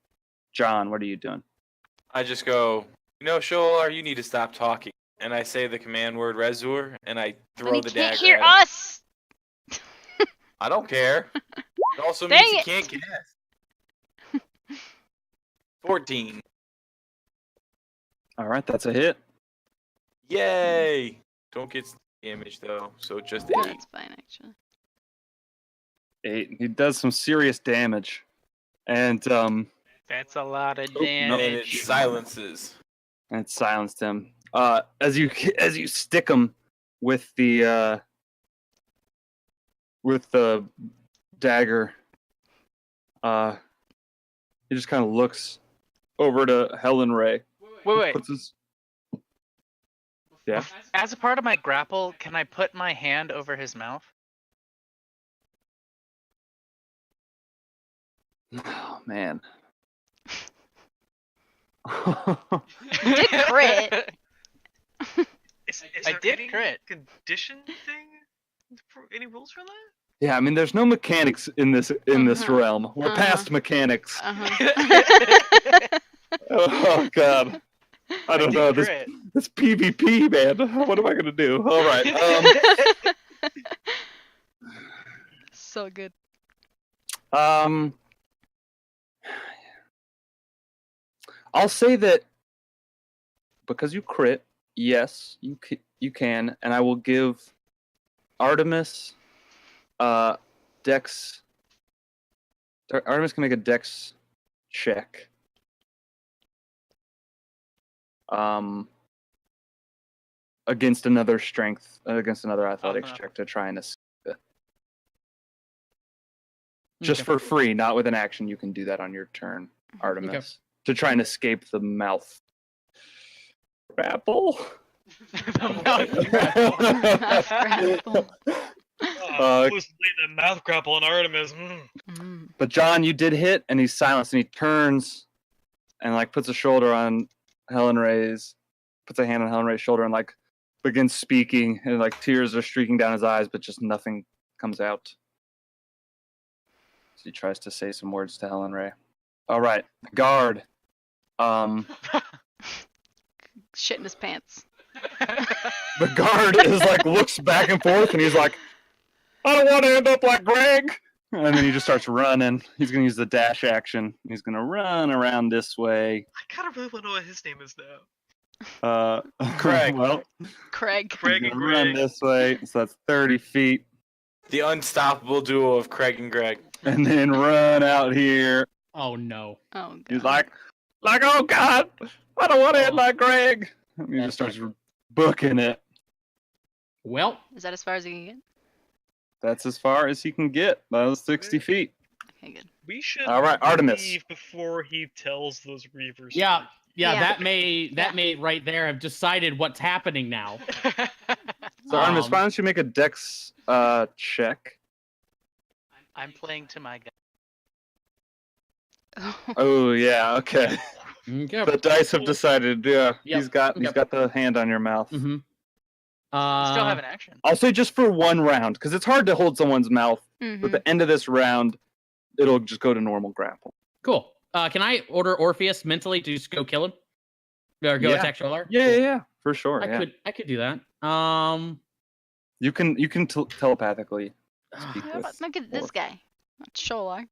John, what are you doing? I just go, Shoalar, you need to stop talking. And I say the command word Rezur, and I Then throw he the can't dagger hear at him. us. I don't care. It also Dang means it. he can't cast. 14. All right, that's a hit. Yay! Don't get damage though, so just 8. That's fine, actually. 8. He does some serious damage, and That's a lot of Oh, no. And it damage. silences. and it silenced him. As you stick him with the dagger, he just kind of looks over to Helen Ray. Wait. Puts his... Yeah. As a part of my grapple, can I put my hand over his mouth? Oh man. You did crit. Is I there did any crit. condition thing? Any rules for that? Yeah, I mean, there's no mechanics in this Uh-huh. realm. We're Uh-huh. past mechanics. Uh-huh. Oh god. I don't know this Crit. PvP, man. What am I gonna do? All right. So good. I'll say that because you crit, yes, you can, and I will give Artemis Dex. Artemis can make a Dex check. Against another athletics Uh-huh. check to try and escape it. Just Okay. for free, not with an action. You can do that on your turn, Artemis, to try and escape the mouth grapple. Grapple. Loosely the mouth grapple on Artemis. Mm. But John, you did hit, and he's silenced, and he turns and like puts a shoulder on Helen Ray's, puts a hand on Helen Ray's shoulder, and like begins speaking, and like tears are streaking down his eyes, but just nothing comes out. So he tries to say some words to Helen Ray. All right, guard. Shit in his pants. The guard is like looks back and forth, and he's like, "I don't want to end up like Greg." And then he just starts running. He's gonna use the dash action. He's gonna run around this way. I kind of really want to know what his name is now. Craig. Well, Craig. Craig he's and gonna run Greg. this way, so that's 30 feet, The unstoppable duo of Craig and Greg. and then run out here. Oh no. Oh god. He's like, oh god, I don't want to end like Greg. And he just starts booking it. Well, Is that as far as he can get? That's as far as he can get. That was 60 feet. Okay, good. We should All right, Artemis. leave before he tells those Reavers. yeah, Yeah. that may right there have decided what's happening now. So Artemis, Um, why don't you make a Dex check? I'm playing to my guy. Oh yeah, okay. Okay. The dice have decided. Yeah, Yep, he's got the hand on your mouth. Mm-hmm. Still have an action. I'll say just for one round, because it's hard to hold someone's mouth. Mhm. At the end of this round, it'll just go to normal grapple. Cool. Can I order Orpheus mentally to just go kill him? Or go Yeah. attack Sholar? Yeah, for sure. I could do that. You can telepathically speak How about with. look at this Orph. guy? That's Sholar.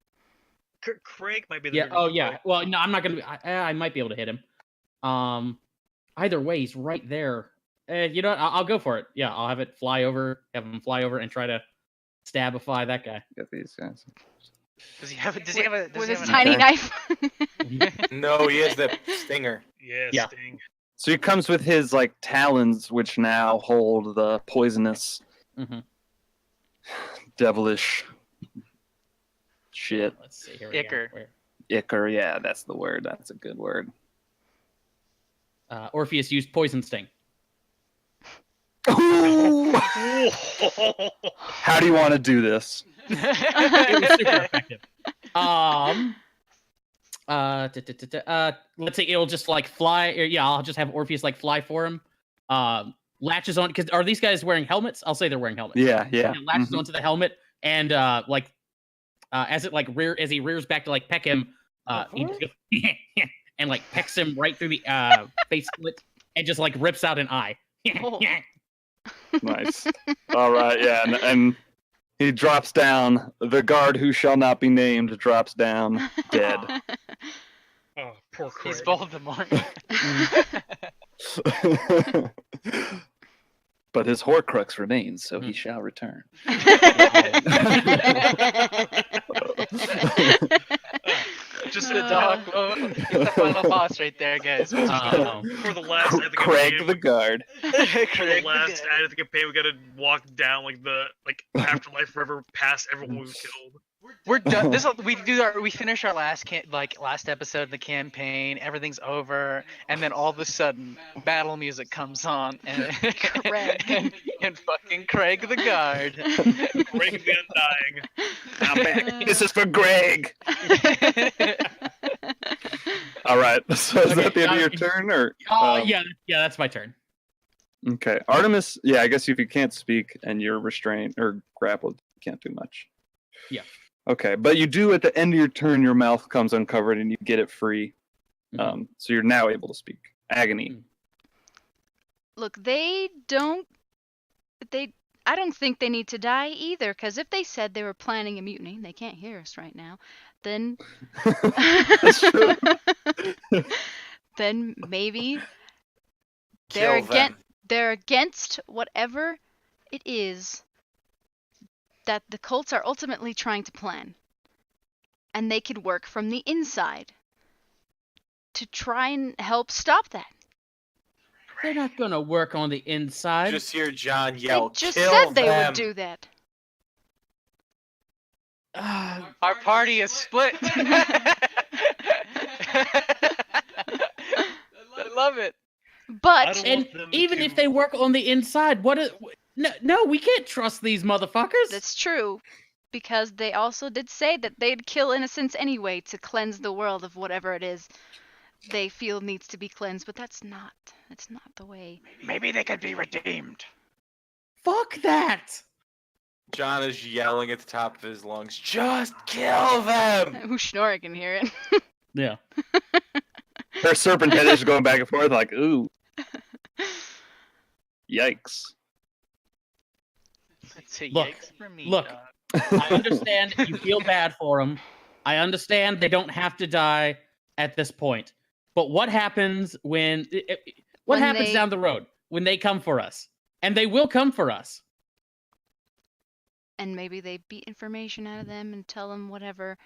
Craig might be the Yeah. bigger Oh one, yeah. but Well, no, I'm not gonna. I might be able to hit him. Either way, he's right there. You know what? I'll go for it. Yeah, I'll have him fly over, and try to stabify that guy. Get these guys. Does he have a? Does he have a? Does With he his have an tiny Okay. knife. No, he has the stinger. yeah, Yeah. Sting. So he comes with his like talons, which now hold the poisonous, Mhm. devilish shit. Let's see. Here we go. Ichor. Where- Ichor, yeah, that's the word. That's a good word. Orpheus used poison sting. How do you want to do this? It was super effective. Let's say it'll just like fly. Or, yeah, I'll just have Orpheus like fly for him. Latches on because are these guys wearing helmets? I'll say they're wearing helmets. Yeah. And latches Mhm. onto the helmet and as it like as he rears back to like peck him, he just goes and like pecks him right through the face slit and just like rips out an eye. Oh. Nice. All right, yeah, and He drops down. The guard who shall not be named drops down dead. Oh, poor Craig. He's Voldemort. But his Horcrux remains, so he shall return. Just The dog. Oh, it's the final boss right there, guys. for the last end of the Craig campaign, the guard. for the last end of the campaign, we gotta walk down like the afterlife river past everyone we've killed. We're done. We finish our last episode of the campaign. Everything's over, and then all of a sudden, battle music comes on, and Craig. and fucking Craig the guard. Craig the Undying. Now back. This is for Greg. All right. So is that the end of your turn, or? Yeah, that's my turn. Okay, Artemis. Yeah, I guess if you can't speak and you're restrained or grappled, you can't do much. Yeah. Okay, but you do at the end of your turn, your mouth comes uncovered and you get it free. So you're now able to speak. Agony. Look, I don't think they need to die either, because if they said they were planning a mutiny, they can't hear us right now, then That's true. then maybe Kill them. they're against whatever it is that the cults are ultimately trying to plan. And they could work from the inside to try and help stop that. They're not gonna work on the inside. Just hear John yell, They just kill said they them. would do that. Our party is split. I love it. But don't And want them even to- if they work on the inside, no, we can't trust these motherfuckers. that's true, because they also did say that they'd kill innocents anyway to cleanse the world of whatever it is they feel needs to be cleansed, but that's not the way. Maybe they could be redeemed. Fuck that. John is yelling at the top of his lungs, just kill them! Ushnora can hear it. Yeah. Their serpent head is going back and forth like, ooh. Yikes. It's a Look, yikes for me, look. dog. I understand you feel bad for them. I understand they don't have to die at this point. But what happens when When happens they- down the road when they come for us? And they will come for us. And maybe they beat information out of them and tell them whatever.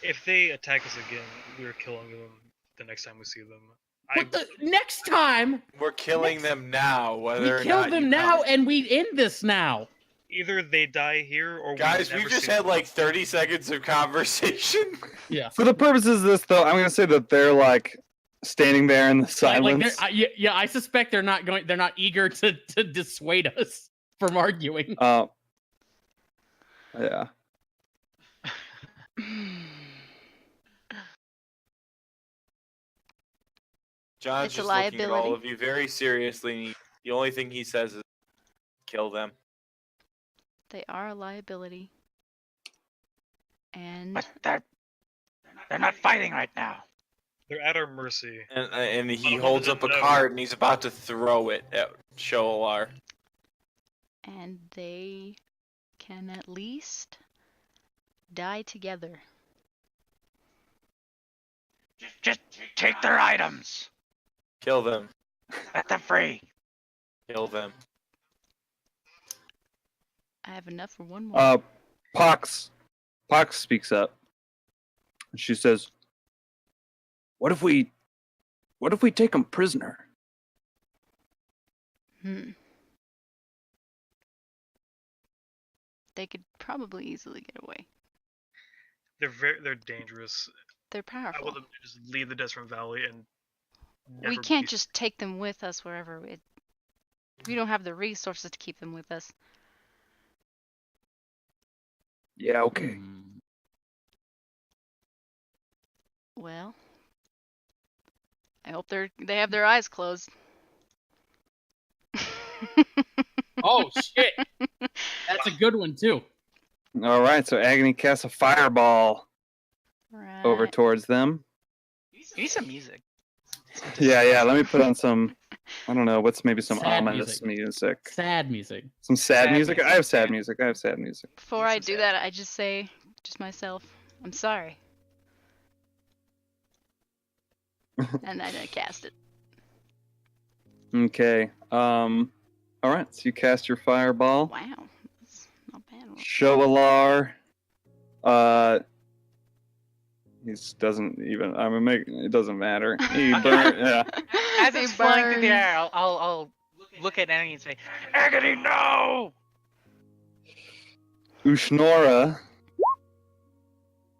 If they attack us again, we're killing them the next time we see them. But the next time We're killing them now, whether we or kill not them you now know. and we end this now. Either they die here, or Guys, we we've just had like 30 seconds of conversation. Yeah. For the purposes of this, though, I'm going to say that they're like standing there in the Like silence. yeah, I suspect they're not eager to dissuade us from arguing. Yeah. John's It's a just looking at all liability. of you very seriously. And the only thing he says is, kill them. They are a liability. And But they're not fighting right now. they're at our mercy. And he Oh, holds up a no. card and he's about to throw it at Shoalar. and they can at least die together. Just take their items. Kill them. Let them free. Kill them. I have enough for one more. Pox speaks up. And she says, What if we take him prisoner? They could probably easily get away. They're dangerous. They're I powerful. want them to just leave the Desmond Valley and. We never can't be- just take them with us wherever we don't have the resources to keep them with us. Yeah, okay. Hmm. Well, I hope they have their eyes closed. Oh shit. That's a good one too. All right, so Agony casts a fireball over Right. towards them. Need some music. Yeah. Let me put on some. I don't know. What's maybe some Sad ominous music. Sad music. Some sad Sad music. music, I have sad yeah. music. I have sad music. Before I Yes, do yes. that, I just say, just myself, I'm sorry. And then I cast it. Okay. All right. So you cast your fireball. Wow. That's not bad. Shoalar. He doesn't even. I'm gonna make. It doesn't matter. He burn. Yeah. As They it's flying through the burn. air, I'll look at Agony and say, Agony, no! Ushnora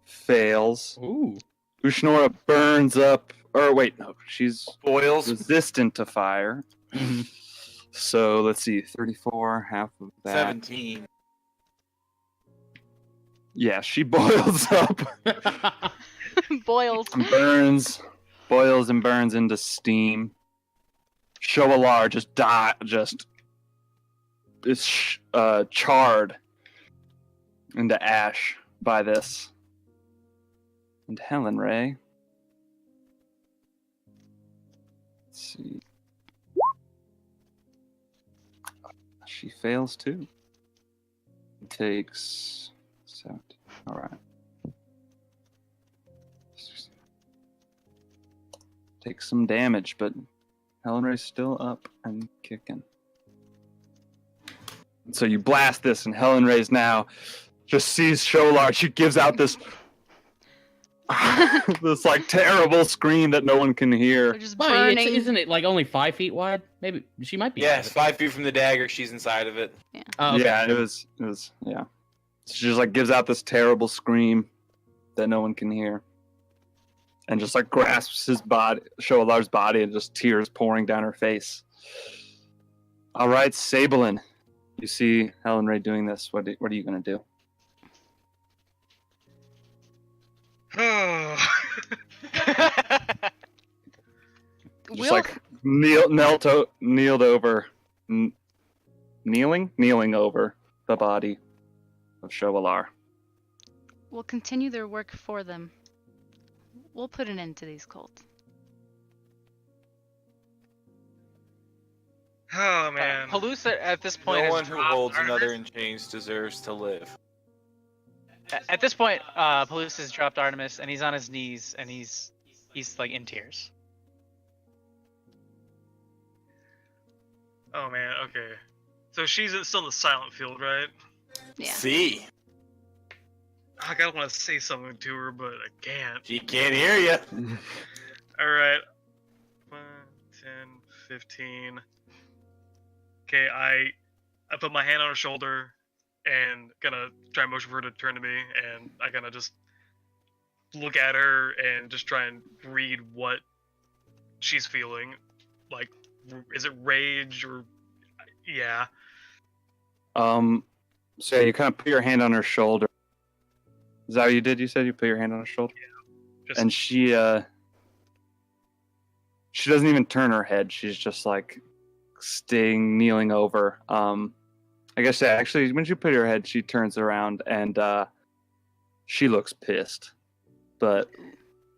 fails. Ooh. Ushnora burns up. Or wait, no. She's Boils. resistant to fire. Mhm. So let's see. 34, half of that. 17. Yeah, she boils up. Boils. and boils and burns into steam. Shoalar just is charred into ash by this. And Helen Ray. Let's see. She fails too. Takes 70. All right. Takes some damage, but Helen Ray's still up and kicking. So you blast this, and Helen Ray's now just sees Shoalar. She gives out this this like terrible scream that no one can They're hear. just Well, burning. isn't it like only 5 feet wide? Maybe she might be. out Yes, of it. 5 feet from the dagger. She's inside of it. Oh, okay. Yeah, it was yeah. She just like gives out this terrible scream that no one can hear. And just like grasps his body, Shoalar's body, and just tears pouring down her face. All right, Sablin, you see Helen Ray doing this. What are you gonna do? Oh. Just Will- like kneeled over, kneeling over the body of Shoalar. We'll continue their work for them. We'll put an end to these cults. Oh man. Halusa at this point No has one who dropped holds Artemis. another in chains deserves to live. At this point, Palusa has dropped Artemis, and he's on his knees, and he's like in tears. Oh man. Okay. So she's still in the silent field, right? Yeah. See? I gotta want to say something to her, but I can't. She can't hear you. All right. 1, 10, 15. Okay, I put my hand on her shoulder and gonna try and motion for her to turn to me, and I gonna just look at her and just try and read what she's feeling. Like, is it rage or yeah? So you kind of put your hand on her shoulder. Is that what you did? You said you put your hand on her shoulder? Just And she doesn't even turn her head. She's just like kneeling over. I guess actually when she put her head, she turns around and she looks pissed, but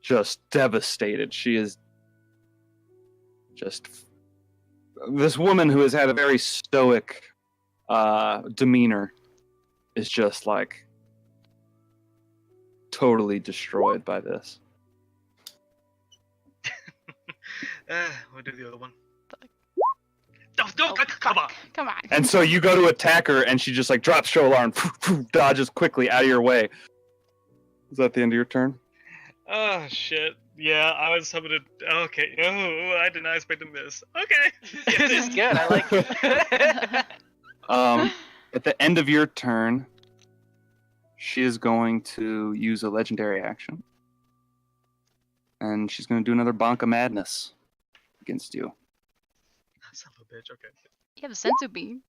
just devastated. She is just this woman who has had a very stoic demeanor is just like totally destroyed by this. we'll do the other one. Fuck. No, come on. Come on. And so you go to attack her, and she just like drops Shoalar and dodges quickly out of your way. Is that the end of your turn? Oh shit. Yeah, I was hoping to. Okay. Oh, I did not expect to miss. Okay. This is good. I like it. At the end of your turn, she is going to use a legendary action. And she's going to do another Bonk of Madness against you. Son of a bitch. Okay. You have a sensu beam.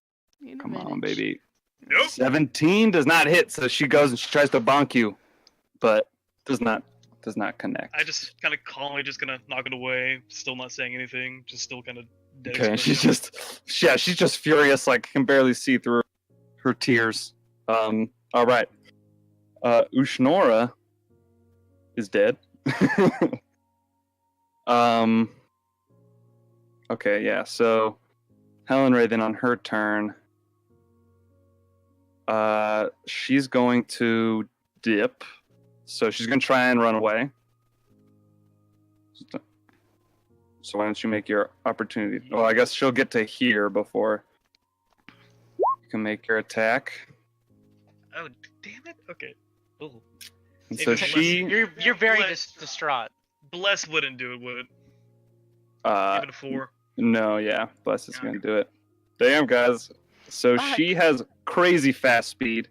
Come on, baby. Nope. 17 does not hit, so she goes and she tries to bonk you, but does not connect. I just kind of calmly just gonna knock it away, still not saying anything, just still kind of dead. Okay, and expression. she's just furious, like can barely see through her tears. All right. Ushnora is dead. Okay, yeah. So Helen Ray then on her turn, she's going to dip. So she's gonna try and run away. So why don't you make your opportunity? Well, I guess she'll get to here before you can make your attack. Oh, damn it. Okay. Oh. And so Maybe she, You're very Bless- distraught. Bless wouldn't do it, would it? uh, Give it a 4. no, yeah, Bless is gonna Okay. do it. Damn, guys. So Fuck. she has crazy fast speed.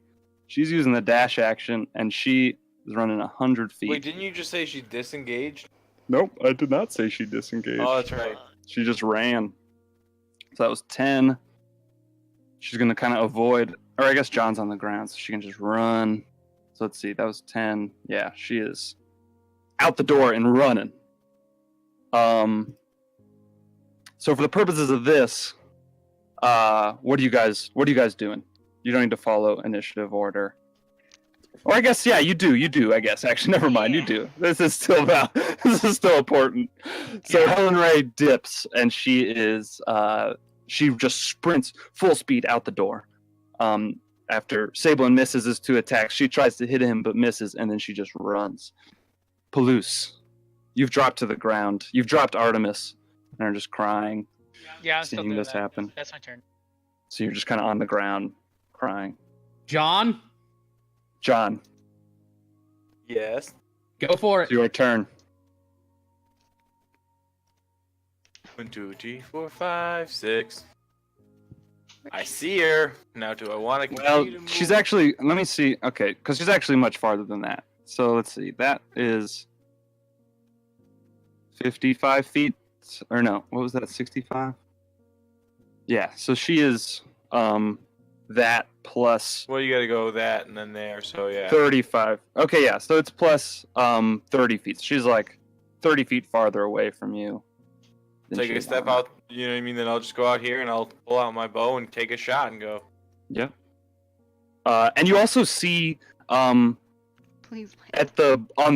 She's using the dash action, and she is running 100 feet. Wait, didn't you just say she disengaged? Nope, I did not say she disengaged. Oh, that's right. She just ran. So that was 10. She's going to kind of avoid, or I guess John's on the ground, so she can just run. So let's see, that was 10. Yeah, she is out the door and running. So for the purposes of this, what are you guys doing? You don't need to follow initiative order. Or I guess, yeah, you do, I guess. Actually, never mind, you do. This is still important. So Helen Ray dips, and she just sprints full speed out the door. After Sablin misses his 2 attacks, she tries to hit him, but misses, and then she just runs. Palouse, you've dropped to the ground. You've dropped Artemis, and are just crying, Yeah, I'm still seeing doing this that. happen. That's my turn. So you're just kind of on the ground, crying. John, John, Yes. go for it's it. your turn. 1, 2, 3, 4, 5, 6. I see her. Now, do I want to Well, continue to move? she's actually, let me see. Okay, because she's actually much farther than that. So let's see. That is 55 feet. Or no, what was that? 65? Yeah, so she is that plus Well, you got to go that and then there. So yeah. 35. Okay, yeah, so it's plus 30 feet. She's like 30 feet farther away from you. than Take she a is step now. out. You know what I mean? Then I'll just go out here and I'll pull out my bow and take a shot and go. Yep. And you also see Please. on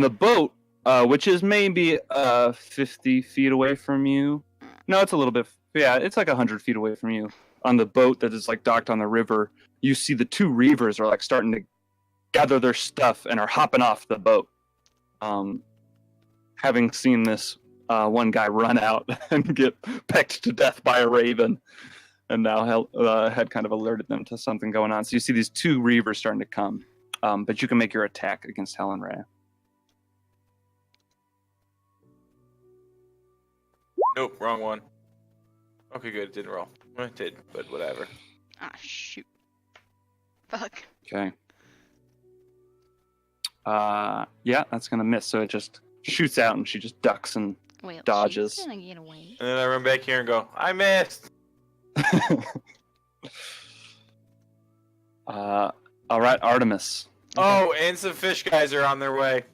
the boat, which is maybe 50 feet away from you. No, it's a little bit. Yeah, it's like 100 feet away from you. On the boat that is like docked on the river, you see the 2 reavers are like starting to gather their stuff and are hopping off the boat. Having seen this one guy run out and get pecked to death by a raven, and now had kind of alerted them to something going on. So you see these 2 reavers starting to come, but you can make your attack against Helen Ray. Nope, wrong one. Okay, good. It didn't roll. Well, it did, but whatever. Ah, shoot. Fuck. Okay. Yeah, that's gonna miss. So it just shoots out, and she just ducks and Well, Dodges. she's gonna get away. And then I run back here and go, I missed. all right, Artemis. Oh, and some fish guys are on their way.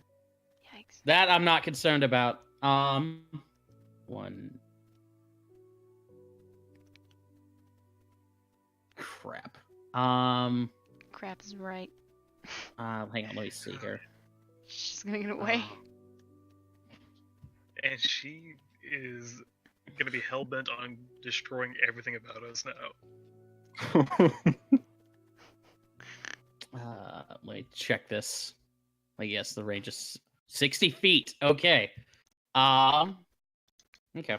Yikes. That I'm not concerned about. One. Crap. Crap is right. Hang on, let me see here. She's gonna get away. And she is gonna be hell-bent on destroying everything about us now. Let me check this. Yes, the range is 60 feet. Okay. Okay.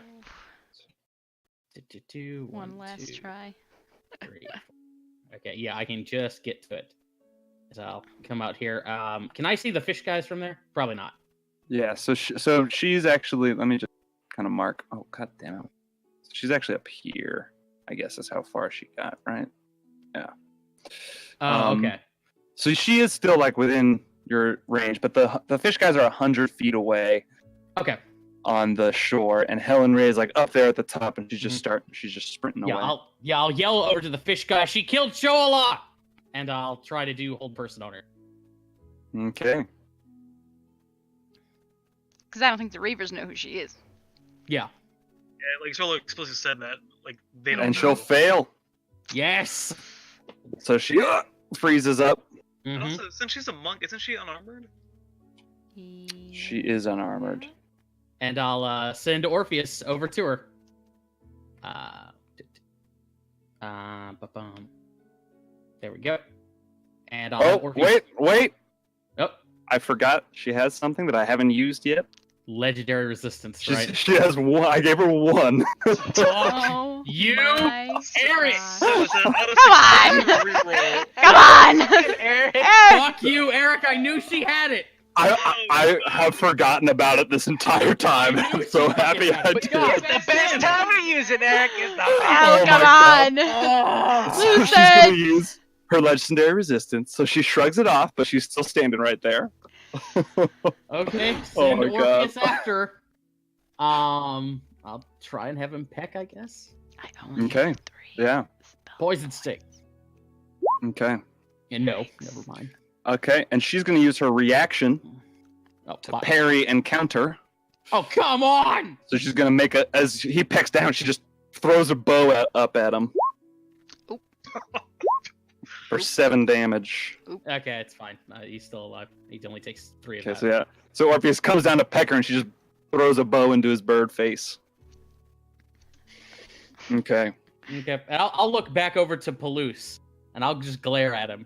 One last try. 3, 4. Okay, yeah, I can just get to it. So I'll come out here. Can I see the fish guys from there? Probably not. Yeah. So she's actually. Let me just kind of mark. Oh, god damn it. She's actually up here. I guess is how far she got. Right. Yeah. Okay. So she is still like within your range, but the fish guys are 100 feet away Okay. on the shore, and Helen Ray is like up there at the top, and she's just sprinting Yeah, away. I'll yell over to the fish guy. She killed Shoala, and I'll try to do hold person on her. Okay. Because I don't think the Reavers know who she is. Yeah. Yeah, like Solo explicitly said that, like they don't. And know. she'll fail. Yes. So she freezes up. And Mhm. also, since she's a monk, isn't she unarmored? She is unarmored. And I'll send Orpheus over to her. Ba-bum. There we go. And I'll Oh, have Orpheus. wait! Oh, I forgot she has something that I haven't used yet. legendary resistance, She's, right? She has one. I gave her one. Oh You, my Eric! gosh. So it's an auto Come on! reroll. Come on! Eric. Fuck you, Eric! I knew she had it. I have forgotten about it this entire time. I knew I'm so she happy fucking had I it, but did. God, The best time to use it, Eric, is the Oh, Oh come my on! Oh. So she's Lucid! gonna use her legendary resistance. So she shrugs it off, but she's still standing right there. Okay, Oh send my Orpheus God. after. I'll try and have him peck, I guess. I only Okay, have 3 yeah. spell Poison stick. Okay. And no, never mind. Okay, and she's gonna use her reaction Oh, to fuck. parry and counter. Oh, come on! So she's gonna make a as he pecks down, she just throws a bow up at him. Oop. For 7 damage. Okay, it's fine. He's still alive. He only takes 3 of Okay, that. so yeah. So Orpheus comes down to peck her and she just throws a bow into his bird face. Okay. Okay, and I'll look back over to Palouse, and I'll just glare at him.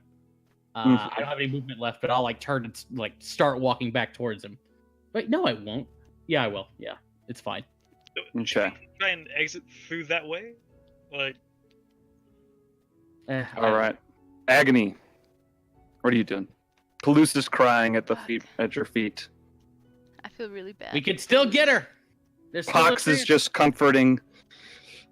I don't have any movement left, but I'll like turn and like start walking back towards him. Wait, no, I won't. Yeah, I will. Yeah, it's fine. Okay. Try and exit through that way? Like, All right. Agony. What are you doing? Palouse is crying at the feet at your feet. I feel really bad. We can still get her. There's still Pox a is chance. just comforting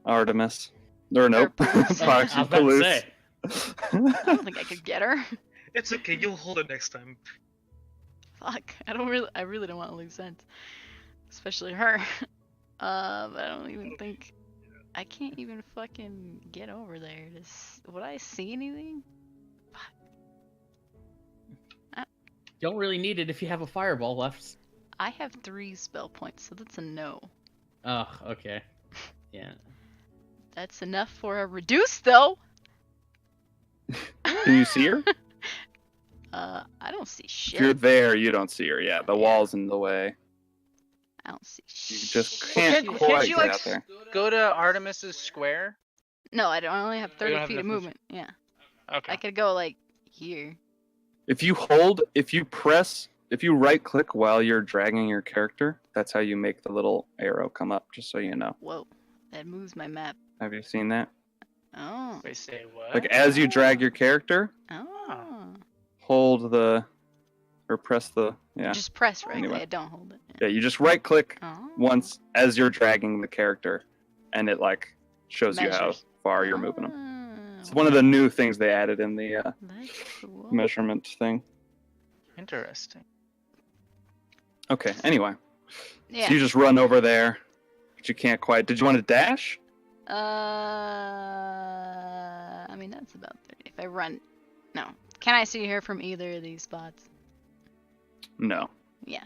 Artemis. Or nope. Palouse. Pox I and was about to Palouse. say. I don't think I could get her. it's okay, you'll hold it next time. Fuck. I really don't want to lose sense. Especially her. But I don't even think I can't even fucking get over there. Would I see anything? Don't really need it if you have a fireball left. I have 3 spell points, so that's a no. Oh, okay. Yeah. That's enough for a reduce though. Can you see her? I don't see If you're shit. there, you don't see her. Yeah, the wall's in the way. I don't see You shit. just Well, can't can't quite you get like out there. go to Artemis's square? No, I don't. I only have 30 don't have feet of enough movement. Yeah, Okay. I could go like here. If you hold, if you right click while you're dragging your character, that's how you make the little arrow come up, just so you know. Whoa, that moves my map. Have you seen that? Oh, Wait, say what? Like as you drag your character, oh. hold the, or press the, yeah. Just press right. Anyway. Yeah, don't hold it. Yeah, you just right click Oh. once as you're dragging the character, and it like shows you how Measures. far you're moving them. Oh, It's one of the new things they added in the That's cool. measurement thing. Interesting. Okay, anyway. Yeah. So you just run over there, but you can't quite. Did you want to dash? I mean that's about 30. If I run, no. Can I see her from either of these spots? No. Yeah.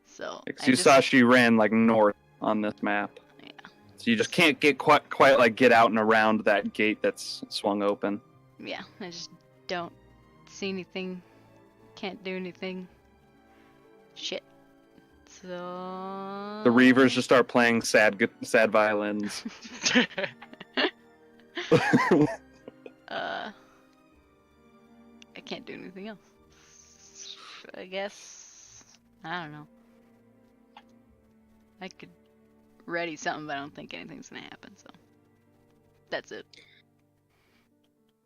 So. Because I you just- saw she ran like north on this map. Yeah. So you just can't get quite like get out and around that gate that's swung open. Yeah, I just don't see anything. Can't do anything. Shit. So. The Reavers just start playing sad violins. I can't do anything else. I guess. I don't know. I could ready something, but I don't think anything's gonna happen, so. That's it.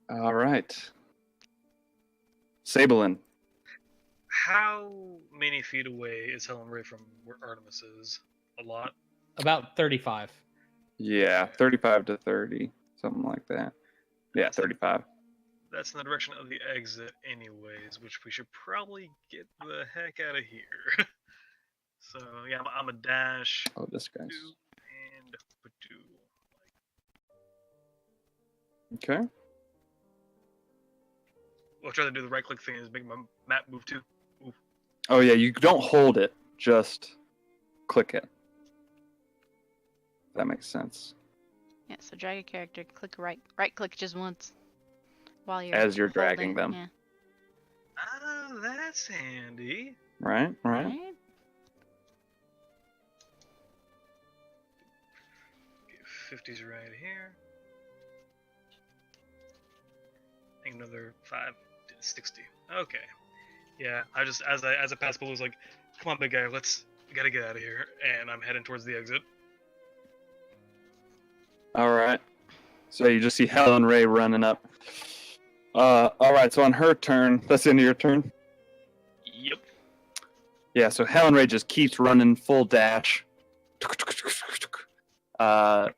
All right. Sabelin. How many feet away is Helen Ray from where Artemis is? A lot? About 35. Yeah, 35 to 30, something like that. Yeah, 35. That's in the direction of the exit anyways, which we should probably get the heck out of here. So, yeah, I'm a dash, Oh, this guy's. do, and do. Okay. I'll try to do the right click thing is make my map move too. Oh yeah, you don't hold it, just click it. That makes sense. Yeah, so drag your character, click right click just once. While you're As you're dragging holding, them. Ah, that's handy. Right? Yeah. Right? Give 50's right here. I think another 5, 60. Okay. Yeah, I just as I pass Baloo's like, come on, big guy, we gotta get out of here, and I'm heading towards the exit. All right. So you just see Helen Ray running up. All right. So on her turn, that's the end of your turn. Yep. Yeah. So Helen Ray just keeps running full dash. So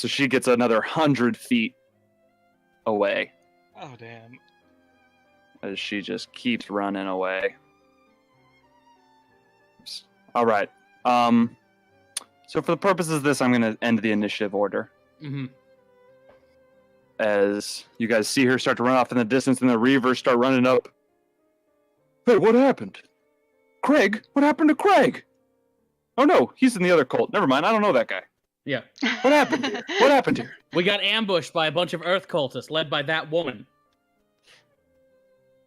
she gets another 100 feet away Oh damn. as she just keeps running away. All right. So for the purposes of this, I'm going to end the initiative order. Mm-hmm. As you guys see her start to run off in the distance, and the Reavers start running up. Hey, what happened? Craig? What happened to Craig? Oh no, he's in the other cult. Never mind, I don't know that guy. Yeah. What happened here? What happened here? We got ambushed by a bunch of Earth cultists led by that woman.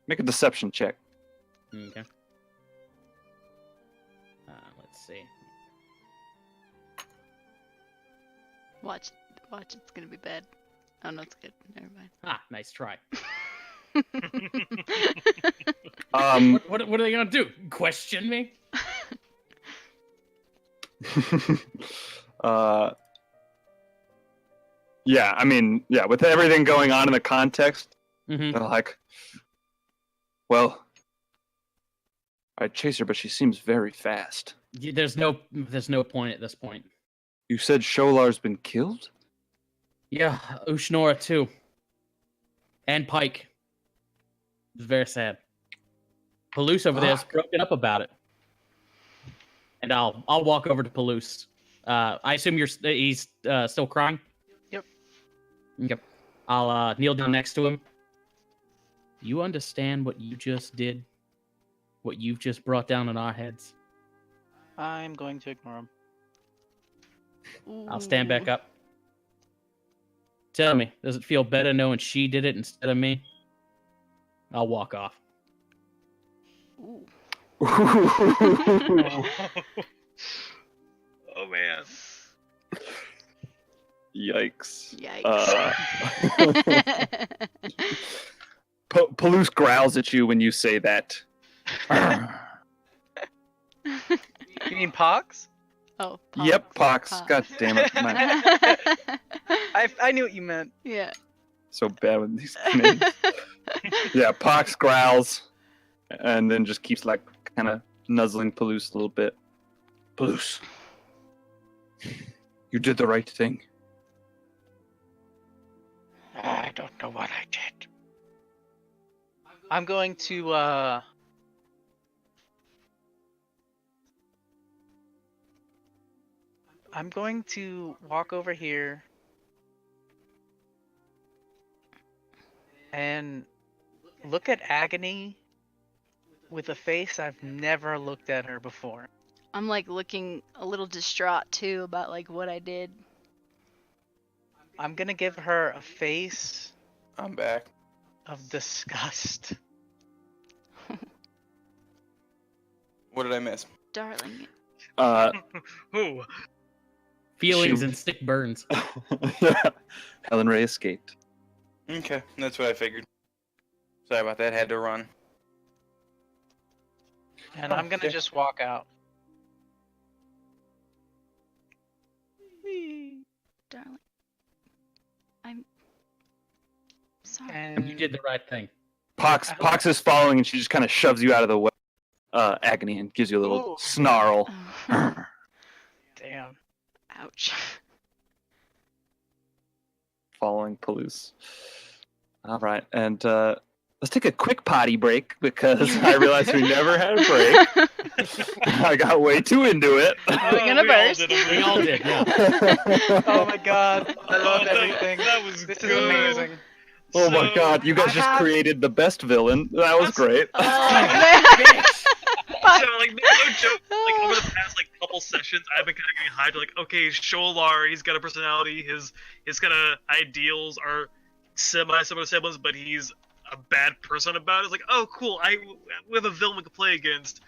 Make a deception check. Okay. Let's see. Watch, it's gonna be bad. Oh no, it's good. Never mind. Ah, nice try. Um, What are they gonna do? Question me? yeah, I mean, yeah, with everything going on in the context, Mm-hmm. they're like, well, I'd chase her, but she seems very fast. There's no point at this point. You said Sholar's been killed? Yeah, Ushnora too. And Pike. It's very sad. Palouse over there is broken up about it. And I'll walk over to Palouse. I assume he's still crying? Yep. Okay. I'll kneel down next to him. You understand what you just did? What you've just brought down on our heads? I'm going to ignore him. I'll stand back up. Tell me, does it feel better knowing she did it instead of me? I'll walk off. Ooh. Oh man. Yikes. Yikes. Palouse growls at you when you say that. You mean Pox? Oh. Yep, Pox. Pox. God damn it. I knew what you meant. Yeah. So bad with these names. Yeah, Pox growls and then just keeps like kind of nuzzling Palouse a little bit. Palouse, you did the right thing. I don't know what I did. I'm going to I'm going to walk over here and look at Agony with a face I've never looked at her before. I'm like looking a little distraught too about like what I did. I'm gonna give her a face I'm back. of disgust. What did I miss? Darling. Ooh. Feelings She- and stick burns. Helen Ray escaped. Okay, that's what I figured. Sorry about that. Had to run. And I'm gonna Okay. just walk out. Darling. I'm sorry. And You did the right thing. Pox is following and she just kind of shoves you out of the way. Agony and gives you a little Ooh. snarl. Oh, damn. ouch. Following Palouse. All right, and let's take a quick potty break because I realized we never had a break. I got way too into it. We're gonna we all burst. did a We all did, yeah. Oh my god. I love that- everything. That was This good. is amazing. Oh my So- god, you guys I just have- created the best villain. That was great. Oh, man. So, like, no joke, like, over the past, like, couple sessions, I've been kind of getting hyped, like, okay, Sholar, he's got a personality, his kind of ideals are semi-similar semblance, but he's a bad person about it. It's like, oh, cool, we have a villain we can play against,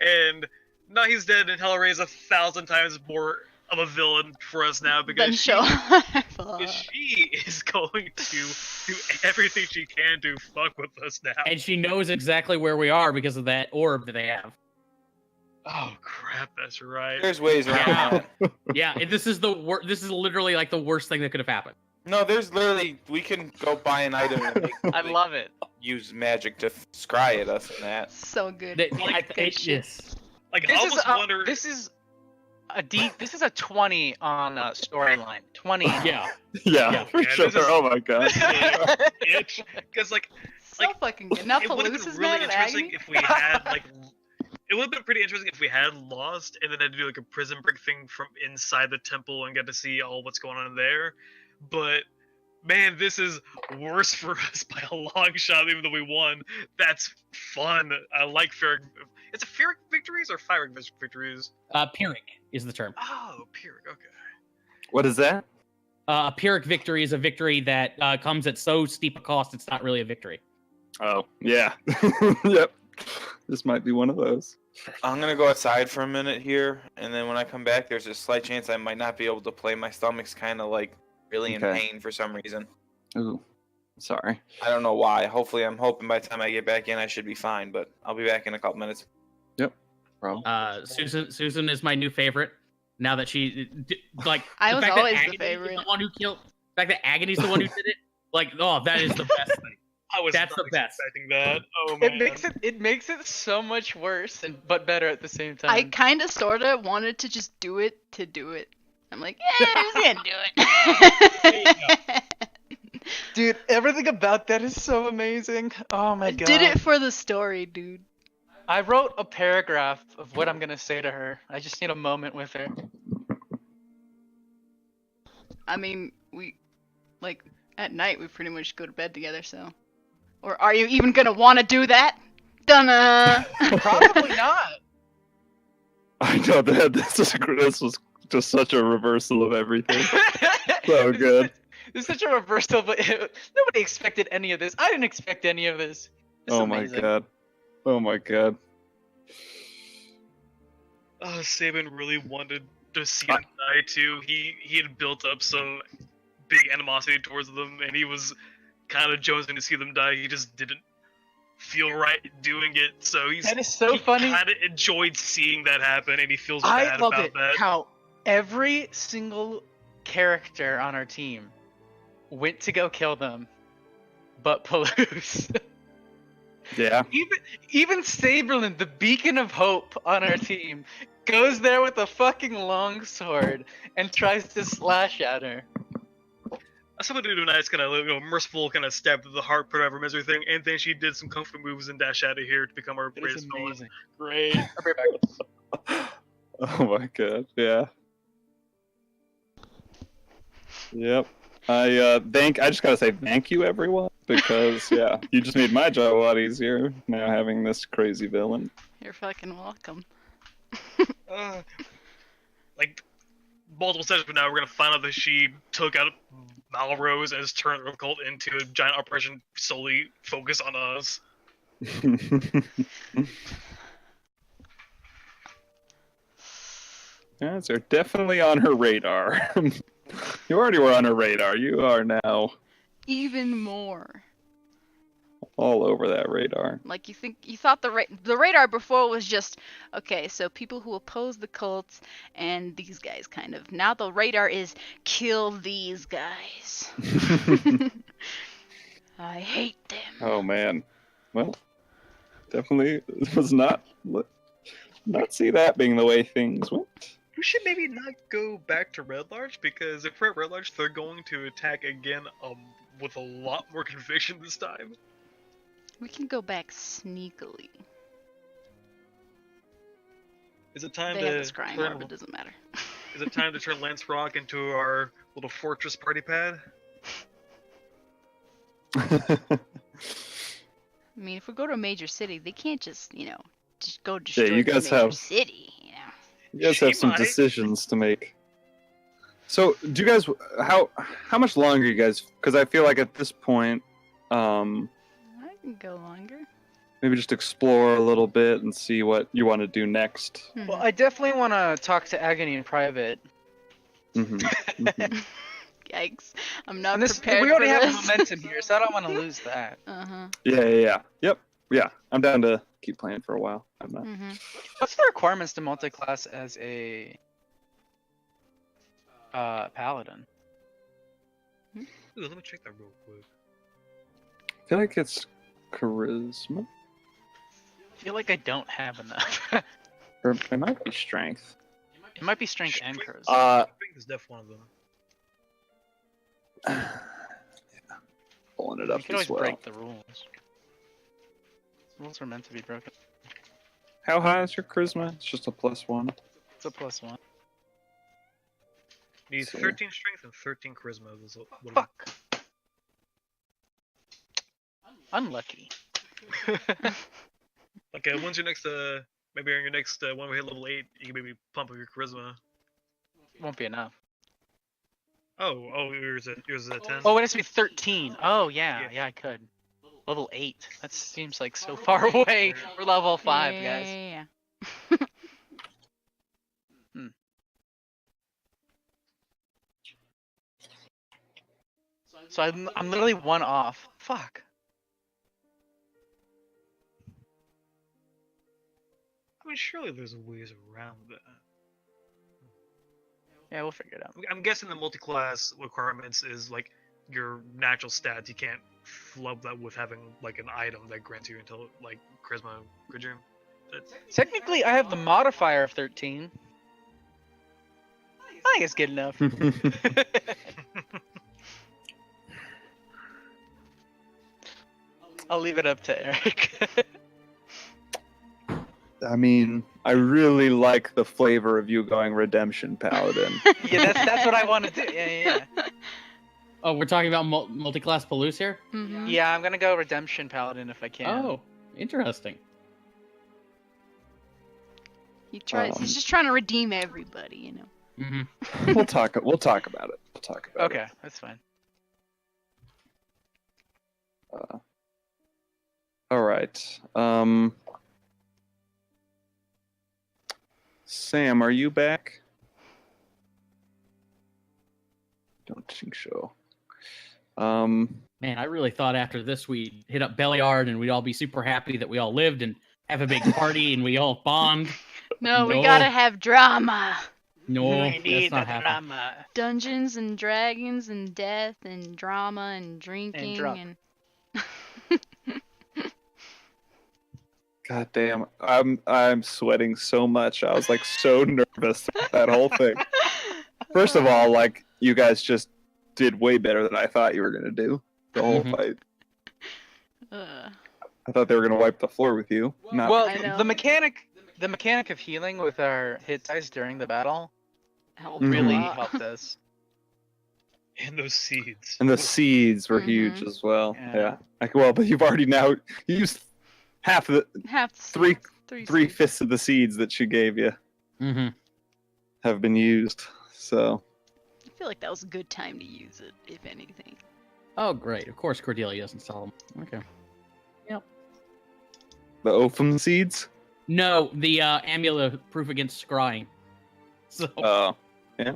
and now he's dead, and Hellraiser is 1,000 times more of a villain for us now Then because show. she is going to do everything she can to fuck with us now. And she knows exactly where we are because of that orb that they have. Oh crap, that's right. There's ways around Yeah. that. Yeah, this is this is literally like the worst thing that could have happened. No, there's literally we can go buy an item and make, I love it. use magic to scry at us and that. So good. Good shit. Yes. Like I This is almost wonder. this is a deep. This is a 20 on storyline. 20. Yeah. Yeah, for Yeah, sure. this is- Oh my god. Because like So fucking good. Now it would have Paloosa's been really mad at interesting Agony. if we had like. It would have been pretty interesting if we had lost and then had to do like a prison break thing from inside the temple and get to see all what's going on in there. But man, this is worse for us by a long shot, even though we won. That's fun. I like Pyrrhic. Is it Pyrrhic victories or Pyrrhic victories? Pyrrhic is the term. Oh, Pyrrhic. Okay. What is that? A Pyrrhic victory is a victory that comes at so steep a cost it's not really a victory. Oh, yeah. Yep. This might be one of those. I'm gonna go outside for a minute here, and then when I come back, there's a slight chance I might not be able to play. My stomach's kind of like really in Okay. pain for some reason. Ooh, sorry. I don't know why. Hopefully, I'm hoping by the time I get back in, I should be fine. But I'll be back in a couple minutes. Problem. Susan is my new favorite. Now that she like I the was fact that always the Agony is favorite. the one who killed. The fact that Agony's the one who did it. Like, oh, that is the best thing. I was That's not the best. expecting that. Oh man. It makes it so much worse and but better at the same time. I kind of, sort of wanted to just do it to do it. I'm like, who's gonna do it? Dude, everything about that is so amazing. Oh my I god. did it for the story, dude. I wrote a paragraph of what I'm gonna say to her. I just need a moment with her. I mean, at night we pretty much go to bed together, so. Or are you even gonna want to do that? Dunna. Probably not. I know that this was just such a reversal of everything. So good. It's such a reversal, but nobody expected any of this. I didn't expect any of this. It's Oh amazing. my god. Oh my god. Sabin really wanted to see them die too. He had built up some big animosity towards them, and he was kind of jonesing to see them die. He just didn't feel right doing it, so That is so funny. Kind of enjoyed seeing that happen, and he feels I bad loved about it. that. How every single character on our team went to go kill them, but Palouse. Yeah. Even Saberlin, the beacon of hope on our team, goes there with a fucking longsword and tries to slash at her. Someone did a nice kind of merciful kind of stab to the heart, put over misery thing, and then she did some kung fu moves and dash out of here to become our It is greatest villain. amazing. Great. I'll be right back. Oh my god. Yeah. Yep. I just gotta say thank you everyone because yeah, you just made my job a lot easier now having this crazy villain. You're fucking welcome. Like multiple sessions from now, we're gonna find out that she took out Malrose and has turned the cult into a giant operation solely focused on us. Yeah, so definitely on her radar. You already were on her radar. You are now Even more. all over that radar. Like you thought the radar before was just okay, so people who oppose the cults and these guys kind of. Now the radar is kill these guys. I hate them. Oh man. Well, definitely was not see that being the way things went. We should maybe not go back to Red Larch, because if we're at Red Larch, they're going to attack again with a lot more conviction this time. We can go back sneakily. Is it time They have to this crying turn, orb, it doesn't matter. is it time to turn Lance Rock into our little fortress party pad? I mean, if we go to a major city, they can't just, just go destroy you the guys major have- city, You guys have some might. decisions to make. So, do you guys how much longer you guys? Because I feel like at this point, I can go longer. maybe just explore a little bit and see what you want to do next. Well, I definitely want to talk to Agony in private. Yikes! I'm not And this, prepared we already for have this. momentum here, so I don't want to lose that. Yeah. Yep. Yeah. I'm down to keep playing for a while. I'm not. What's the requirements to multi-class as a paladin? Ooh, let me check that real quick. I feel like it's charisma, I feel like I don't have enough. or it might be strength. It might be strength and charisma. I think it's definitely one of them. Pulling it You up can always as well. break the rules. Rules are meant to be broken. How high is your charisma? It's just a +1. It's a +1. Need So- 13 strength and 13 charisma. Is what Fuck. Unlucky. Like, once your next, maybe on your next, when we hit level 8, you can maybe pump up your charisma. Won't be enough. Oh, yours is a 10? Oh, it has to be 13. Oh, yeah, I could. Level 8. That seems like so far away. We're level 5, guys. Yeah. So I'm literally 1 off. Fuck. I mean, surely there's ways around that. Yeah, we'll figure it out. I'm guessing the multi-class requirements is, like, your natural stats. You can't flub that with having, like, an item that grants you until, like, charisma, could you? Technically, I have the modifier of 13. I think it's good enough. I'll leave it up to Eric. I mean, I really like the flavor of you going Redemption Paladin. Yeah, that's what I want to do. Yeah. Oh, we're talking about multi-class Palouse here? Yeah, I'm gonna go Redemption Paladin if I can. Oh, interesting. He's just trying to redeem everybody, you know. We'll talk about it. Okay, that's fine. All right. Sam, are you back? Don't think so. Man, I really thought after this we'd hit up Belliard and we'd all be super happy that we all lived and have a big party and we all bond. No, we gotta have drama. No, We need that's not the happening. drama. Dungeons and Dragons and death and drama and drinking drunk. and God damn, I'm sweating so much. I was like so nervous that whole thing. First of all, like you guys just did way better than I thought you were gonna do the whole fight. I thought they were gonna wipe the floor with you. Not Well, I know. the mechanic of healing with our hit dice during the battle helped really a lot. helped us. And those seeds. and the seeds were huge as well. Yeah. Yeah. Like, well, but you've already now used half of the Half three seasons. fifths of the seeds that she gave you have been used. So I feel like that was a good time to use it, if anything. Oh, great. Of course Cordelia doesn't sell them. Okay. the Ophim seeds. No, the amulet proof against scrying. So, Oh, yeah.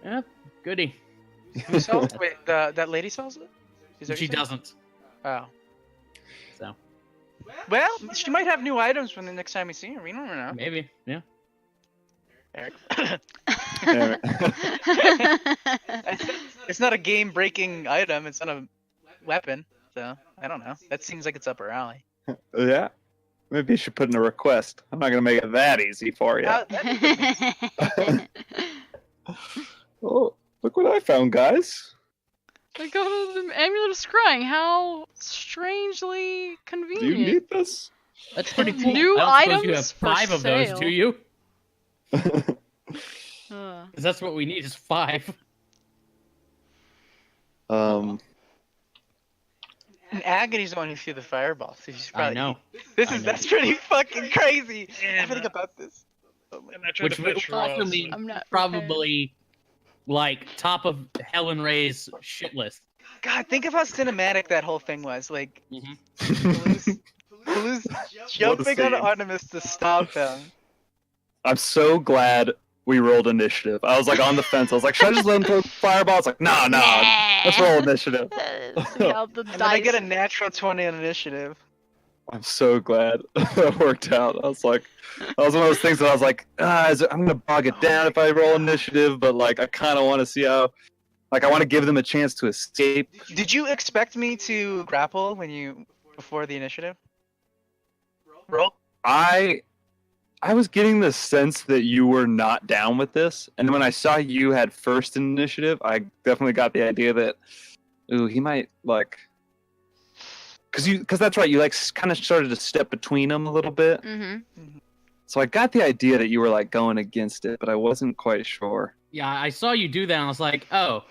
yeah, goody. Who sells? Wait, that lady sells it? Is that what She you said? doesn't. Oh. So, Well, she might have new items from the next time we see her. We don't know. maybe. Yeah. Eric. Damn It's not a game-breaking item. It's not a weapon. So I don't know. That seems like it's up her alley. Yeah. Maybe you should put in a request. I'm not gonna make it that easy for you. Oh, look what I found, guys. Like, oh, the amulet of scrying. How strangely Do convenient. you need this? That's pretty cool. New I don't suppose you have items for 5 of those, do sale. you? Uh, 'Cause that's what we need is 5. um. And Agony's the one who threw the fireball. So she's I probably, know. That's pretty fucking crazy. And, Everything about this. Oh my- And I tried Which to would fetch her also up, mean I'm not probably like top of Helen Ray's shit list. God, think of how cinematic that whole thing was. Like, Mhm. Palouse jumping on scene. Artemis to stop him. I'm so glad we rolled initiative. I was like on the fence. I was like, should I just let him throw fireball? I was like, no, let's roll initiative. See how the And then I dice. get a natural 20 on initiative. I'm so glad that worked out. I was like, that was one of those things that I was like, I'm gonna bog it down if I roll initiative, but like I kind of want to see how, like I want to give them a chance to escape. Did you expect me to grapple before the initiative? Roll. I was getting the sense that you were not down with this, and when I saw you had first initiative, I definitely got the idea that, ooh, he might like, because that's right, you like kind of started to step between them a little bit. Mm-hmm. So I got the idea that you were like going against it, but I wasn't quite sure. Yeah, I saw you do that, and I was like, oh,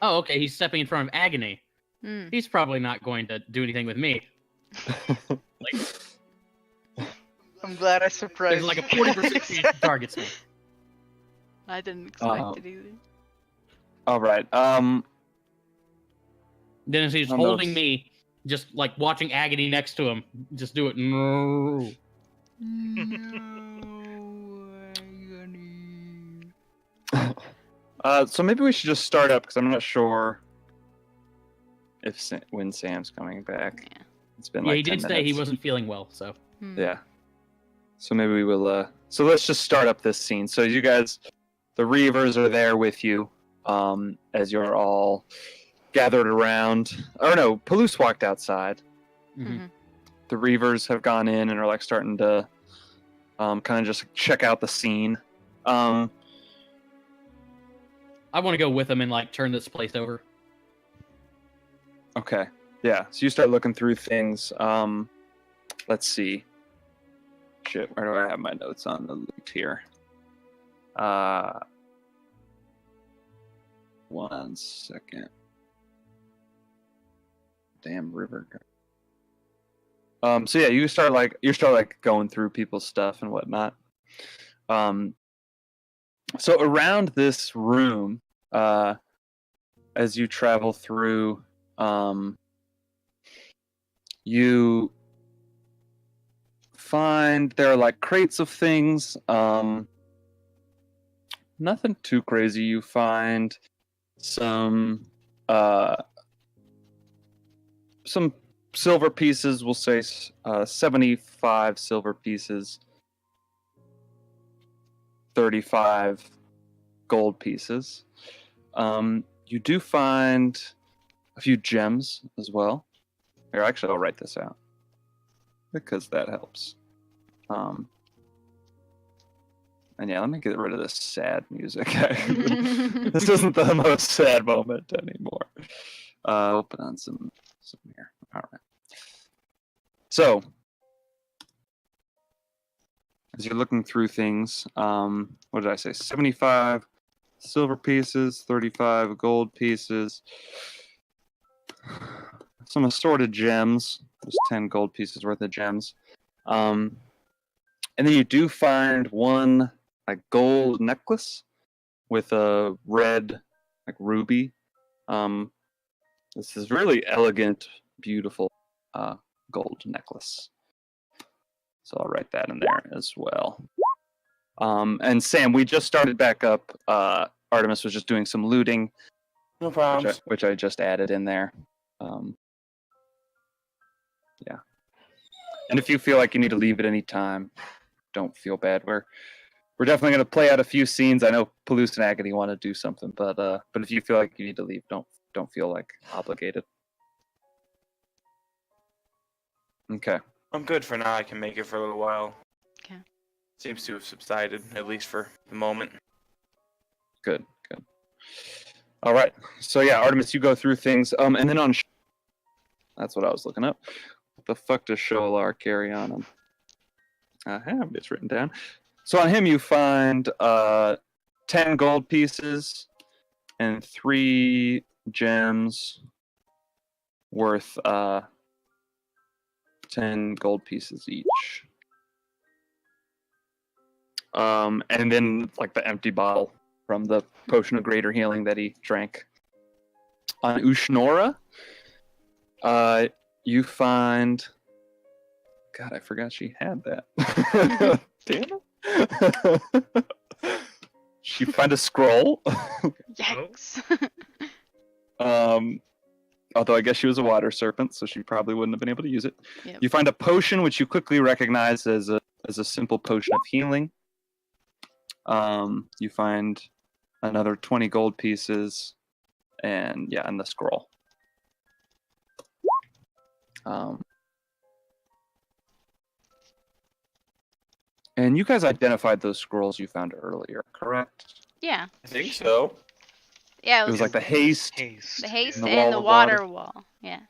okay, he's stepping in front of Agony. Mm. He's probably not going to do anything with me. Like, I'm glad I surprised there's like a you 40% guys. chance he targets me. I didn't expect it either. All right. Then he's Oh, holding no. me, just like watching Agony next to him. Just do it. No. So maybe we should just start up because I'm not sure if when Sam's coming back. Yeah. It's been Yeah, like he 10 did say he minutes. wasn't feeling well, so. Hmm. Yeah. So maybe we will. So let's just start up this scene. So you guys, the Reavers are there with you, as you're all gathered around. Or no, Palouse walked outside. Mhm. The Reavers have gone in and are like starting to, kind of just check out the scene. I want to go with him and like turn this place over. Okay. Yeah. So you start looking through things. Let's see. Shit, where do I have my notes on the loot here? 1 second. Damn river. So yeah, you start going through people's stuff and whatnot. So around this room, as you travel through, you find there are like crates of things. Nothing too crazy. You find some silver pieces. We'll say 75 silver pieces, 35 gold pieces. You do find a few gems as well. Here, actually, I'll write this out because that helps. And yeah, let me get rid of this sad music. This isn't the most sad moment anymore. We'll put on some here. All right. So, as you're looking through things, what did I say? 75 silver pieces, 35 gold pieces, some assorted gems. There's 10 gold pieces worth of gems. And then you do find one like gold necklace with a red like ruby. This is really elegant, beautiful gold necklace. So I'll write that in there as well. And Sam, we just started back up. Artemis was just doing some looting, No problems. which I just added in there. Yeah. And if you feel like you need to leave at any time, don't feel bad. We're definitely going to play out a few scenes. I know Palouse and Agony want to do something, but if you feel like you need to leave, don't feel like obligated. Okay. I'm good for now. I can make it for a little while. Okay. Seems to have subsided, at least for the moment. Good. All right. So yeah, Artemis, you go through things. And then on, that's what I was looking up. What the fuck does Sholar carry on him? I have this written down. So on him, you find 10 gold pieces and 3 gems worth 10 gold pieces each. And then like the empty bottle from the potion of greater healing that he drank. On Ushnora, you find... God, I forgot she had that. Damn it. you find a scroll. Yikes. Although I guess she was a water serpent, so she probably wouldn't have been able to use it. Yep. You find a potion which you quickly recognize as a simple potion of healing. You find another 20 gold pieces, and the scroll. And you guys identified those scrolls you found earlier, correct? Yeah. I think so. Yeah, It was like the haste. Haste. the haste and the and wall the of water water. wall. Yeah.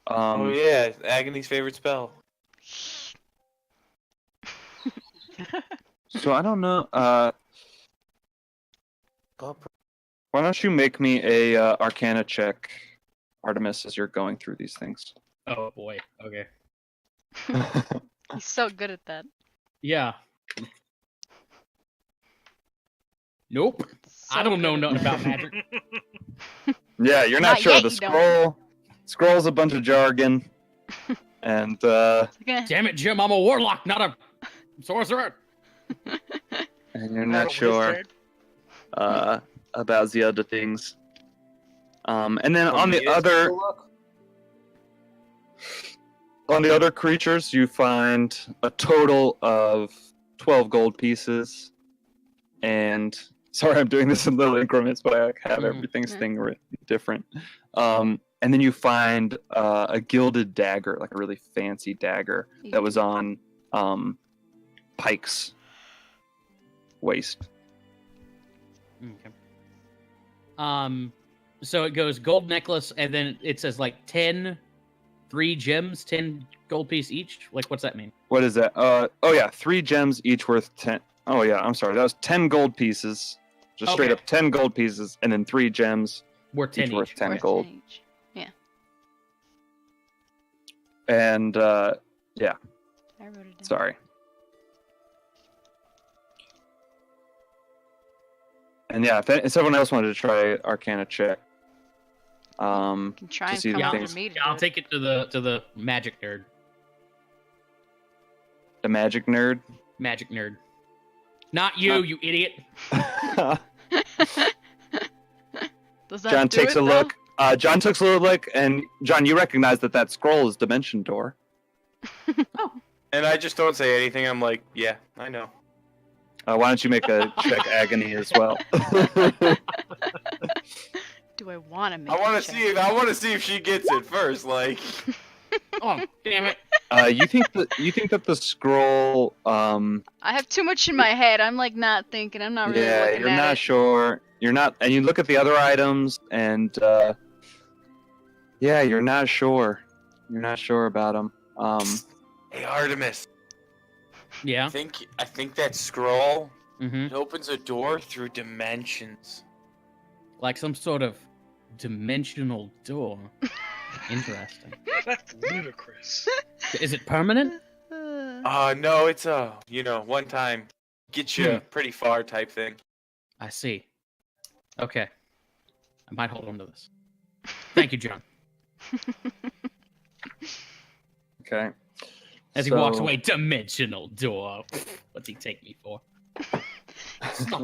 Oh yeah, Agony's favorite spell. So I don't know. Why don't you make me a Arcana check, Artemis, as you're going through these things? Oh boy. Okay. He's so good at that. Yeah. Nope. So I don't know good at nothing that. about magic. Yeah, you're not Not sure. yet, The you don't. scroll's a bunch of jargon, and Okay. Damn it, Jim! I'm a warlock, not a sorcerer. you're not sure about the other things. And then on the other creatures, you find a total of 12 gold pieces. And sorry, I'm doing this in little increments, but I have Mhm. everything's thing written different. And then you find a gilded dagger, like a really fancy dagger that was on Pike's waist. Okay. So it goes gold necklace, and then it says like 3 gems, 10 gold piece each. Like, what's that mean? What is that? 3 gems each worth 10. Oh yeah, I'm sorry. That was 10 gold pieces. Just straight Okay. up 10 gold pieces, and then 3 gems Worth 10 each worth each. 10 Worth gold. 10 each. Yeah. And I wrote it down. sorry. And yeah, if everyone else wanted to try Arcana check, You can try to and see come the after things- me to Yeah, I'll do it. take it to the magic nerd. the magic nerd. Magic nerd. Not you, you idiot. Does that John do takes it, a though? look. John takes a look, and John, you recognize that scroll is Dimension Door. And I just don't say anything. I'm like, yeah, I know. Why don't you make a check Agony as well? Do I want to make I want a to check? see if she gets it first. Like, Oh, damn it. You think that the scroll? I have too much in my head. I'm like not thinking. I'm not really Yeah, looking you're at not it. sure. You're not, and you look at the other items, and yeah, you're not sure. You're not sure about them. hey Artemis, Yeah. I think that scroll Mm-hmm. it opens a door through dimensions. Like some sort of dimensional door. Interesting. That's ludicrous. Is it permanent? No, it's a one time get you pretty far type thing. I see. Okay. I might hold on to this. Thank you, John. Okay. As he walks So- away, dimensional door. What's he take me for?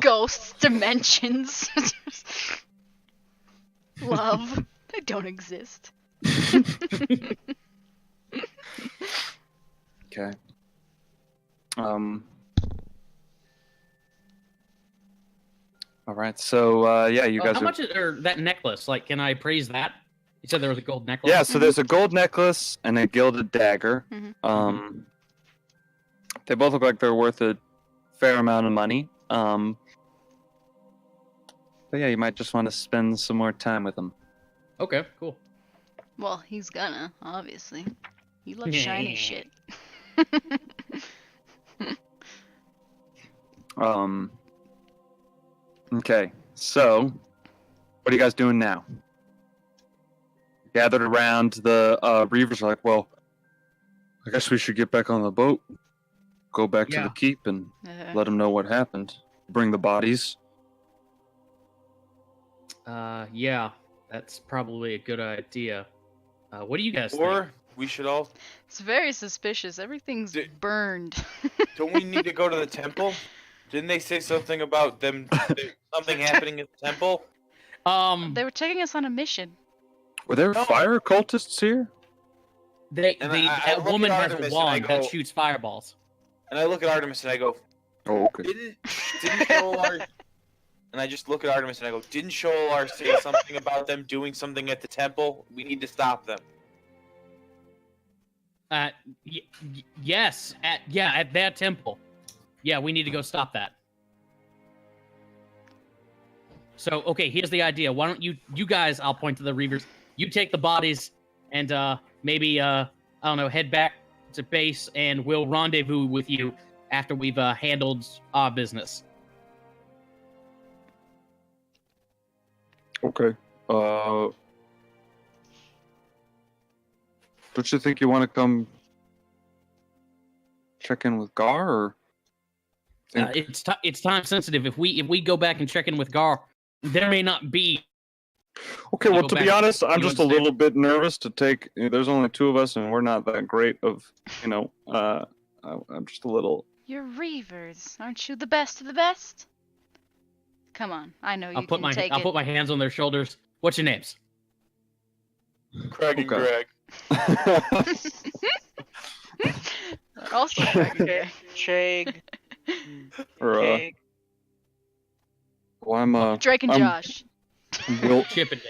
Ghosts, dimensions, love. They don't exist. Okay. All right. So yeah, you guys. How much is that necklace? Like, can I appraise that? You said there was a gold necklace. Yeah. So there's a gold necklace and a gilded dagger. Mhm. They both look like they're worth a fair amount of money. But yeah, you might just want to spend some more time with them. Okay. Cool. Well, he's gonna, obviously. He loves shiny shit. Okay, so what are you guys doing now? Gathered around the Reavers are like, well, I guess we should get back on the boat, go back to Yeah. the keep, and Uh, let them know what happened. Bring the bodies. Yeah, that's probably a good idea. What do you guys think? Or we should all. it's very suspicious. Everything's D- burned. Don't we need to go to the temple? Didn't they say something about something happening at the temple? They were taking us on a mission. Were there No. fire cultists here? And I That look at woman has Artemis a and wand I that go- shoots fireballs. And I look at Artemis and I go, Oh, okay. didn't Sholar... And I just look at Artemis and I go, didn't Sholar say something about them doing something at the temple? We need to stop them. Yes, at that temple. Yeah, we need to go stop that. So, okay, here's the idea. Why don't you guys, I'll point to the Reavers, you take the bodies and maybe, I don't know, head back to base and we'll rendezvous with you after we've handled our business. Okay. Don't you think you want to come check in with Gar, or? It's time sensitive. If we go back and check in with Gar, there may not be. Okay, well, go to be back. honest, I'm You just a understand? little bit nervous to take. There's only two of us, and we're not that great of, I'm just a little. You're Reavers. Aren't you the best of the best? Come on. I know you I'll put can take I'll it. put my hands on their shoulders. What's your names? Craig and Okay. Greg. Also, Chag. Or, Cake. well, I'm Drake and I'm- Josh. Chippendale.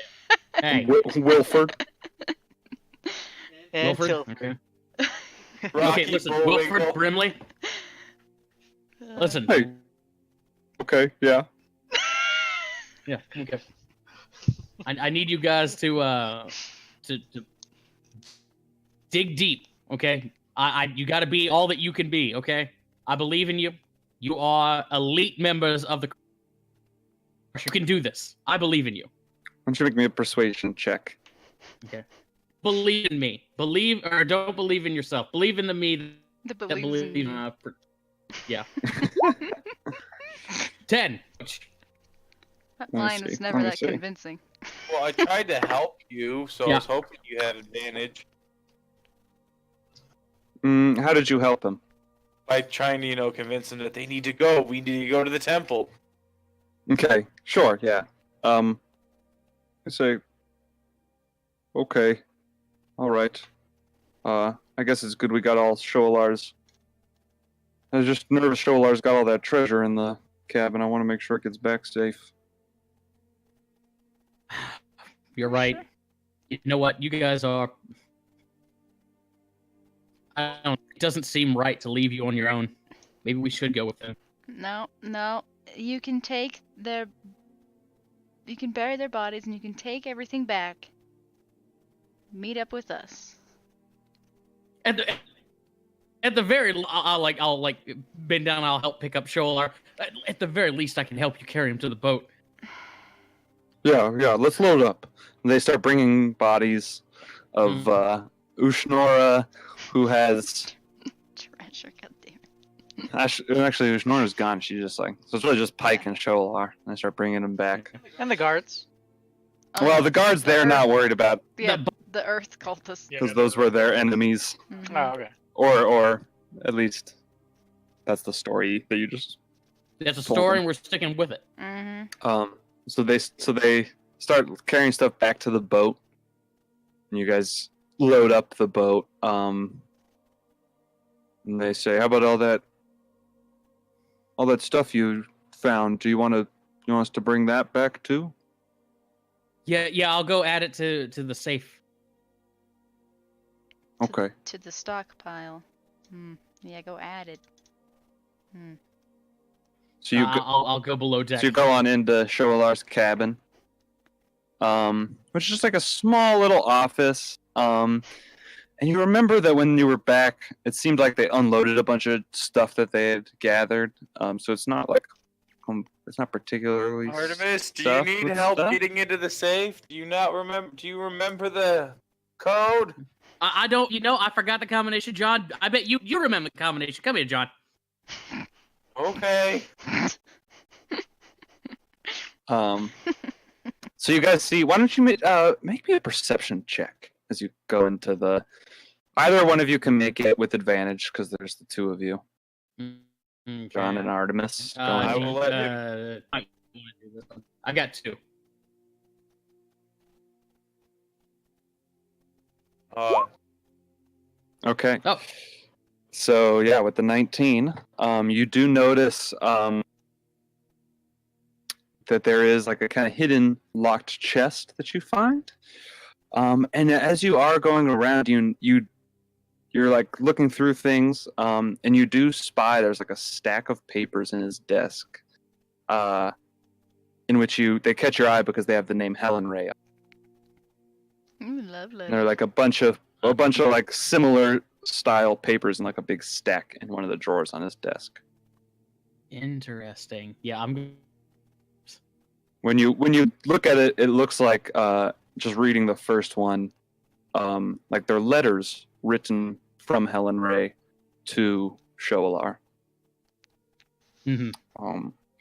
Hey, Wilford. And Wilford. Til- Okay. Rocky Okay, listen, Bullwinkle. Wilford Brimley. Listen. Hey. Okay, yeah. Yeah. Okay. I need you guys to dig deep. Okay. You got to be all that you can be. Okay. I believe in you. You are elite members of the. You can do this. I believe in you. Why don't you make me a persuasion check? Believe in me. Believe or don't believe in yourself. Believe in the me The that believes believes. in you. Yeah. 10. That Let me line see, was never let me that see. convincing. Well, I tried to help you, so I Yeah. was hoping you had advantage How did you help him? by trying to, convince them that they need to go. We need to go to the temple. Okay, sure, yeah. I say, okay, all right. I guess it's good we got all Sholar's. I was just nervous Sholar's got all that treasure in the cabin. I want to make sure it gets back safe. You're right. You know what? You guys are. It doesn't seem right to leave you on your own. Maybe we should go with them. No. You can take their. You can bury their bodies and you can take everything back. Meet up with us. At the very, I'll bend down. I'll help pick up Sholar. At the very least, I can help you carry him to the boat. Yeah, let's load up. And they start bringing bodies of Ushnora, who has. Treasure, goddammit. Actually, Ushnora's gone. She's just so it's really just Pike and Sholar. And they start bringing them back. And the guards. Well, the guards they're not worried about Yeah, the- the Earth cultists. Yeah, because those were their enemies. Mhm. Oh, okay. Or at least that's the story that you just. That's a story, and we're sticking with it. Mhm. So they start carrying stuff back to the boat, and you guys load up the boat. And they say, "How about all that stuff you found? Do you want us to bring that back too?" Yeah. I'll go add it to the safe. Okay. To the stockpile. Yeah, go add it. So you go, I'll go below deck. so you go on into Shoalar's cabin, which is just like a small little office. And you remember that when you were back, it seemed like they unloaded a bunch of stuff that they had gathered. So it's not like it's not particularly. Artemis, do you stuffed need with help stuff? getting into the safe? Do you remember the code? I don't. I forgot the combination, John. I bet you remember the combination. Come here, John. Okay. So you guys see? Why don't you make me a perception check as you go into the. Either one of you can make it with advantage because there's the two of you. Okay. John and Artemis. I going- will let I got 2. Okay. Oh. So yeah, with the 19, you do notice that there is like a kind of hidden locked chest that you find. And as you are going around, you're like looking through things, and you do spy there's like a stack of papers in his desk, in which they catch your eye because they have the name Helen Ray. Ooh, lovely. And they're like a bunch of like similar style papers in like a big stack in one of the drawers on his desk. Interesting. Yeah, I'm. When you look at it, it looks like just reading the first one, like they're letters written from Helen Ray to Shoalar. Mhm.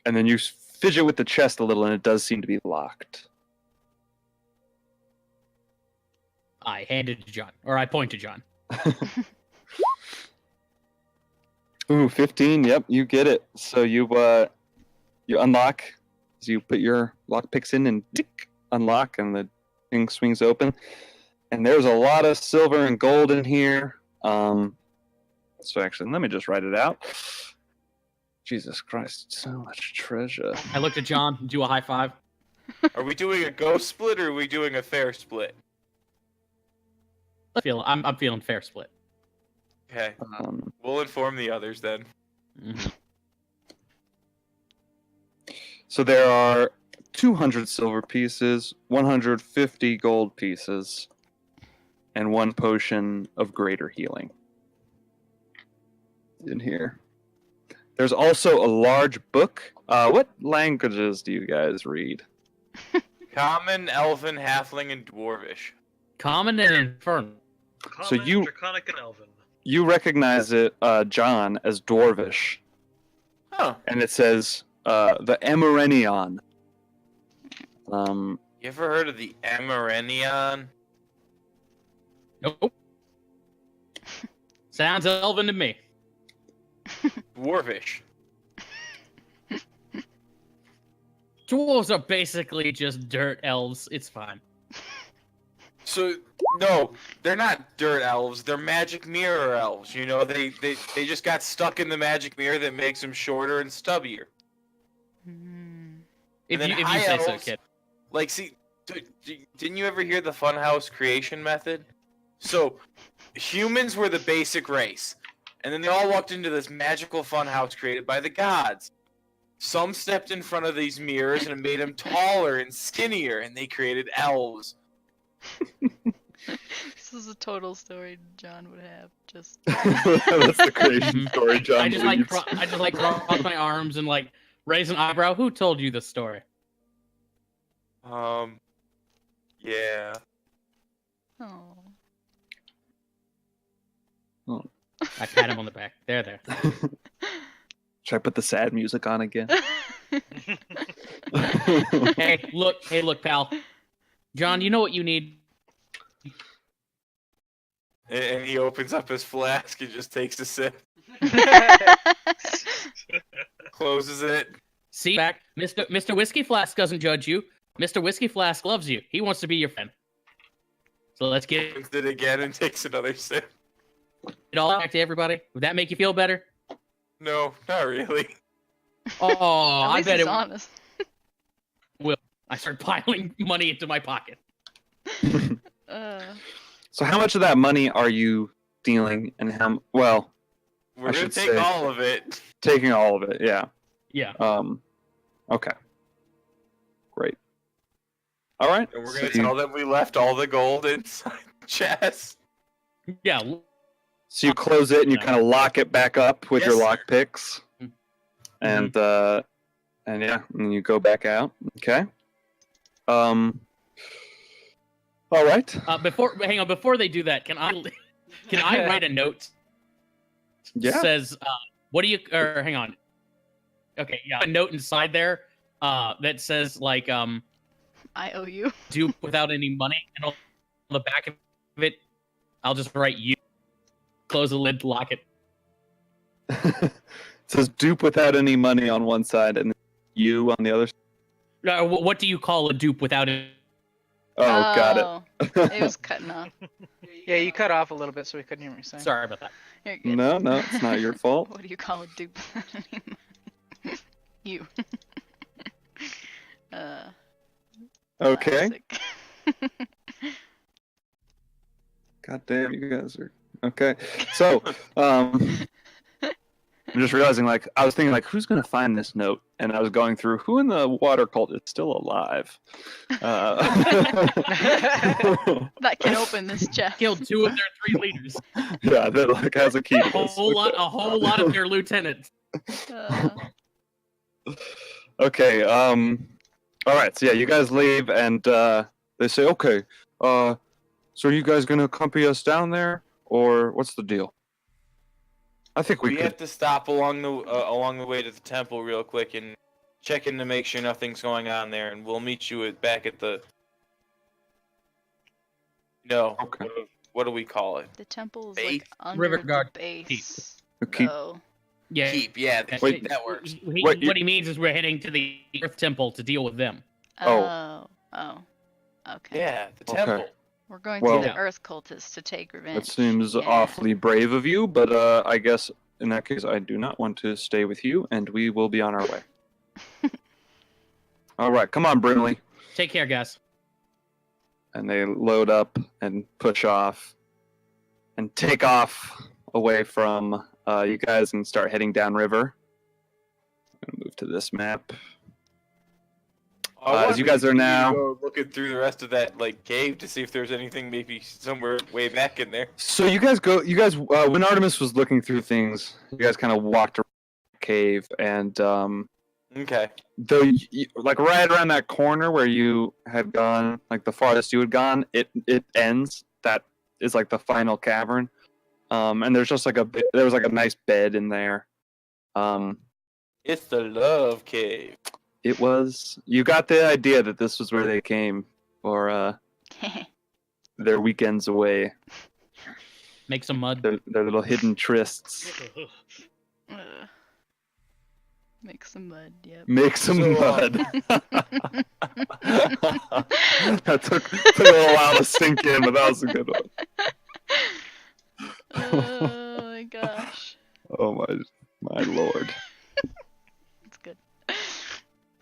And then you fidget with the chest a little, and it does seem to be locked. I handed to John, or I point to John. Ooh, 15. Yep, you get it. So you unlock. So you put your lockpicks in and tick, unlock, and the thing swings open. And there's a lot of silver and gold in here. So actually, let me just write it out. Jesus Christ, so much treasure. I looked at John, do a high five. Are we doing a ghost split or are we doing a fair split? I'm feeling fair split. Okay. Um, We'll inform the others then. Mhm. So there are 200 silver pieces, 150 gold pieces, and 1 potion of greater healing in here. There's also a large book. What languages do you guys read? Common, Elven, Halfling, and Dwarvish. Common and Infernal. Common, you- Draconic, and Elven. You recognize it, John, as Dwarvish, Huh. and it says the Emerenion. You ever heard of the Emerenion? Nope. Sounds Elven to me. Dwarvish. Dwarves are basically just dirt elves. It's fine. So no, they're not dirt elves. They're magic mirror elves. You know, they just got stuck in the magic mirror that makes them shorter and stubbier. Hmm. If then you high say so, elves- kid. Like, see, didn't you ever hear the Funhouse creation method? So, humans were the basic race, and then they all walked into this magical funhouse created by the gods. Some stepped in front of these mirrors and it made them taller and skinnier, and they created elves. This is a total story John would have. Just That's the creation story, John. I just like believes. I just like cross my arms and like raise an eyebrow. Who told you this story? Yeah. oh. I pat him on the back. There. Should I put the sad music on again? Hey, look, pal. John, you know what you need? And he opens up his flask and just takes a sip, closes it. See, back, Mr. Whiskey Flask doesn't judge you. Mr. Whiskey Flask loves you. He wants to be your friend. So let's get Opens it again and takes another sip. it all back to everybody. Would that make you feel better? No, not really. Oh, At I least bet he's it honest. will. I start piling money into my pocket. So how much of that money are you stealing, and how? Well, We're I gonna should take say- all of it. taking all of it. Yeah. Yeah. Okay. Great. All right. And we're so gonna you- tell them we left all the gold inside the chest. Yeah. So you close it and you Yeah. kind of lock it back up with Yes, your sir. lock picks, Mhm. and yeah, and you go back out. Okay. All right. Before they do that, can I write a note? Yeah. Says, what do you? Or hang on. Okay, yeah, a note inside there, that says like, I owe you. do without any money, and on the back of it, I'll just write you. Close the lid, lock it. says dupe without any money on one side, and you on the other. What do you call a dupe without it? Oh, got it. It was cutting off. Yeah, you cut off a little bit, so we couldn't hear what you're saying. Sorry about that. You're good. No, it's not your fault. What do you call a dupe? You. Okay. Classic. God damn, you guys are okay. So, I'm just realizing, like, I was thinking, like, who's gonna find this note? And I was going through who in the water cult is still alive. That can open this chest. Killed 2 of their 3 leaders. Yeah, that like has a key. A To this. whole lot of their lieutenants. Okay. All right. So yeah, you guys leave, and they say, okay. So are you guys gonna accompany us down there, or what's the deal? I think we We could. have to stop along the way to the temple real quick and check in to make sure nothing's going on there, and we'll meet you back at the. No. Okay. What do we call it? The temple is Base. like under River the Guard base. Keep. though. Yeah. Keep. Yeah. Wait. That works. Wait, What he means is we're heading to the Earth Temple to deal with them. Oh. Oh. Okay. Yeah. The Okay. temple. We're going Well- to the Earth cultists to take revenge. That seems Yeah. awfully brave of you, but I guess in that case, I do not want to stay with you, and we will be on our way. All right, come on, Brimley. Take care, guys. And they load up and push off and take off away from you guys and start heading downriver. I'm gonna move to this map. As you guys are now go looking through the rest of that like cave to see if there's anything maybe somewhere way back in there. So you guys when Artemis was looking through things, you guys kind of walked around the cave, and Okay. though like right around that corner where you had gone, like the farthest you had gone, it ends. That is like the final cavern, and there's just like there was like a nice bed in there. It's the love cave. It was. You got the idea that this was where they came for their weekends away, Make some mud. their little hidden trysts. Make some mud. Yep. Make some So, mud. That took a little while to sink in, but that was a good one. Oh my gosh. Oh my lord. It's good.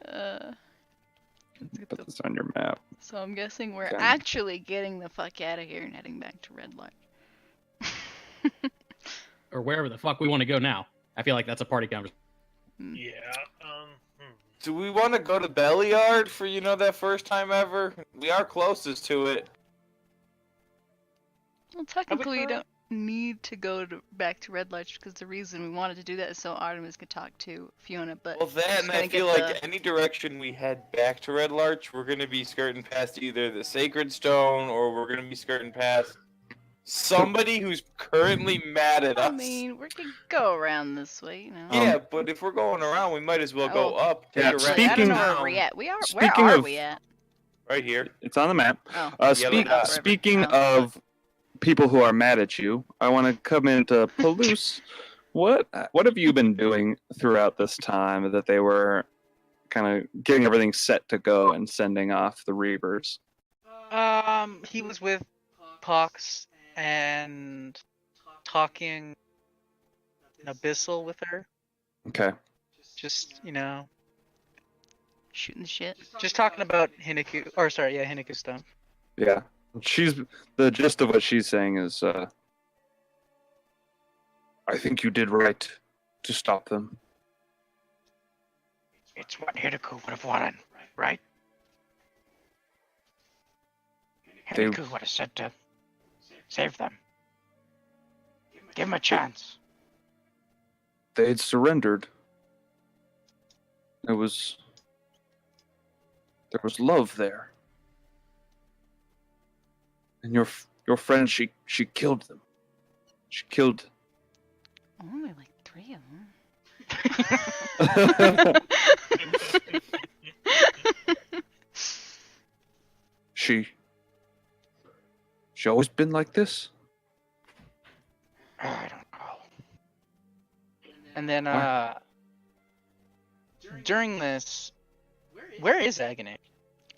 Let's get Put the- this on your map. So I'm guessing we're Okay. actually getting the fuck out of here and heading back to Red Lodge. Or wherever the fuck we want to go now. I feel like that's a party conversation. Yeah. Do we want to go to Belliard for that first time ever? We are closest to it. Well, technically, you heard- don't need to go back to Red Lodge because the reason we wanted to do that is so Artemis could talk to Fiona. But Well, that just and gonna I feel get like any direction we head back to Red Larch, we're gonna be skirting past either the Sacred Stone or we're gonna be skirting past somebody who's currently mad at I us. mean, we could go around this way, you know. Yeah, but if we're going around, we might as well go up. Yeah, Take a Actually, I right don't know down, where we're at. Where speaking are of- we at? right here. It's on the map. Oh. Yellow dot. Speaking Oh. of people who are mad at you, I want to come into Palouse. What have you been doing throughout this time that they were kind of getting everything set to go and sending off the Reavers? He was with Pox and talking Abyssal with her. Okay. Just, Shooting the shit. just talking about Hinaku stuff. Yeah. The gist of what she's saying is, I think you did right to stop them. It's what Hinaku would have wanted, right? They- Hinaku would have said to save them. Give him a chance. They had surrendered. There was love there. And your friend, she killed them. She killed. Only like 3 of them. She always been like this? I don't know. And then Alright. during this, where is Agony?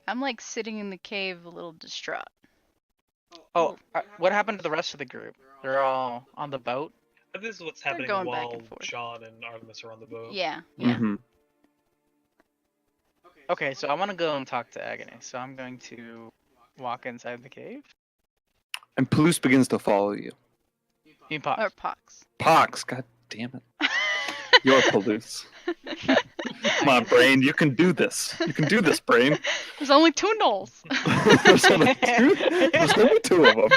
I'm like sitting in the cave a little distraught. Oh, what happened to the rest of the group? They're all on the boat. And this is what's They're happening going back while and forth. John and Artemis are on the boat. Yeah, yeah. Mm-hmm. Okay, so I want to go and talk to Agony. So I'm going to walk inside the cave. And Palouse begins to follow you. You can pause. Or Pox. Pox, god damn it. You're Palouse. Come on, Brain, you can do this. You can do this, Brain. There's only 2 gnolls. There's only two of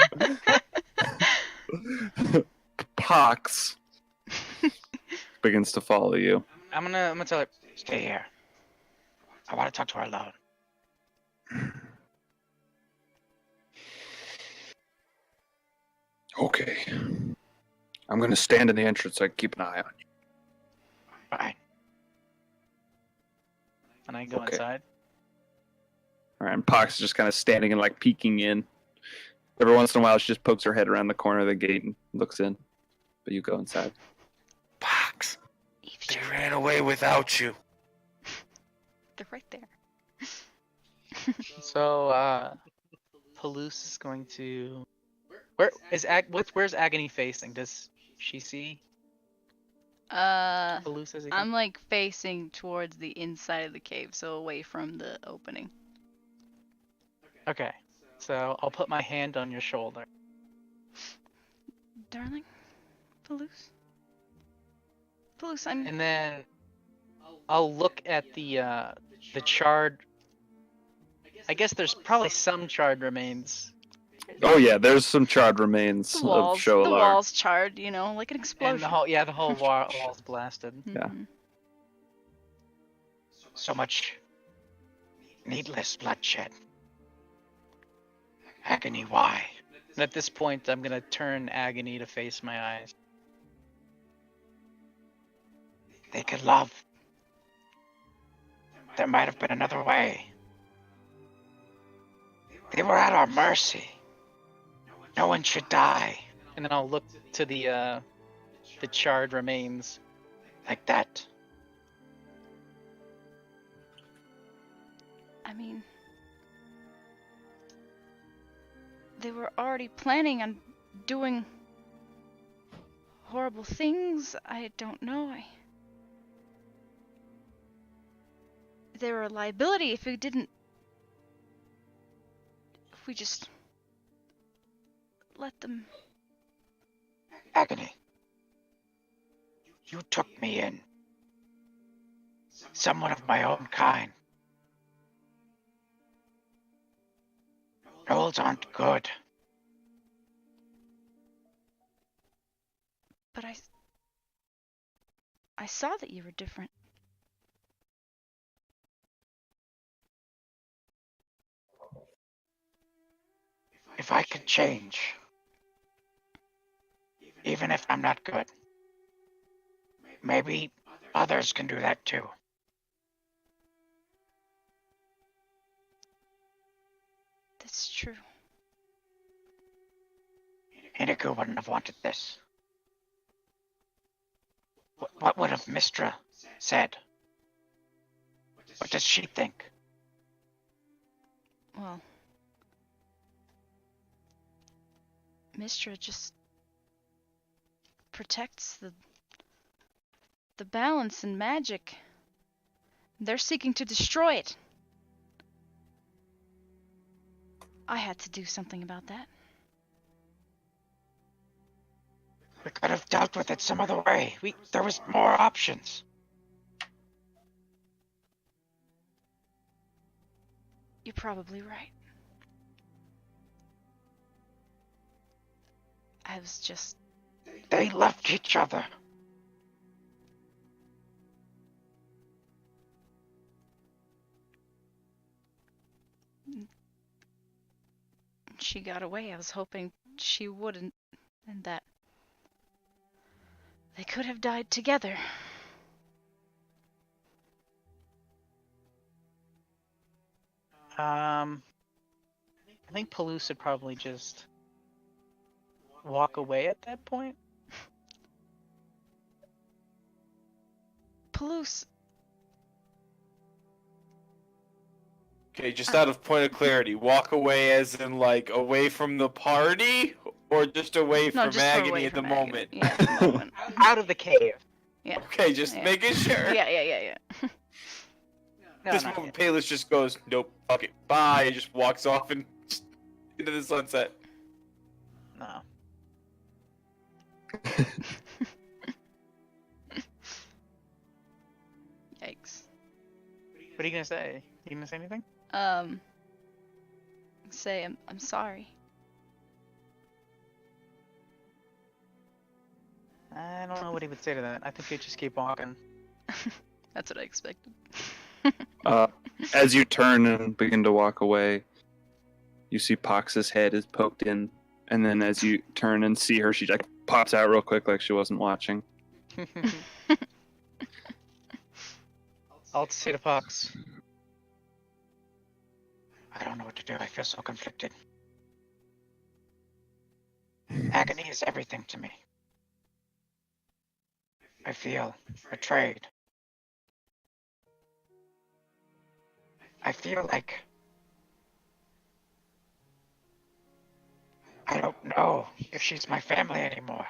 them. Pox begins to follow you. I'm gonna tell her. Stay here. I want to talk to her alone. Okay. I'm gonna stand in the entrance so I can keep an eye on you. Fine. And I go Okay. inside. Alright, and Pox is just kind of standing and like peeking in. Every once in a while, she just pokes her head around the corner of the gate and looks in. But you go inside. Pox. They Eavesdrop. ran away without you. They're right there. So Palouse is going to. Where's Agony facing? Does she see Palouse as he I'm like facing towards the inside of the cave, so away from the opening. Okay. So I'll put my hand on your shoulder. Darling? Palouse? Palouse, I'm... And then I'll look at the charred. I guess there's probably some charred remains. Oh yeah, there's some charred remains the of walls, Shoalar. the walls charred, you know, like an explosion. And the whole wall's blasted. Yeah. Mhm. So much needless bloodshed. Agony, why? And at this point, I'm gonna turn Agony to face my eyes. They could love. There might have been another way. They were at our mercy. No one should die And then I'll look to the charred remains. like that. I mean... They were already planning on doing horrible things. I don't know. They were a liability if we didn't... If we just... let them... Agony. You took me in. Someone of my own kind. Gnolls aren't good. But I saw that you were different. If I could change, even if I'm not good, maybe others can do that too. That's true. Inigo wouldn't have wanted this. What would have Mistra said? What does she think? Well... Mistra just... protects the balance in magic. They're seeking to destroy it. I had to do something about that. We could have dealt with it some other way. There was more options. You're probably right. I was just... They left each other. She got away. I was hoping she wouldn't, and that they could have died together. I think Palouse would probably just walk away at that point. Palouse. Okay, just out of point of clarity, walk away as in like away from the party, or just away No, from just Agony away at the from Agony. moment? Yeah, at the moment. Out of the cave. Okay, just Yeah. making sure. Yeah. No, This not moment, yet. Payless just goes, nope, fuck it, bye, and just walks off and into the sunset. No. Yikes. What are you gonna say? You gonna say anything? Say I'm sorry. I don't know what he would say to that. I think he'd just keep walking. That's what I expected. As you turn and begin to walk away, you see Pox's head is poked in, and then as you turn and see her, she like pops out real quick like she wasn't watching. I'll say to Pox. I don't know what to do. I feel so conflicted. Agony is everything to me. I feel betrayed. I feel like I don't know if she's my family anymore.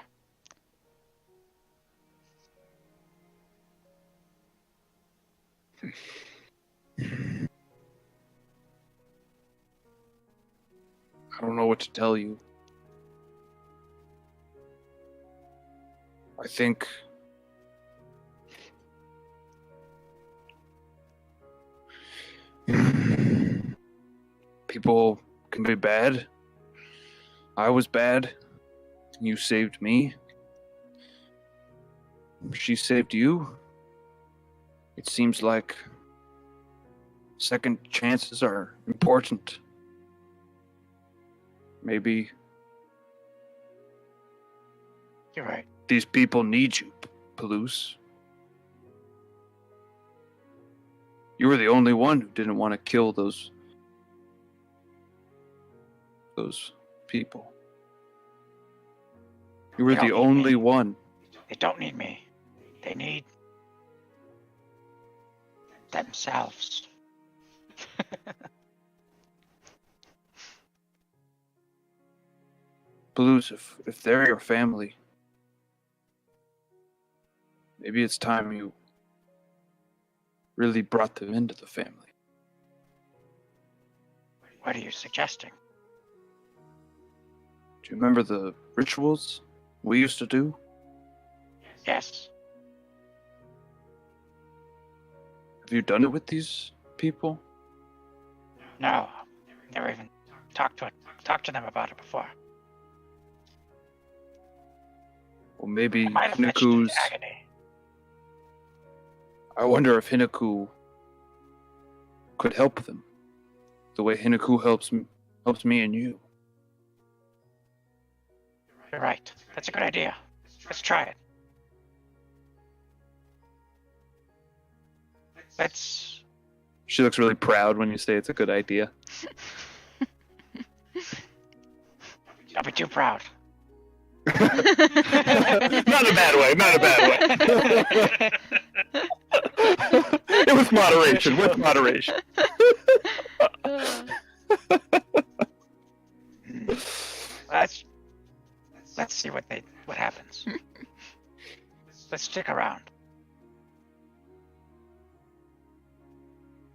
I don't know what to tell you. I think people can be bad. I was bad. You saved me. She saved you. It seems like second chances are important. Maybe You're right. these people need you, Palouse. You were the only one who didn't want to kill those people. You were They all the need only me. one. They don't need me. They need themselves. Palouse, if they're your family, maybe it's time you really brought them into the family. What are you suggesting? Do you remember the rituals we used to do? Yes. Have you done it with these people? No. Never even talked to them about it before. Well, maybe I might have mentioned it Hinaku's. to Agony. I wonder if Hinaku could help them, the way Hinaku helps me and you. You're right. That's a good idea. Let's try it. Let's. She looks really proud when you say it's a good idea. Don't be too proud. Not in a bad way. Not in a bad way. With moderation. With moderation. Let's see what happens. Let's stick around.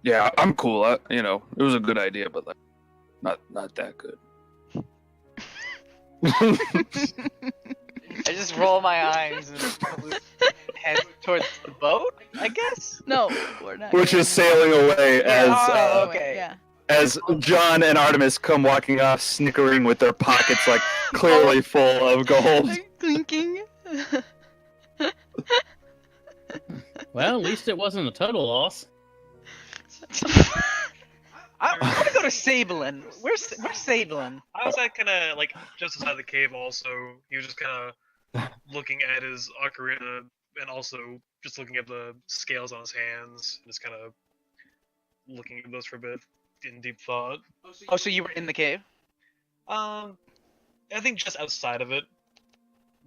Yeah, I'm cool. It was a good idea, but like, not that good. I just roll my eyes and head towards the boat, I guess? No, we're not. Which is sailing away as Oh, okay. Yeah. as John and Artemis come walking off, snickering with their pockets like clearly full of gold. Clinking. Well, at least it wasn't a total loss. I want to go to Sablin. Where's Sablin? I was like kind of like just outside the cave. Also, he was just kind of looking at his ocarina and also just looking at the scales on his hands, and just kind of looking at those for a bit in deep thought. Oh, so you were in the cave? I think just outside of it,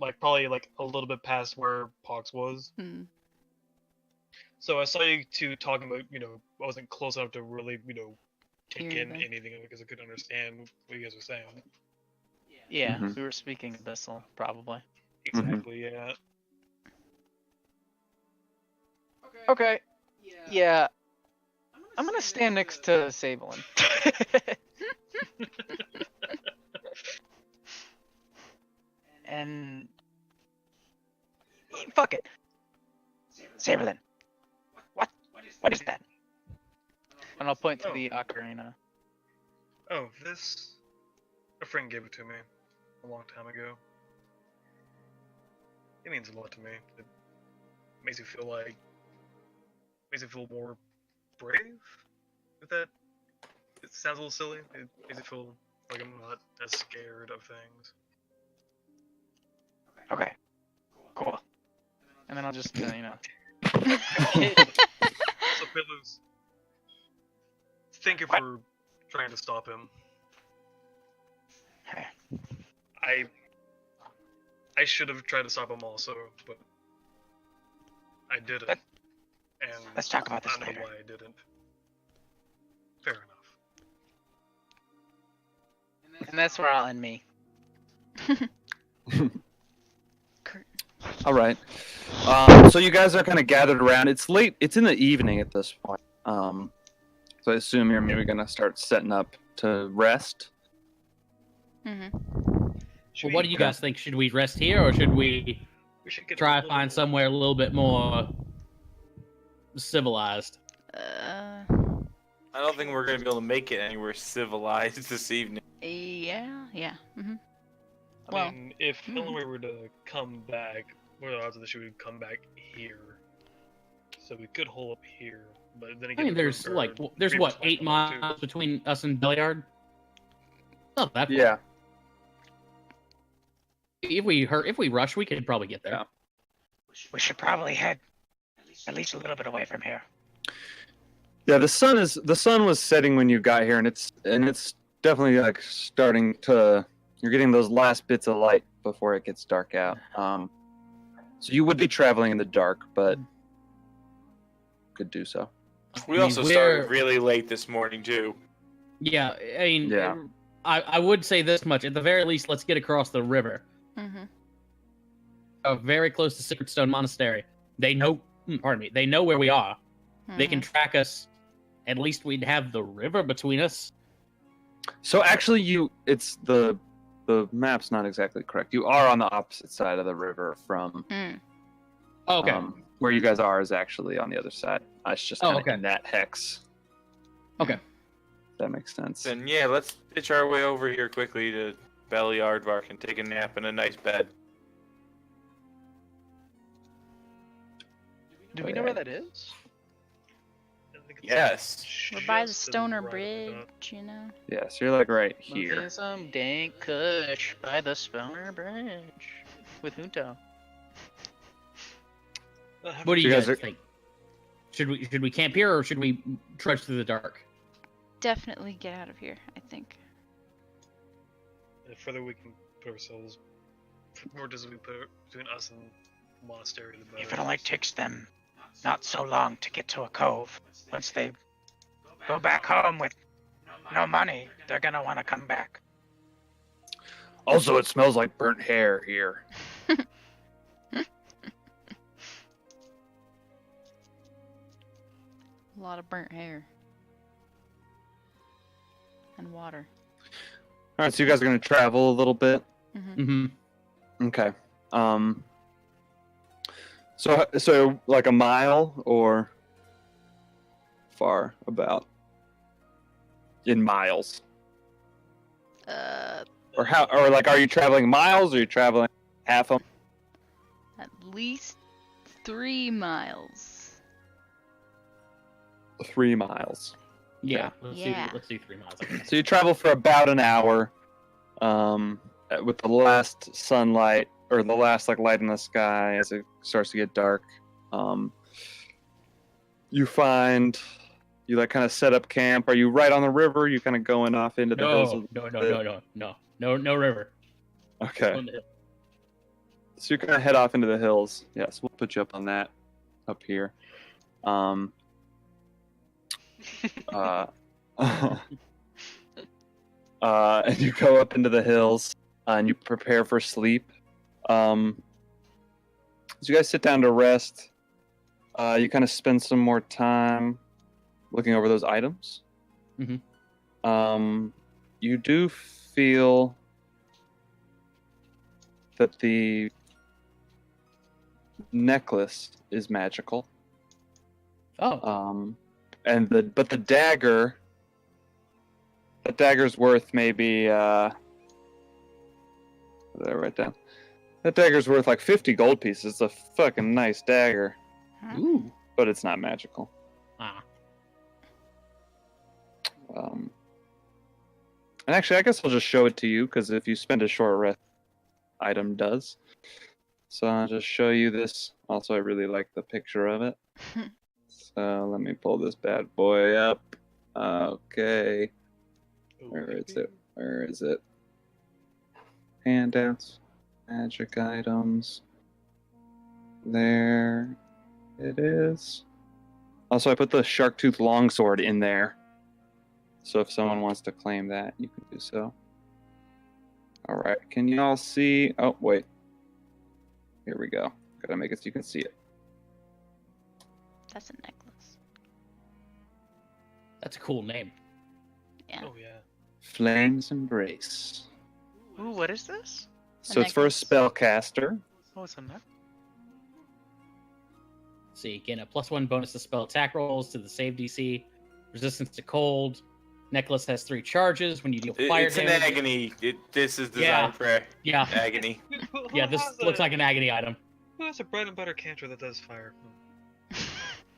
like probably like a little bit past where Pox was. Hmm. So I saw you two talking about, I wasn't close enough to really, take Hear in them. anything because I couldn't understand what you guys were saying. Yeah, Mhm. we were speaking Abyssal, probably. Exactly, yeah. Okay. Yeah. I'm gonna stand next to Sablin. And fuck it. Saberlin. What is that? And I'll point to Oh. the ocarina. Oh, this... A friend gave it to me a long time ago. It means a lot to me. It makes you feel like... Makes you feel more brave? If that... It sounds a little silly. It makes you feel like I'm not as scared of things. Okay. Cool. And then I'll just, So, Pilus, thank you What? for trying to stop him. Hey. I should have tried to stop him also, but I didn't. Let- And let's talk about this I don't later. know why I didn't. Fair enough. and that's where I'll end me. All right. So you guys are kind of gathered around. It's late. It's in the evening at this point. So I assume you're maybe gonna start setting up to rest. Mhm. Well, what do you guys think? Should we rest here, or should we We should get try a to little- find somewhere a little bit more civilized? I don't think we're gonna be able to make it anywhere civilized this evening. Yeah. Mhm. I Well, mean, if hmm. Illinois were to come back, what are the odds that she would come back here? So we could hole up here, but then I again, mean, there's Reavers what, might 8 come back too. miles between us and Belliard. Not that far. Yeah. If we rush, we could probably get there. Yeah. We should probably head at least a little bit away from here. Yeah. The sun was setting when you got here, and it's definitely like starting to. You're getting those last bits of light before it gets dark out. So you would be traveling in the dark, but could do so. We I mean, also started really late this morning too. Yeah, I mean, Yeah. I would say this much. At the very least, let's get across the river. Mhm. Very close to Secret Stone Monastery. They know, pardon me, they know where we are. They can Mhm. track us. At least we'd have the river between us. So actually, it's the map's not exactly correct. You are on the opposite side of the river from Mm. Okay. where you guys are is actually on the other side. It's just kind of okay. in that hex. Okay. That makes sense. Then yeah, let's pitch our way over here quickly to Belly Aardvark and take a nap in a nice bed. Do we know where that is? I think it's Yes. We're by the just to Stoner right of Bridge, you know. Yeah, so you're like right here. Smoking some dank kush by the Stoner Bridge with Junto. that. What do So you you guys guys are- think? Should we camp here, or should we trudge through the dark? Definitely get out of here, I think. The further we can put ourselves, the more distance we put between us and the monastery, the better. If it only takes them not so long to get to a cove, once they go back home with no money, they're gonna want to come back. Also, it smells like burnt hair here. A lot of burnt hair. And water. All right, so you guys are gonna travel a little bit. Mhm. Mm-hmm. Okay. So like a mile or far about in miles, Uh, or how, or like, are you traveling miles, or are you traveling half a? at least 3 miles. 3 miles. Yeah. Yeah. Let's do 3 miles. I guess. So you travel for about an hour, with the last sunlight or the last like light in the sky as it starts to get dark. You like kind of set up camp. Are you right on the river? You kind of going off into the hills? No river. Okay. On the hill. So you kind of head off into the hills. Yes, we'll put you up on that, up here. Um, uh, and you go up into the hills and you prepare for sleep. As you guys sit down to rest, you kind of spend some more time looking over those items. You do feel that the necklace is magical. Oh. But the dagger's worth maybe what did I write down? That dagger's worth like 50 gold pieces. It's a fucking nice dagger. Ooh. But it's not magical. Ah. And actually, I guess I'll just show it to you, because if you spend a short rest, item does. So I'll just show you this. Also, I really like the picture of it. So let me pull this bad boy up. Okay. Where is it? Where is it? Handouts. Magic items. There it is. Also, I put the shark tooth longsword in there. So if someone wants to claim that, you can do so. Alright, can you all see? Oh, wait. Here we go. Gotta make it so you can see it. That's a necklace. That's a cool name. Yeah. Oh yeah. Flames Embrace. Ooh, what is this? So it's for a necklace. spellcaster. Oh, it's a necklace. So you gain a +1 bonus to spell attack rolls to the save DC, resistance to cold. Necklace has 3 charges when you deal fire It's an damage. agony. This is designed Yeah. for Yeah, agony. yeah. This looks like an agony item. Who has a bread and butter cantrip that does fire?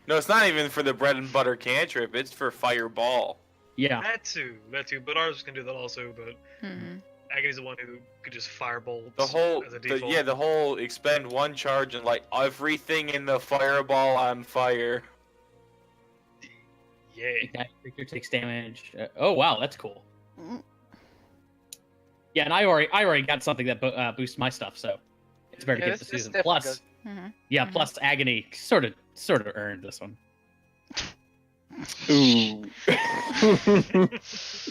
No, it's not even for the bread and butter cantrip. It's for fireball. Yeah. That too. But ours can do that also. But Hmm. Agony's the one who could just firebolt. The whole, as a default. the whole expend 1 charge and light everything in the fireball on fire. Yay. That creature takes damage. Oh wow, that's cool. Mm. Yeah, and I already got something that boosts my stuff, so it's better to Yeah, get this- the this season. definitely Plus, Hmm. yeah, Mhm. plus agony sort of earned this one. Ooh.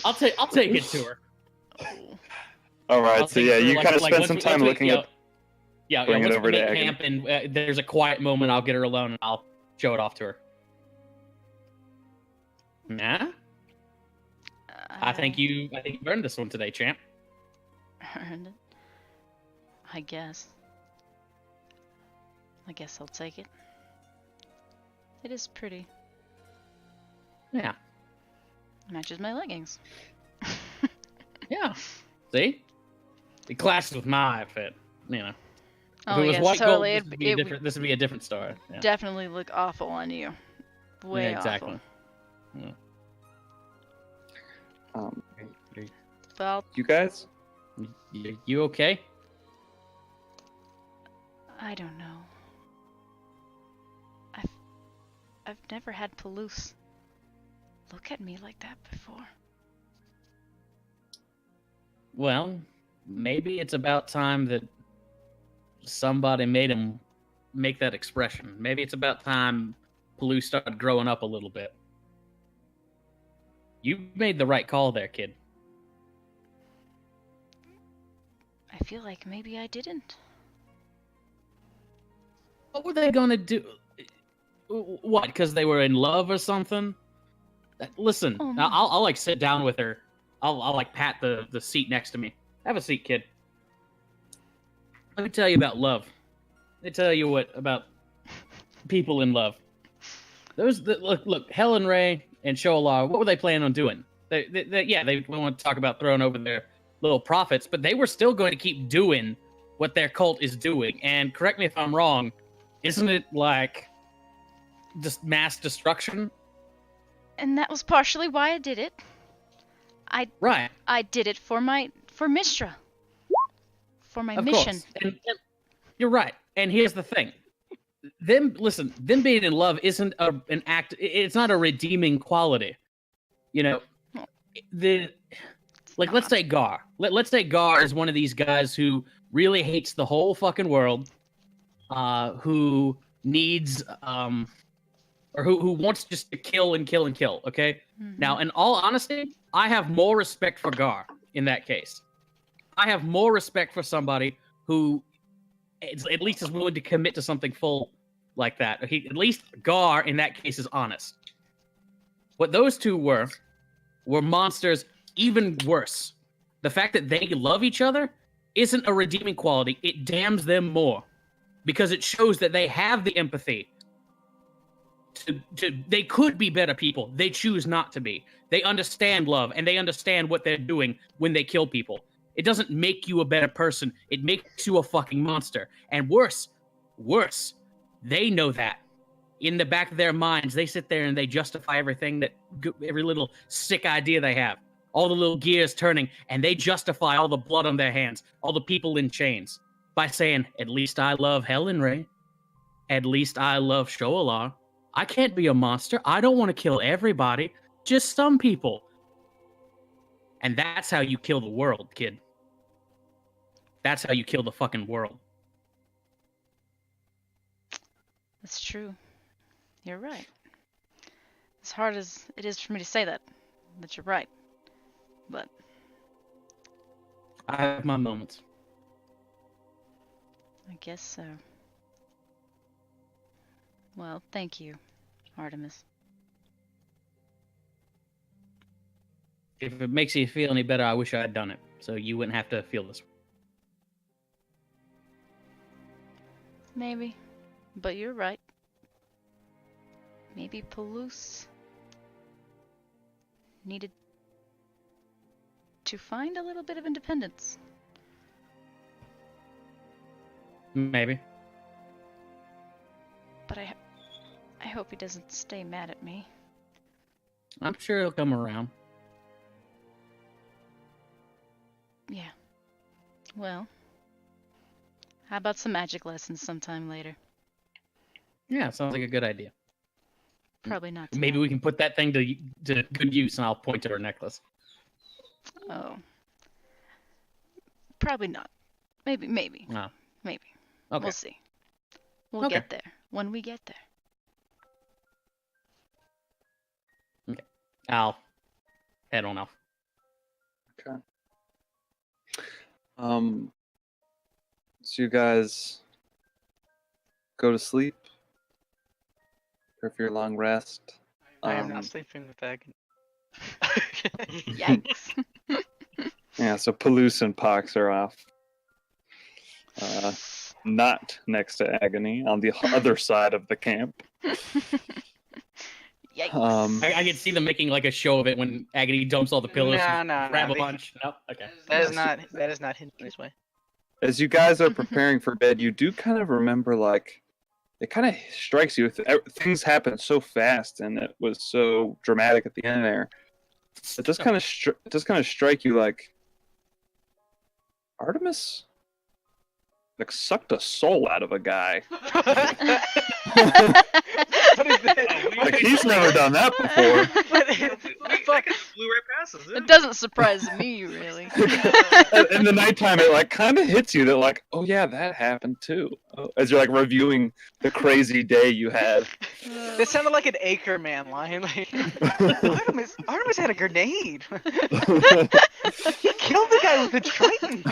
I'll take it to her. Oh. Alright, I'll so take yeah, it to her, you kind of spend once some we- time once we- looking at. bring it once over we to make Agony. camp and there's a quiet moment, I'll get her alone and I'll show it off to her. Nah, I think you've earned this one today, champ. Earned it. I guess. I'll take it. It is pretty. Yeah, Matches my leggings. yeah. See, it clashes with my outfit. You know, if Oh it was yes, white totally. gold, this would be a different story. Yeah. Definitely look awful on you. Way Yeah, exactly. awful. Well, You guys? You okay? I don't know. I've never had Palouse look at me like that before. Well, maybe it's about time that somebody made him make that expression. Maybe it's about time Palouse started growing up a little bit. You made the right call there, kid. I feel like maybe I didn't. What were they gonna do? What? Because they were in love or something? Listen, Oh, no. I'll like sit down with her. I'll like pat the seat next to me. Have a seat, kid. Let me tell you about love. Let me tell you what about people in love. Look, Helen Ray and Shoalar, what were they planning on doing? They want to talk about throwing over their little profits, but they were still going to keep doing what their cult is doing. And correct me if I'm wrong, isn't it like just mass destruction? And that was partially why I did it. Right. I did it for Mistra. For my Of mission. course. And you're right. And here's the thing. Them being in love isn't an act. It's not a redeeming quality. You know, let's take Gar. Let's take Gar as one of these guys who really hates the whole fucking world, who needs or who wants just to kill and kill and kill. Okay. Mhm. Now, in all honesty, I have more respect for Gar in that case. I have more respect for somebody who at least is willing to commit to something full like that. At least Gar in that case is honest. What those two were monsters even worse. The fact that they love each other isn't a redeeming quality. It damns them more because it shows that they have the empathy. They could be better people. They choose not to be. They understand love and they understand what they're doing when they kill people. It doesn't make you a better person. It makes you a fucking monster. And worse, they know that. In the back of their minds, they sit there and they justify everything every little sick idea they have. All the little gears turning, and they justify all the blood on their hands, all the people in chains, by saying, at least I love Helen Ray. At least I love Shoalar. I can't be a monster. I don't want to kill everybody, just some people. And that's how you kill the world, kid. That's how you kill the fucking world. That's true. You're right. As hard as it is for me to say that you're right. But I have my moments. I guess so. Well, thank you, Artemis. If it makes you feel any better, I wish I had done it, so you wouldn't have to feel this. Maybe. But you're right. Maybe Palouse needed to find a little bit of independence. Maybe. But I hope he doesn't stay mad at me. I'm sure he'll come around. Yeah. Well, how about some magic lessons sometime later? Yeah, sounds like a good idea. Probably not Maybe tonight. we can put that thing to good use, and I'll point to her necklace. Oh. Probably not. Maybe. Oh. Maybe. Okay. We'll see. We'll Okay. get there. When we get there. I'll head on off. Okay. So you guys go to sleep. Or for your long rest. I am not sleeping with Agony. Yikes. Yeah, so Palouse and Pox are off. Not next to Agony, on the other side of the camp. Yikes. I can see them making like a show of it when Agony dumps all the pillows and No, grab a bunch. No? Okay. That is not hidden this way. As you guys are preparing for bed, you do kind of remember, like, it kind of strikes you. Things happen so fast, and it was so dramatic at the end there. It does kind of strike you like Artemis, like, sucked a soul out of a guy. What is that? Like, he's never done that before. That guy flew right past us. It doesn't surprise me, really. In the nighttime, it like kind of hits you that like, oh yeah, that happened too. As you're like reviewing the crazy day you had. That sounded like an Acre-Man line. Like, Artemis had a grenade. He killed the guy with a Triton.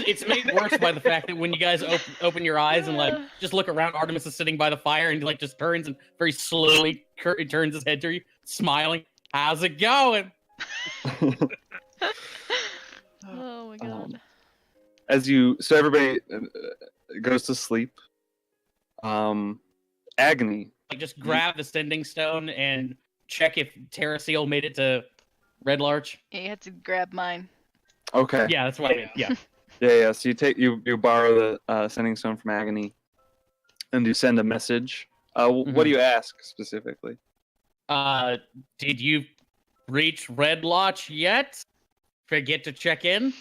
It's made worse by the fact that when you guys open your eyes and like just look around, Artemis is sitting by the fire and he like just turns and very slowly turns his head to you, smiling. How's it going? Oh my god. So everybody goes to sleep. Agony. Like just grab the sending stone and check if Terraseal made it to Red Larch. You had to grab mine. Okay. Yeah, that's what I mean. Yeah. Yeah. So you borrow the sending stone from Agony, and you send a message. What do you ask specifically? Did you reach Red Lodge yet? Forget to check in?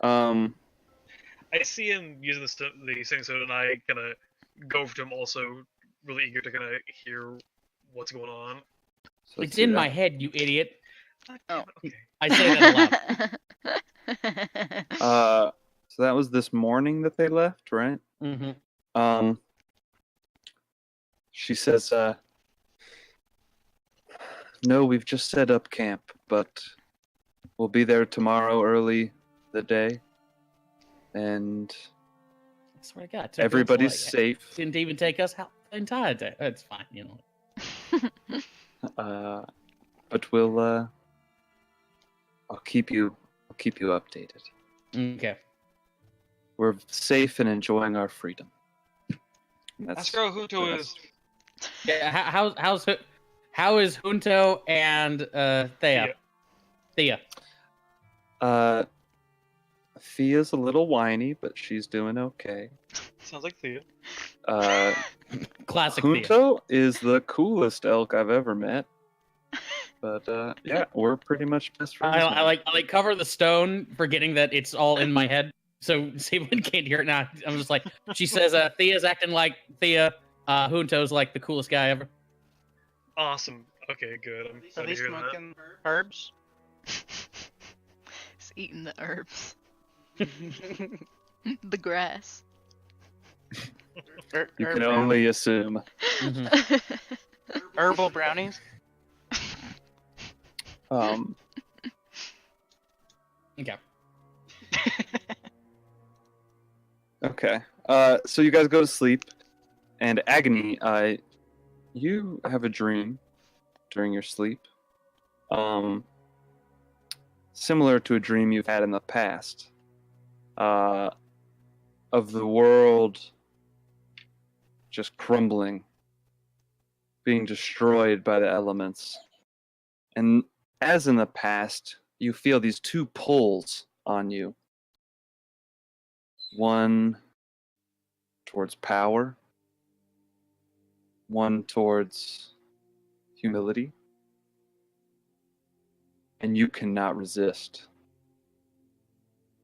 Um, I see him using the sending stone, and I kind of go over to him, also really eager to kind of hear what's going on. so It's see in that. my head, you idiot. Oh. Okay. I say that aloud. So that was this morning that they left, right? Mm-hmm. She says, no, we've just set up camp, but we'll be there tomorrow early the day. And I swear to God, it took us, everybody's like, safe. Didn't even take us the entire day. It's fine, you know. But we'll I'll keep you updated. Okay. We're safe and enjoying our freedom. Ask her who to is. Yeah. How is Junto and Thea? Thea. Thea's a little whiny, but she's doing okay. Sounds like Thea. Classic Thea. Junto is the coolest elk I've ever met. But yeah, we're pretty much best friends. I like cover the stone, forgetting that it's all in my head, so Sablin can't hear it now. I'm just like, she says, Thea's acting like Thea. Junto's like the coolest guy ever. Awesome. Okay, good. I'm Are glad they to hear that. smoking herbs? He's eating the herbs. The grass. You can only assume. Herbal brownies? Okay. Okay. So you guys go to sleep, and Agony, you have a dream during your sleep, similar to a dream you've had in the past, of the world just crumbling, being destroyed by the elements. And as in the past, you feel these two pulls on you. One towards power, one towards humility. And you cannot resist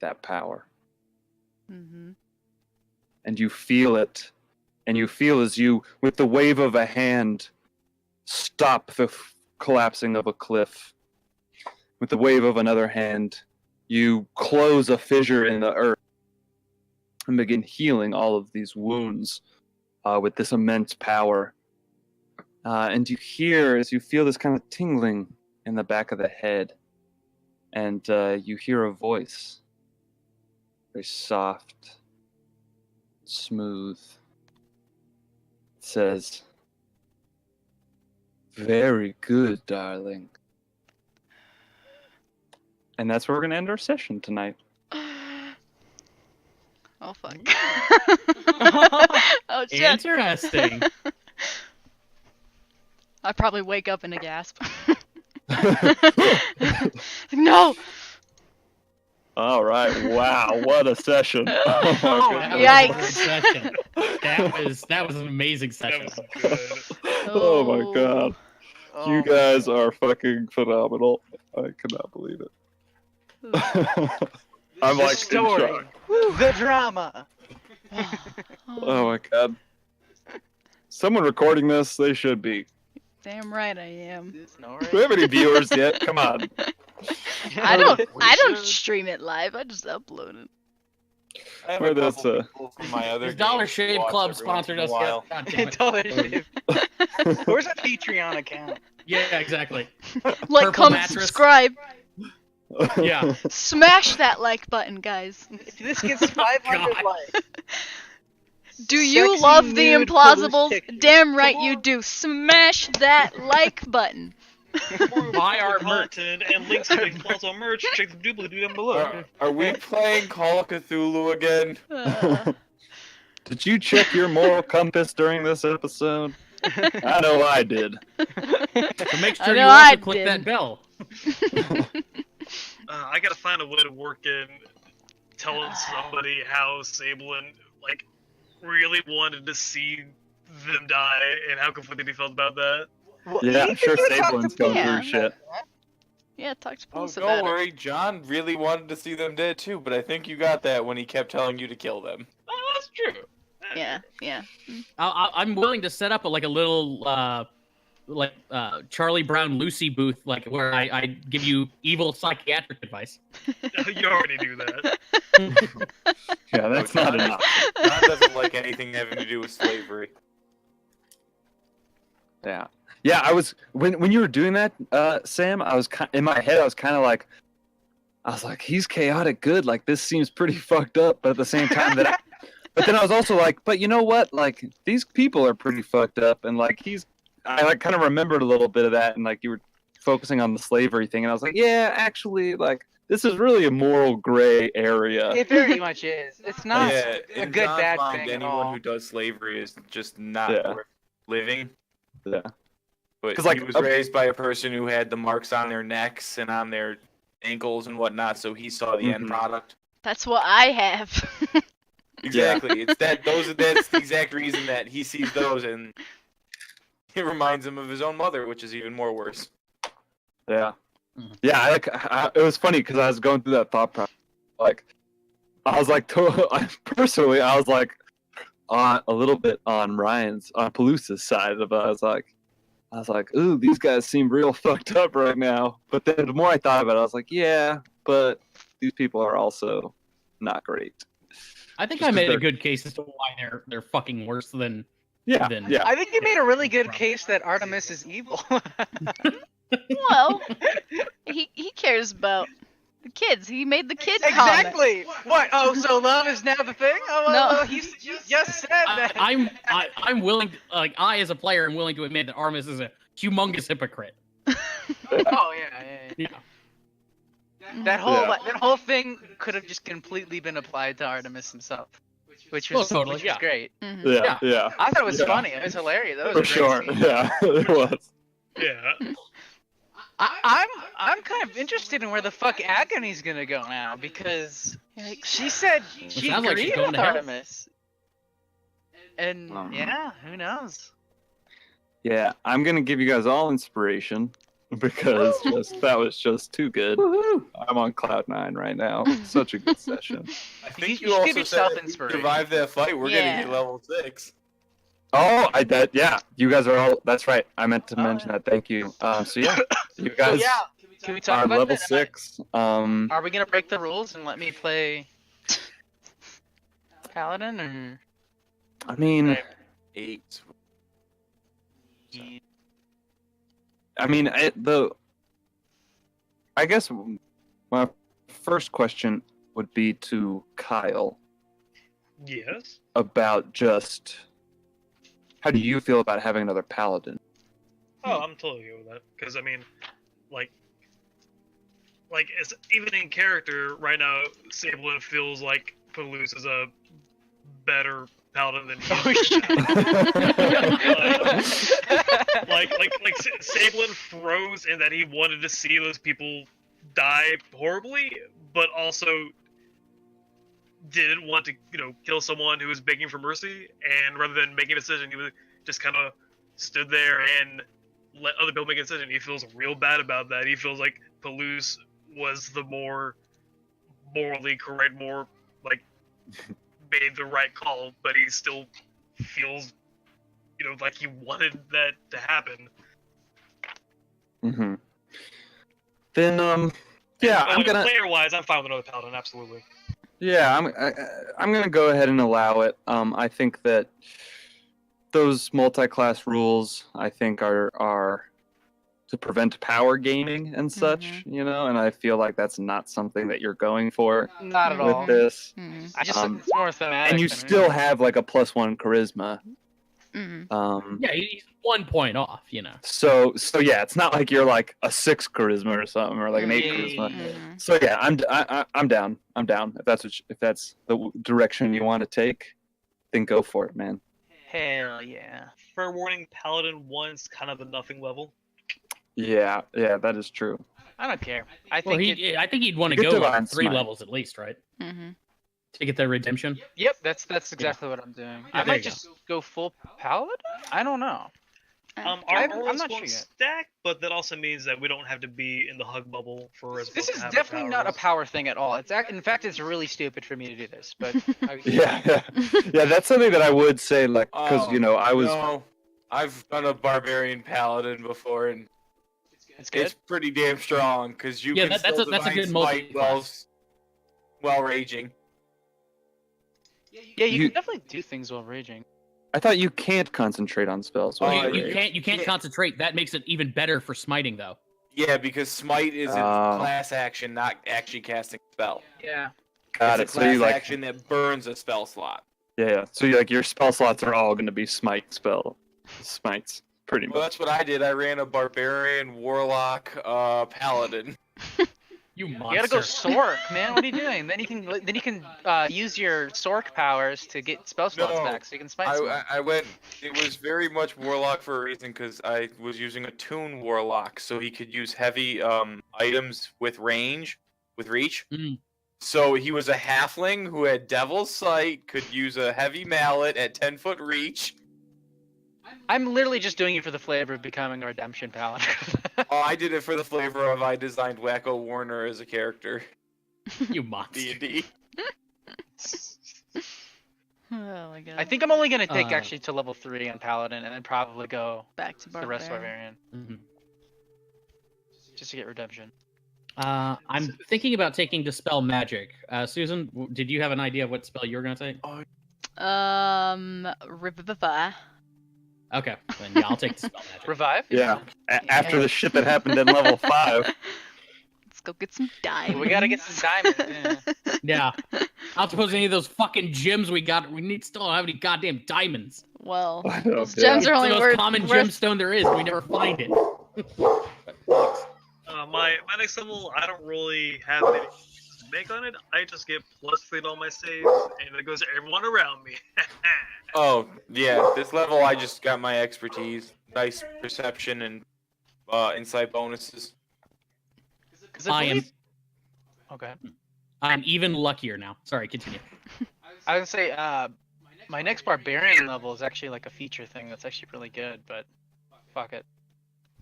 that power. Mm-hmm. And you feel it. And you feel as you, with the wave of a hand, stop the collapsing of a cliff. With the wave of another hand, you close a fissure in the earth and begin healing all of these wounds with this immense power. And you hear, as you feel this kind of tingling in the back of the head, and you hear a voice, very soft, smooth. It says, "Very good, darling." And that's where we're going to end our session tonight. Oh, fuck. Oh, shit. Interesting. I probably wake up in a gasp. No! All right. Wow. What a session. Oh, my goodness. Yikes. That was an amazing session. That was good. Oh my god. Oh You my guys God. are fucking phenomenal. I cannot believe it. I'm The like in story. shock. The drama. Oh my god. Someone recording this, they should be. Damn right I am. Do we have any viewers yet? Come on. I don't should. stream it live, I just upload it. I have Or a that's, couple people from my other His Dollar games who Shave watch Club every once sponsored in a us. while. God damn it. Dollar Shave. Where's a Patreon account? Yeah, exactly. Like, Purple comment, mattress. subscribe. Yeah. Smash that like button, guys. If this gets 500 God. likes, Do you Sexy love the nude implausibles? Palouse pictures. Damn right Come you on. do. Smash that like button. Buy our merch. Content and links to Implausible merch. Check the doobly-doo down below. Are we playing Call of Cthulhu again? Did you check your moral compass during this episode? I know I did. So make I sure you know also I click did. that bell. I gotta find a way to work in telling somebody how Sablin, like, really wanted to see them die and how conflicted he felt about that. Yeah, I'm sure You could've talked to Sablin's going Yeah. through shit. Yeah, talk to Oh, police don't about it. worry. John really wanted to see them dead too, but I think you got that when he kept telling you to kill them. Oh, that's true. Yeah, yeah. I'm willing to set up a little Charlie Brown Lucy booth, like where I give you evil psychiatric advice. You already do that. Yeah, that's No, not John enough. John doesn't like anything having to do with slavery. Yeah, yeah. I was when you were doing that, Sam. I was in my head. I was kind of like, he's chaotic good. Like this seems pretty fucked up, but at the same time but then I was also like, but you know what? Like these people are pretty fucked up, and like I like kind of remembered a little bit of that, and like you were focusing on the slavery thing, and I was like, yeah, actually, like this is really a moral gray area. It very much is. It's not Yeah, a in good John's bad mind, thing at anyone all. who does slavery is just not Yeah. worth living. Yeah. But 'Cause, he like, was raised by a person who had the marks on their necks and on their ankles and whatnot, so he saw the end Mhm. product. That's what I have. Exactly. It's that's the exact reason that he sees those, and it reminds him of his own mother, which is even more worse. Yeah. Mhm. Yeah, it was funny because I was going through that thought process. Like, I was like, personally, I was like, a little bit on Palusa's side of it. I was like, ooh, these guys seem real fucked up right now. But then the more I thought about it, I was like, yeah, but these people are also not great. I think Just I 'cause made a they're- good case as to why they're fucking worse than. Yeah, Then- yeah. I think you made a really good case that Artemis is evil. Well, he cares about the kids. He made the kid comment. Exactly. What? Oh, so love is now the thing? Oh, No. he just said that. I'm willing to, like, I as a player am willing to admit that Artemis is a humongous hypocrite. Oh yeah. Yeah. That Yeah. whole thing could have just completely been applied to Artemis himself, which Well, was totally, which was yeah. great. Mhm. Yeah, yeah. I thought it was Yeah. funny. It was hilarious. That was For a great sure. scene. Yeah, it was. Yeah. I'm kind of interested in where the fuck Agony's gonna go now because she said she sounds like she's agreed going with to hell. Artemis, and yeah, who knows? Yeah, I'm gonna give you guys all inspiration because that was just too good. I'm on cloud 9 right now. Such a good session. I think You you should also give said yourself if we inspiration. survive that fight, we're gonna Yeah. get level 6. Oh, yeah. You guys are all. That's right. I meant to mention that. Thank you. So yeah, you guys yeah. Can we talk are about level that? 6. Are we gonna break the rules and let me play Paladin or? I mean, 8. I guess my first question would be to Kyle Yes. about just how do you feel about having another paladin? Oh, I'm totally good with that. Because I mean, like it's even in character right now, Sablin feels like Palouse is a better paladin than he is. Like Sablin froze in that he wanted to see those people die horribly, but also didn't want to, kill someone who was begging for mercy. And rather than making a decision, he was just kind of stood there and let other people make a decision. He feels real bad about that. He feels like Palouse was the more morally correct, more like made the right call, but he still feels, like he wanted that to happen. Mm-hmm. Then yeah, I'm gonna. Player-wise, I'm fine with another paladin, absolutely. Yeah, I'm gonna go ahead and allow it. I think that those multi-class rules, I think, are to prevent power gaming and such, and I feel like that's not something that you're going for Not at with all. this. Mhm. I just Um, it's more thematic. And you than still anything. have like a +1 charisma. Mhm. Yeah, he's 1 point off. So yeah, it's not like you're like a 6 charisma or something, or like an 8 Yeah. charisma. Mhm. So yeah, I'm down. I'm down. If that's the direction you want to take, then go for it, man. Hell yeah. Fair warning, paladin 1's kind of the nothing level. Yeah, that is true. I don't care. I Well, think I think he'd want to You get go Divine like 3 Smite. levels at least, right? Mhm. To get the redemption. Yep, that's exactly what I'm doing. I there might you go. just go full paladin. I don't know. Our I'm auras not won't sure yet. stack, but that also means that we don't have to be in the hug bubble for as This well is to have definitely not a powers. power thing at all. In fact, it's really stupid for me to do this. But Yeah, that's something that I would say, like, because Oh, I was No. I've done a barbarian paladin before, and It's good. it's pretty damn strong because you Yeah, can that's still a divine good smite multi-class. while raging. Yeah, you You- can definitely do things while raging. I thought you can't concentrate on spells. Oh, while You rage. can't Yeah. concentrate. That makes it even better for smiting, though. Yeah, because smite is a Oh. class action, not actually casting a spell. Yeah. Got it. It's a So class you like, action that burns a spell slot. yeah. So you like your spell slots are all going to be smites, pretty Well, much. that's what I did. I ran a barbarian, warlock, paladin. You monster. You gotta go Sork, man. What are you doing? Then you can use your Sork powers to get spell slots No, back, so you can smite some. I went. It was very much warlock for a reason because I was using a toon warlock, so he could use heavy items with range, with reach. Mm. So he was a halfling who had devil's sight, could use a heavy mallet at 10-foot reach. I'm literally just doing it for the flavor of becoming a redemption paladin. Oh, I did it for the flavor of I designed Wacko Warner as a character. You monster. D&D. Oh my god. I think I'm only gonna take Uh, actually to level 3 on paladin, and then probably go back to to the rest barbarian. barbarian just to get redemption. I'm thinking about taking Dispel Magic. Susan, did you have an idea of what spell you were going to take? Revivify. Okay, then yeah, I'll take Dispel Magic. Revive? Yeah. After the shit that happened in level 5. Let's go get some diamonds. We gotta get some diamonds. Yeah. Yeah. I don't suppose any of those fucking gems we got, still don't have any goddamn diamonds. Well, I know, those yeah. gems are It's only the most worth. common worth- gemstone there is. We never find it. My next level, I don't really have anything to make on it. I just get +3 to all my saves, and it goes to everyone around me. Oh, yeah. This level, I just got my expertise. Nice perception and insight bonuses. 'Cause I am believe- Okay. I'm even luckier now. Sorry, continue. I would say my next barbarian level is actually like a feature thing that's actually really good, but fuck it.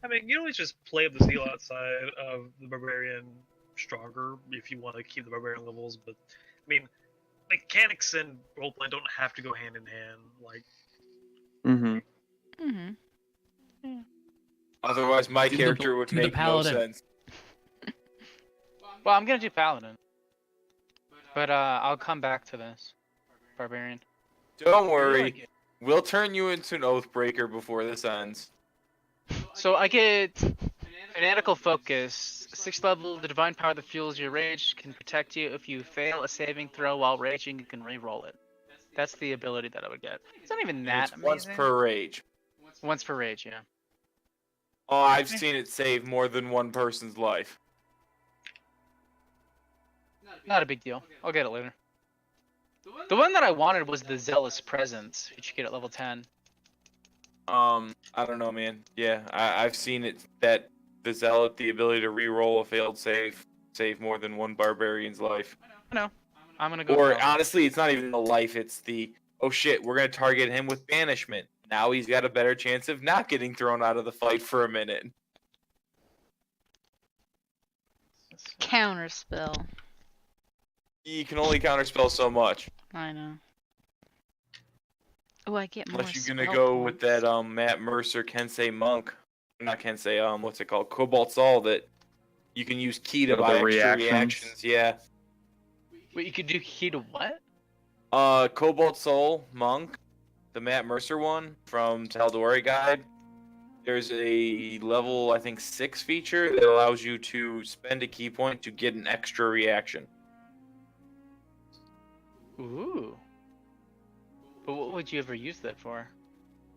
I mean, you always just play up the zealot side of the barbarian stronger if you want to keep the barbarian levels, but I mean, mechanics and roleplay don't have to go hand in hand. Like, Mm-hmm. Mm-hmm. Otherwise, my Do the- character would do the make no paladin. sense. Well, I'm gonna do paladin, but I'll come back to this barbarian. Don't I worry. like it. We'll turn you into an Oathbreaker before this ends. So I get fanatical focus, 6th level. The divine power that fuels your rage can protect you. If you fail a saving throw while raging, you can re-roll it. That's the ability that I would get. It's not even that It's amazing. once per rage. Once per rage, yeah. Oh, I've seen it save more than one person's life. Not a big deal. I'll get it later. The one that I wanted was the Zealous Presence, which you get at level 10. I don't know, man. Yeah, I've seen it that the Zealot, the ability to re-roll a failed save more than one barbarian's life. I'm gonna go. Or Paladin. honestly, it's not even the life, it's the, oh shit, we're gonna target him with banishment. Now he's got a better chance of not getting thrown out of the fight for a minute. Counter spell. You can only counterspell so much. I know. Oh, I get more. Unless you're gonna spell go with points. that Matt Mercer Kensei Monk. Not Kensei, what's it called? Cobalt Soul that you can use key to For the buy extra reactions. reactions. Yeah. Wait, you could do key to what? Cobalt Soul Monk, the Matt Mercer one from Taldori Guide. There's a level, I think, 6 feature that allows you to spend a key point to get an extra reaction. Ooh. But what would you ever use that for?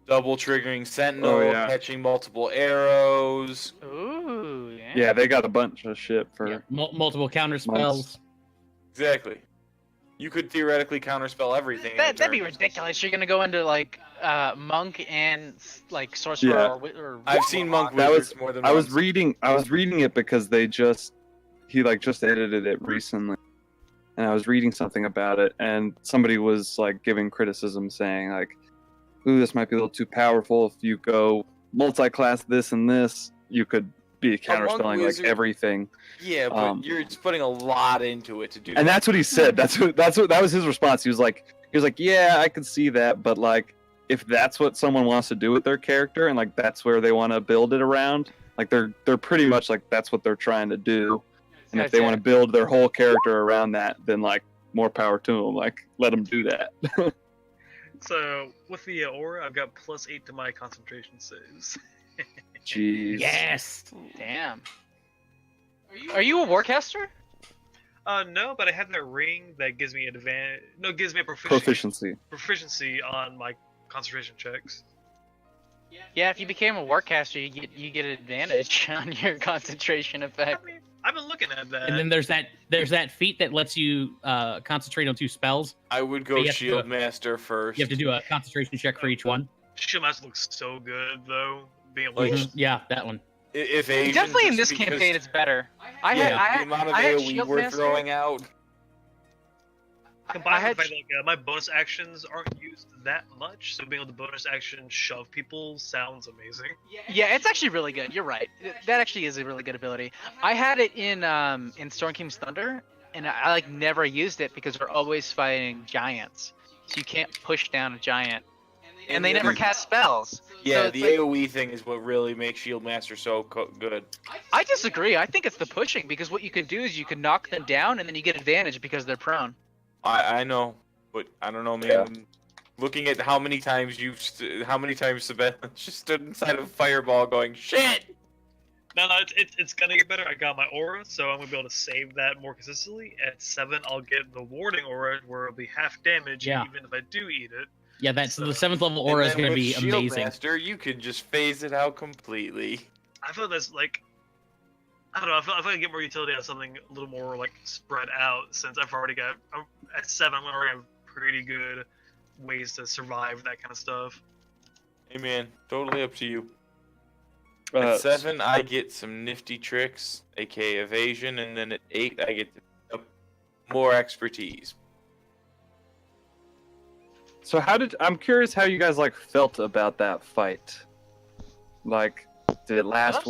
Double triggering Sentinel, Oh, yeah. catching multiple arrows. Ooh, yeah. Yeah, they got a bunch of shit for. Yeah, multiple counter spells. Exactly. You could theoretically counterspell everything. in a That'd be turn. ridiculous. You're gonna go into like monk and like sorcerer Yeah. or I've seen Monk That was- Wizards more than I was once. reading it because he just edited it recently, and I was reading something about it, and somebody was like giving criticism, saying like, "Ooh, this might be a little too powerful. If you go multi-class this and this, you could be counterspelling like wizard- everything." Yeah, but Um, you're just putting a lot into it to do. And that's what he said. That was his response. He was like, yeah, I could see that, but like, if that's what someone wants to do with their character and like that's where they want to build it around, like they're pretty much like that's what they're trying to do. And if they want to build their whole character around that, then like more power to them. Like let them do that. So with the aura, I've got +8 to my concentration saves. Jeez. Yes. Damn. Are you a warcaster? No, but I have that ring that gives me advantage. No, it gives me a proficiency on my concentration checks. Yeah, if you became a warcaster, you get an advantage on your concentration effect. I mean, I've been looking at that. And then there's that feat that lets you concentrate on 2 spells. I would go You have to Shield do Master first. You have to do a concentration check for each one. Shieldmaster looks so good though. Being Like, able to Yeah, that one. If Asian, Definitely in just this because- campaign, it's better. I yeah, had the amount of I had AoE Shield we're Master. throwing out. combined I with the had- fact that my bonus actions aren't used that much, so being able to bonus action shove people sounds amazing. Yeah, it's actually really good. You're right. That actually is a really good ability. I had it in Storm King's Thunder, and I like never used it because we're always fighting giants, so you can't push down a giant, and they never cast spells. Yeah, So the it's like- AoE thing is what really makes Shield Master so good. I disagree. I think it's the pushing because what you can do is you can knock them down, and then you get advantage because they're prone. I know, but I don't know, man. Yeah. Looking at how many times Sebastian just stood inside of a fireball going, shit! No, it's gonna get better. I got my aura, so I'm gonna be able to save that more consistently. At 7, I'll get the warding aura, where it'll be half damage, Yeah. even if I do eat it. Yeah, that's the 7th level aura And is then going to with be Shield amazing. Master, you could just phase it out completely. I feel that's like, I don't know. I feel I can get more utility out of something a little more like spread out, since I've already got at 7. I'm already have pretty good ways to survive that kind of stuff. Hey man, totally up to you. Uh, At 7, I get some nifty tricks, aka evasion, and then at 8, I get more expertise. So I'm curious how you guys like felt about that fight. Like, did it last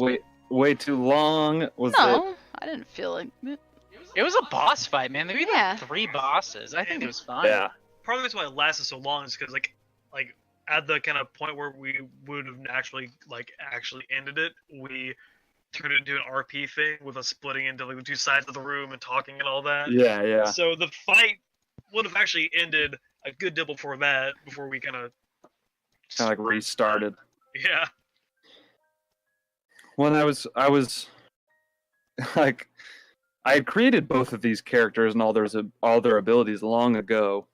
way too long? Was it? No, I didn't feel like it. It was a boss fight, man. There were Yeah. like 3 bosses. I think it was fine. Yeah. Part of the reason why it lasted so long is because like at the kind of point where we would have naturally actually ended it, we turned it into an RP thing with us splitting into like the 2 sides of the room and talking and all that. Yeah, yeah. So the fight would have actually ended a good deal before that, before we kind of Like restarted. yeah. When I was like, I had created both of these characters and all their abilities long ago,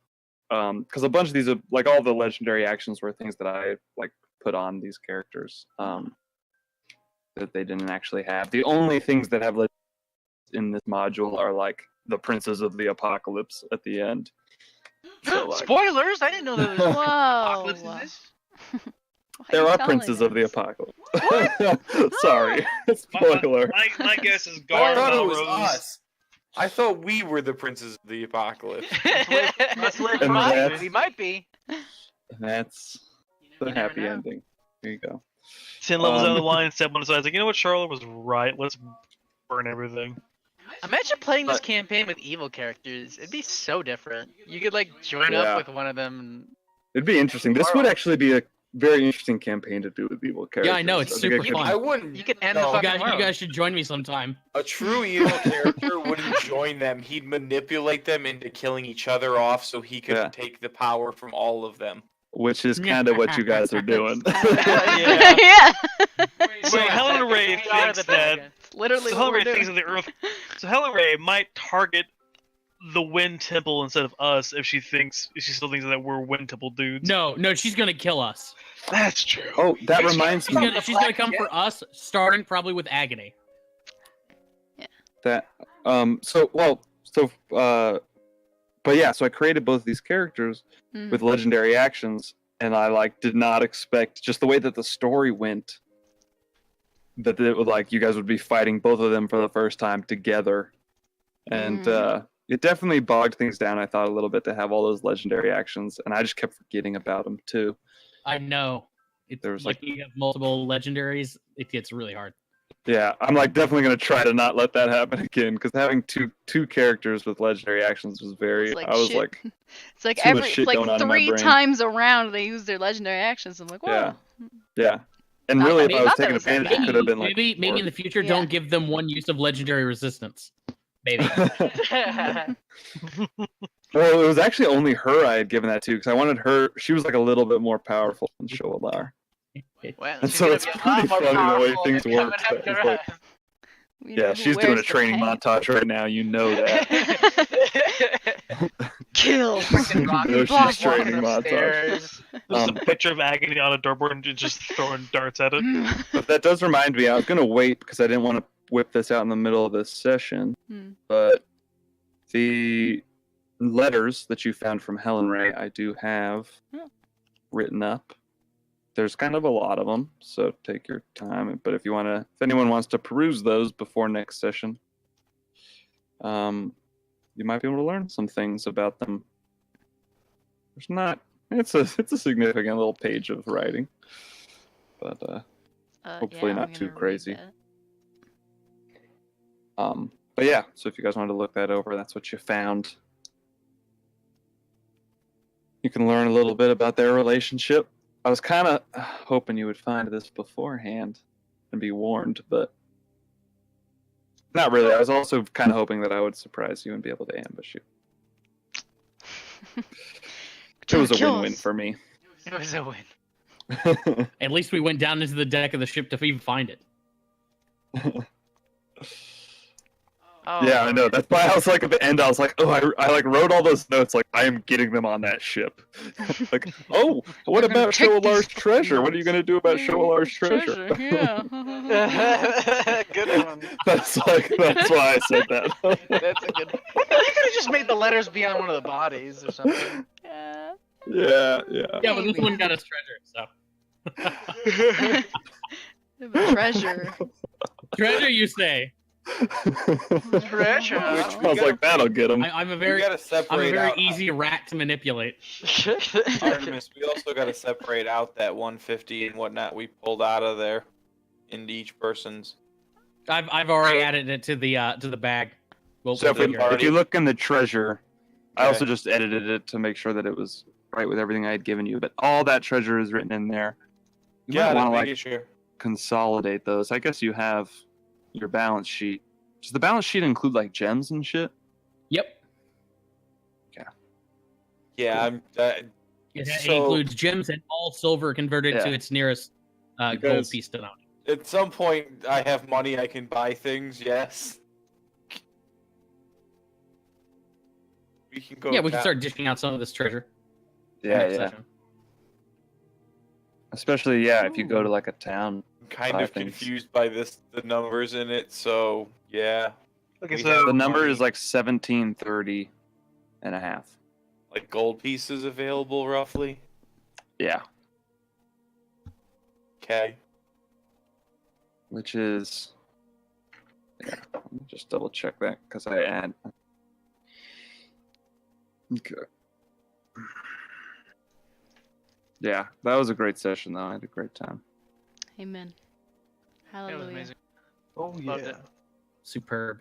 because a bunch of these, like all the legendary actions, were things that I like put on these characters that they didn't actually have. The only things that have in this module are like the Princes of the Apocalypse at the end. So, like, Spoilers! I didn't know there was Whoa. apocalypse in this. Why there you are telling Princes us? of the Apocalypse. Sorry, spoiler. My guess is I Gar thought it was Melrose. us. I thought we were the Princes of the Apocalypse. Let's live And right. that's- We might be. That's the never happy know. ending. There you go. 10 levels down the Um, line, step on the side. It's like, you know what, Charlotte was right. Let's burn everything. Imagine playing this campaign with evil characters. It'd be so different. You could like join Yeah. up with one of them. And... It'd be interesting. This would actually be a very interesting campaign to do with evil characters. Yeah, I know, it's I think super it could- fun. I wouldn't. You could end No, the you fucking You world. guys should join me sometime. A true evil character wouldn't join them. He'd manipulate them into killing each other off so he could Yeah. take the power from all of them. Which is kind of what you guys are doing. Yeah. Yeah. So Wait, Helen Ray get out of thinks the bag. that. It's literally So what Helen we're Ray doing. thinks of the Earth. So Helen Ray might target the Wind Temple instead of us if she still thinks that we're Wind Temple dudes. No, she's gonna kill us. That's true. Oh, that reminds She's me gonna come for us, starting probably with Agony. that but yeah, so I created both of these characters Mm. with legendary actions, and I like did not expect just the way that the story went that it would like you guys would be fighting both of them for the first time together. And it definitely bogged things down, I thought, a little bit to have all those legendary actions, and I just kept forgetting about them too. I know. It's There was, like you have multiple legendaries. It gets really hard. Yeah, I'm like definitely gonna try to not let that happen again because having two characters with legendary actions was very. It's like I was shit. like, It's like too much shit going on in my 3 brain. times around they use their legendary actions. I'm like, whoa. yeah. And Not really, that- if I was not that taking was that advantage, it bad. could have been like. maybe in the future, Yeah. don't give them one use of legendary resistance. Maybe. Well, it was actually only her I had given that to because I wanted her. She was like a little bit more powerful than Shoalar. Well, And she's so gonna it's be a lot pretty more funny the way powerful things than coming work. after It's like- us. We Yeah, know she's who doing a wears the training pants. montage right now. You know that. Kill. Freaking Rocky No, she's Boss walking training montage. upstairs. There's Um, a picture of Agony on a dartboard and just throwing darts at it. But that does remind me, I was gonna wait because I didn't want to whip this out in the middle of this session. Hmm. But the letters that you found from Helen Ray, I do have Hmm. written up. There's kind of a lot of them, so take your time. But if anyone wants to peruse those before next session, you might be able to learn some things about them. It's a significant little page of writing, but hopefully I'm not gonna too read crazy. that. But yeah, so if you guys wanted to look that over, that's what you found. You can learn a little bit about their relationship. I was kind of hoping you would find this beforehand and be warned, but not really. I was also kind of hoping that I would surprise you and be able to ambush you. It was a win-win for me. It was a win. At least we went down into the deck of the ship to even find it. Oh, Yeah, I know. That's why I was like at the end. I was like, oh, I like wrote all those notes. Like I am getting them on that ship. Like, oh, what We're gonna about take Shoalar's these treasure? What are you gonna do about Shoalar's treasure? Yeah. Good one. That's why I said that. That's a good one. You could have just made the letters be on one of the bodies or something. Yeah. Yeah. Yeah, but this one got us treasure, so. Treasure. Treasure, you say? Treasure. I was like, that'll get him. I'm a We very, gotta separate out. easy rat to manipulate. Artemis, we also gotta separate out that 150 and whatnot we pulled out of there into each person's. I've already added it to the bag. So if you look in the treasure, I also Okay. just edited it to make sure that it was right with everything I had given you. But all that treasure is written in there. You might Yeah, want to making like sure. consolidate those. I guess you have your balance sheet. Does the balance sheet include like gems and shit? Yep. Yeah, It So- includes gems and all silver converted Yeah. to its nearest gold Because- piece denominator. at some point I have money I can buy things. Yes. We can go. Yeah, we can down- start dishing out some of this treasure. Yeah, next yeah. session. Especially if you go to like a town. I'm kind buy of things. confused by the numbers in it. So yeah, Okay, We so have The number money. is like 1730 and a half. like gold pieces available roughly. Yeah. Okay. Which is let me just double check that because I add. Okay. Yeah, that was a great session though. I had a great time. Amen. It was Hallelujah. amazing. oh Loved it. Superb.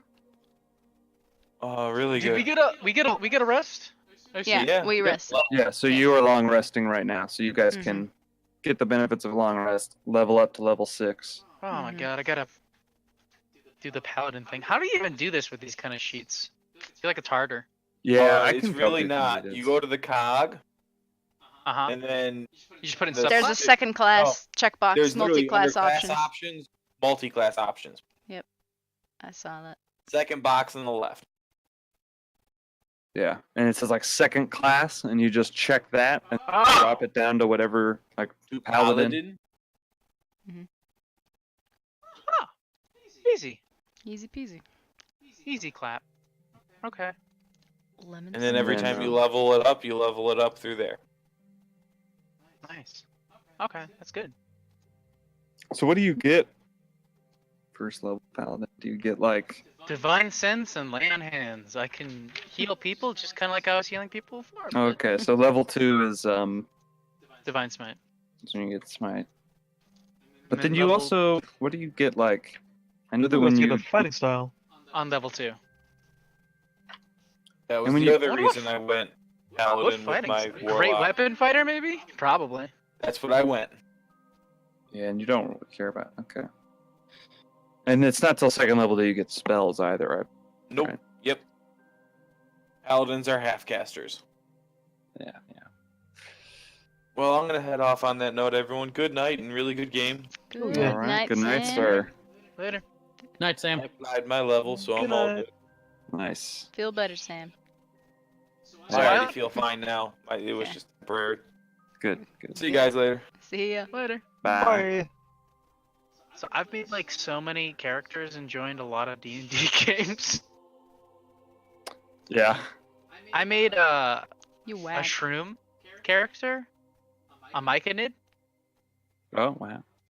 Oh, really Did good. we get a rest? I see. Yeah, we rest. Yeah, so you are long resting right now, so you guys can get the benefits of long rest. Level up to level 6. Oh my Mhm. god, I gotta do the paladin thing. How do you even do this with these kind of sheets? I feel like it's harder. Yeah, I it's can really probably not. find it. You go to the cog, Uh huh. and then You just put in the- stuff. There's a second class checkbox, there's literally multi-class underclass option. options, multi-class options. I saw that. Second box on the left. Yeah, and it says like second class, and you just check that and Oh, drop it down to whatever like paladin. easy, Easy peasy. easy clap. Okay. Lemon. And then every then, time you level it up, you level it up through there. Nice. Okay, that's good. So what do you get? First level paladin. Do you get like? Divine sense and lay on hands. I can heal people just kind of like I was healing people before. but Okay, so level 2 is Divine smite. so you get smite. But then then you level- also what do you get like? I know that Let's when get you a fighting style. On level 2. That was And when the you- other reason I went What paladin with fighting? my Great warlock. weapon fighter, maybe? Probably. That's what I went. yeah, and you don't really care about. Okay. And it's not till second level that you get spells either, right? Nope. Right. Yep. Paladins are half casters. Yeah. Well, I'm gonna head off on that note, everyone. Good night and really good game. Good yeah. All right. night, Good night, Sam. sir. Later. Night, Sam. I applied my level, so I'm all good. Nice. Feel better, Sam. I I- already feel fine now. It was Okay. just temporary. Good. Good. See you guys later. See ya. Later. Bye. Bye. So I've made like so many characters and joined a lot of D&D games. Yeah. I made a You whack. shroom character, a Myconid. Oh wow.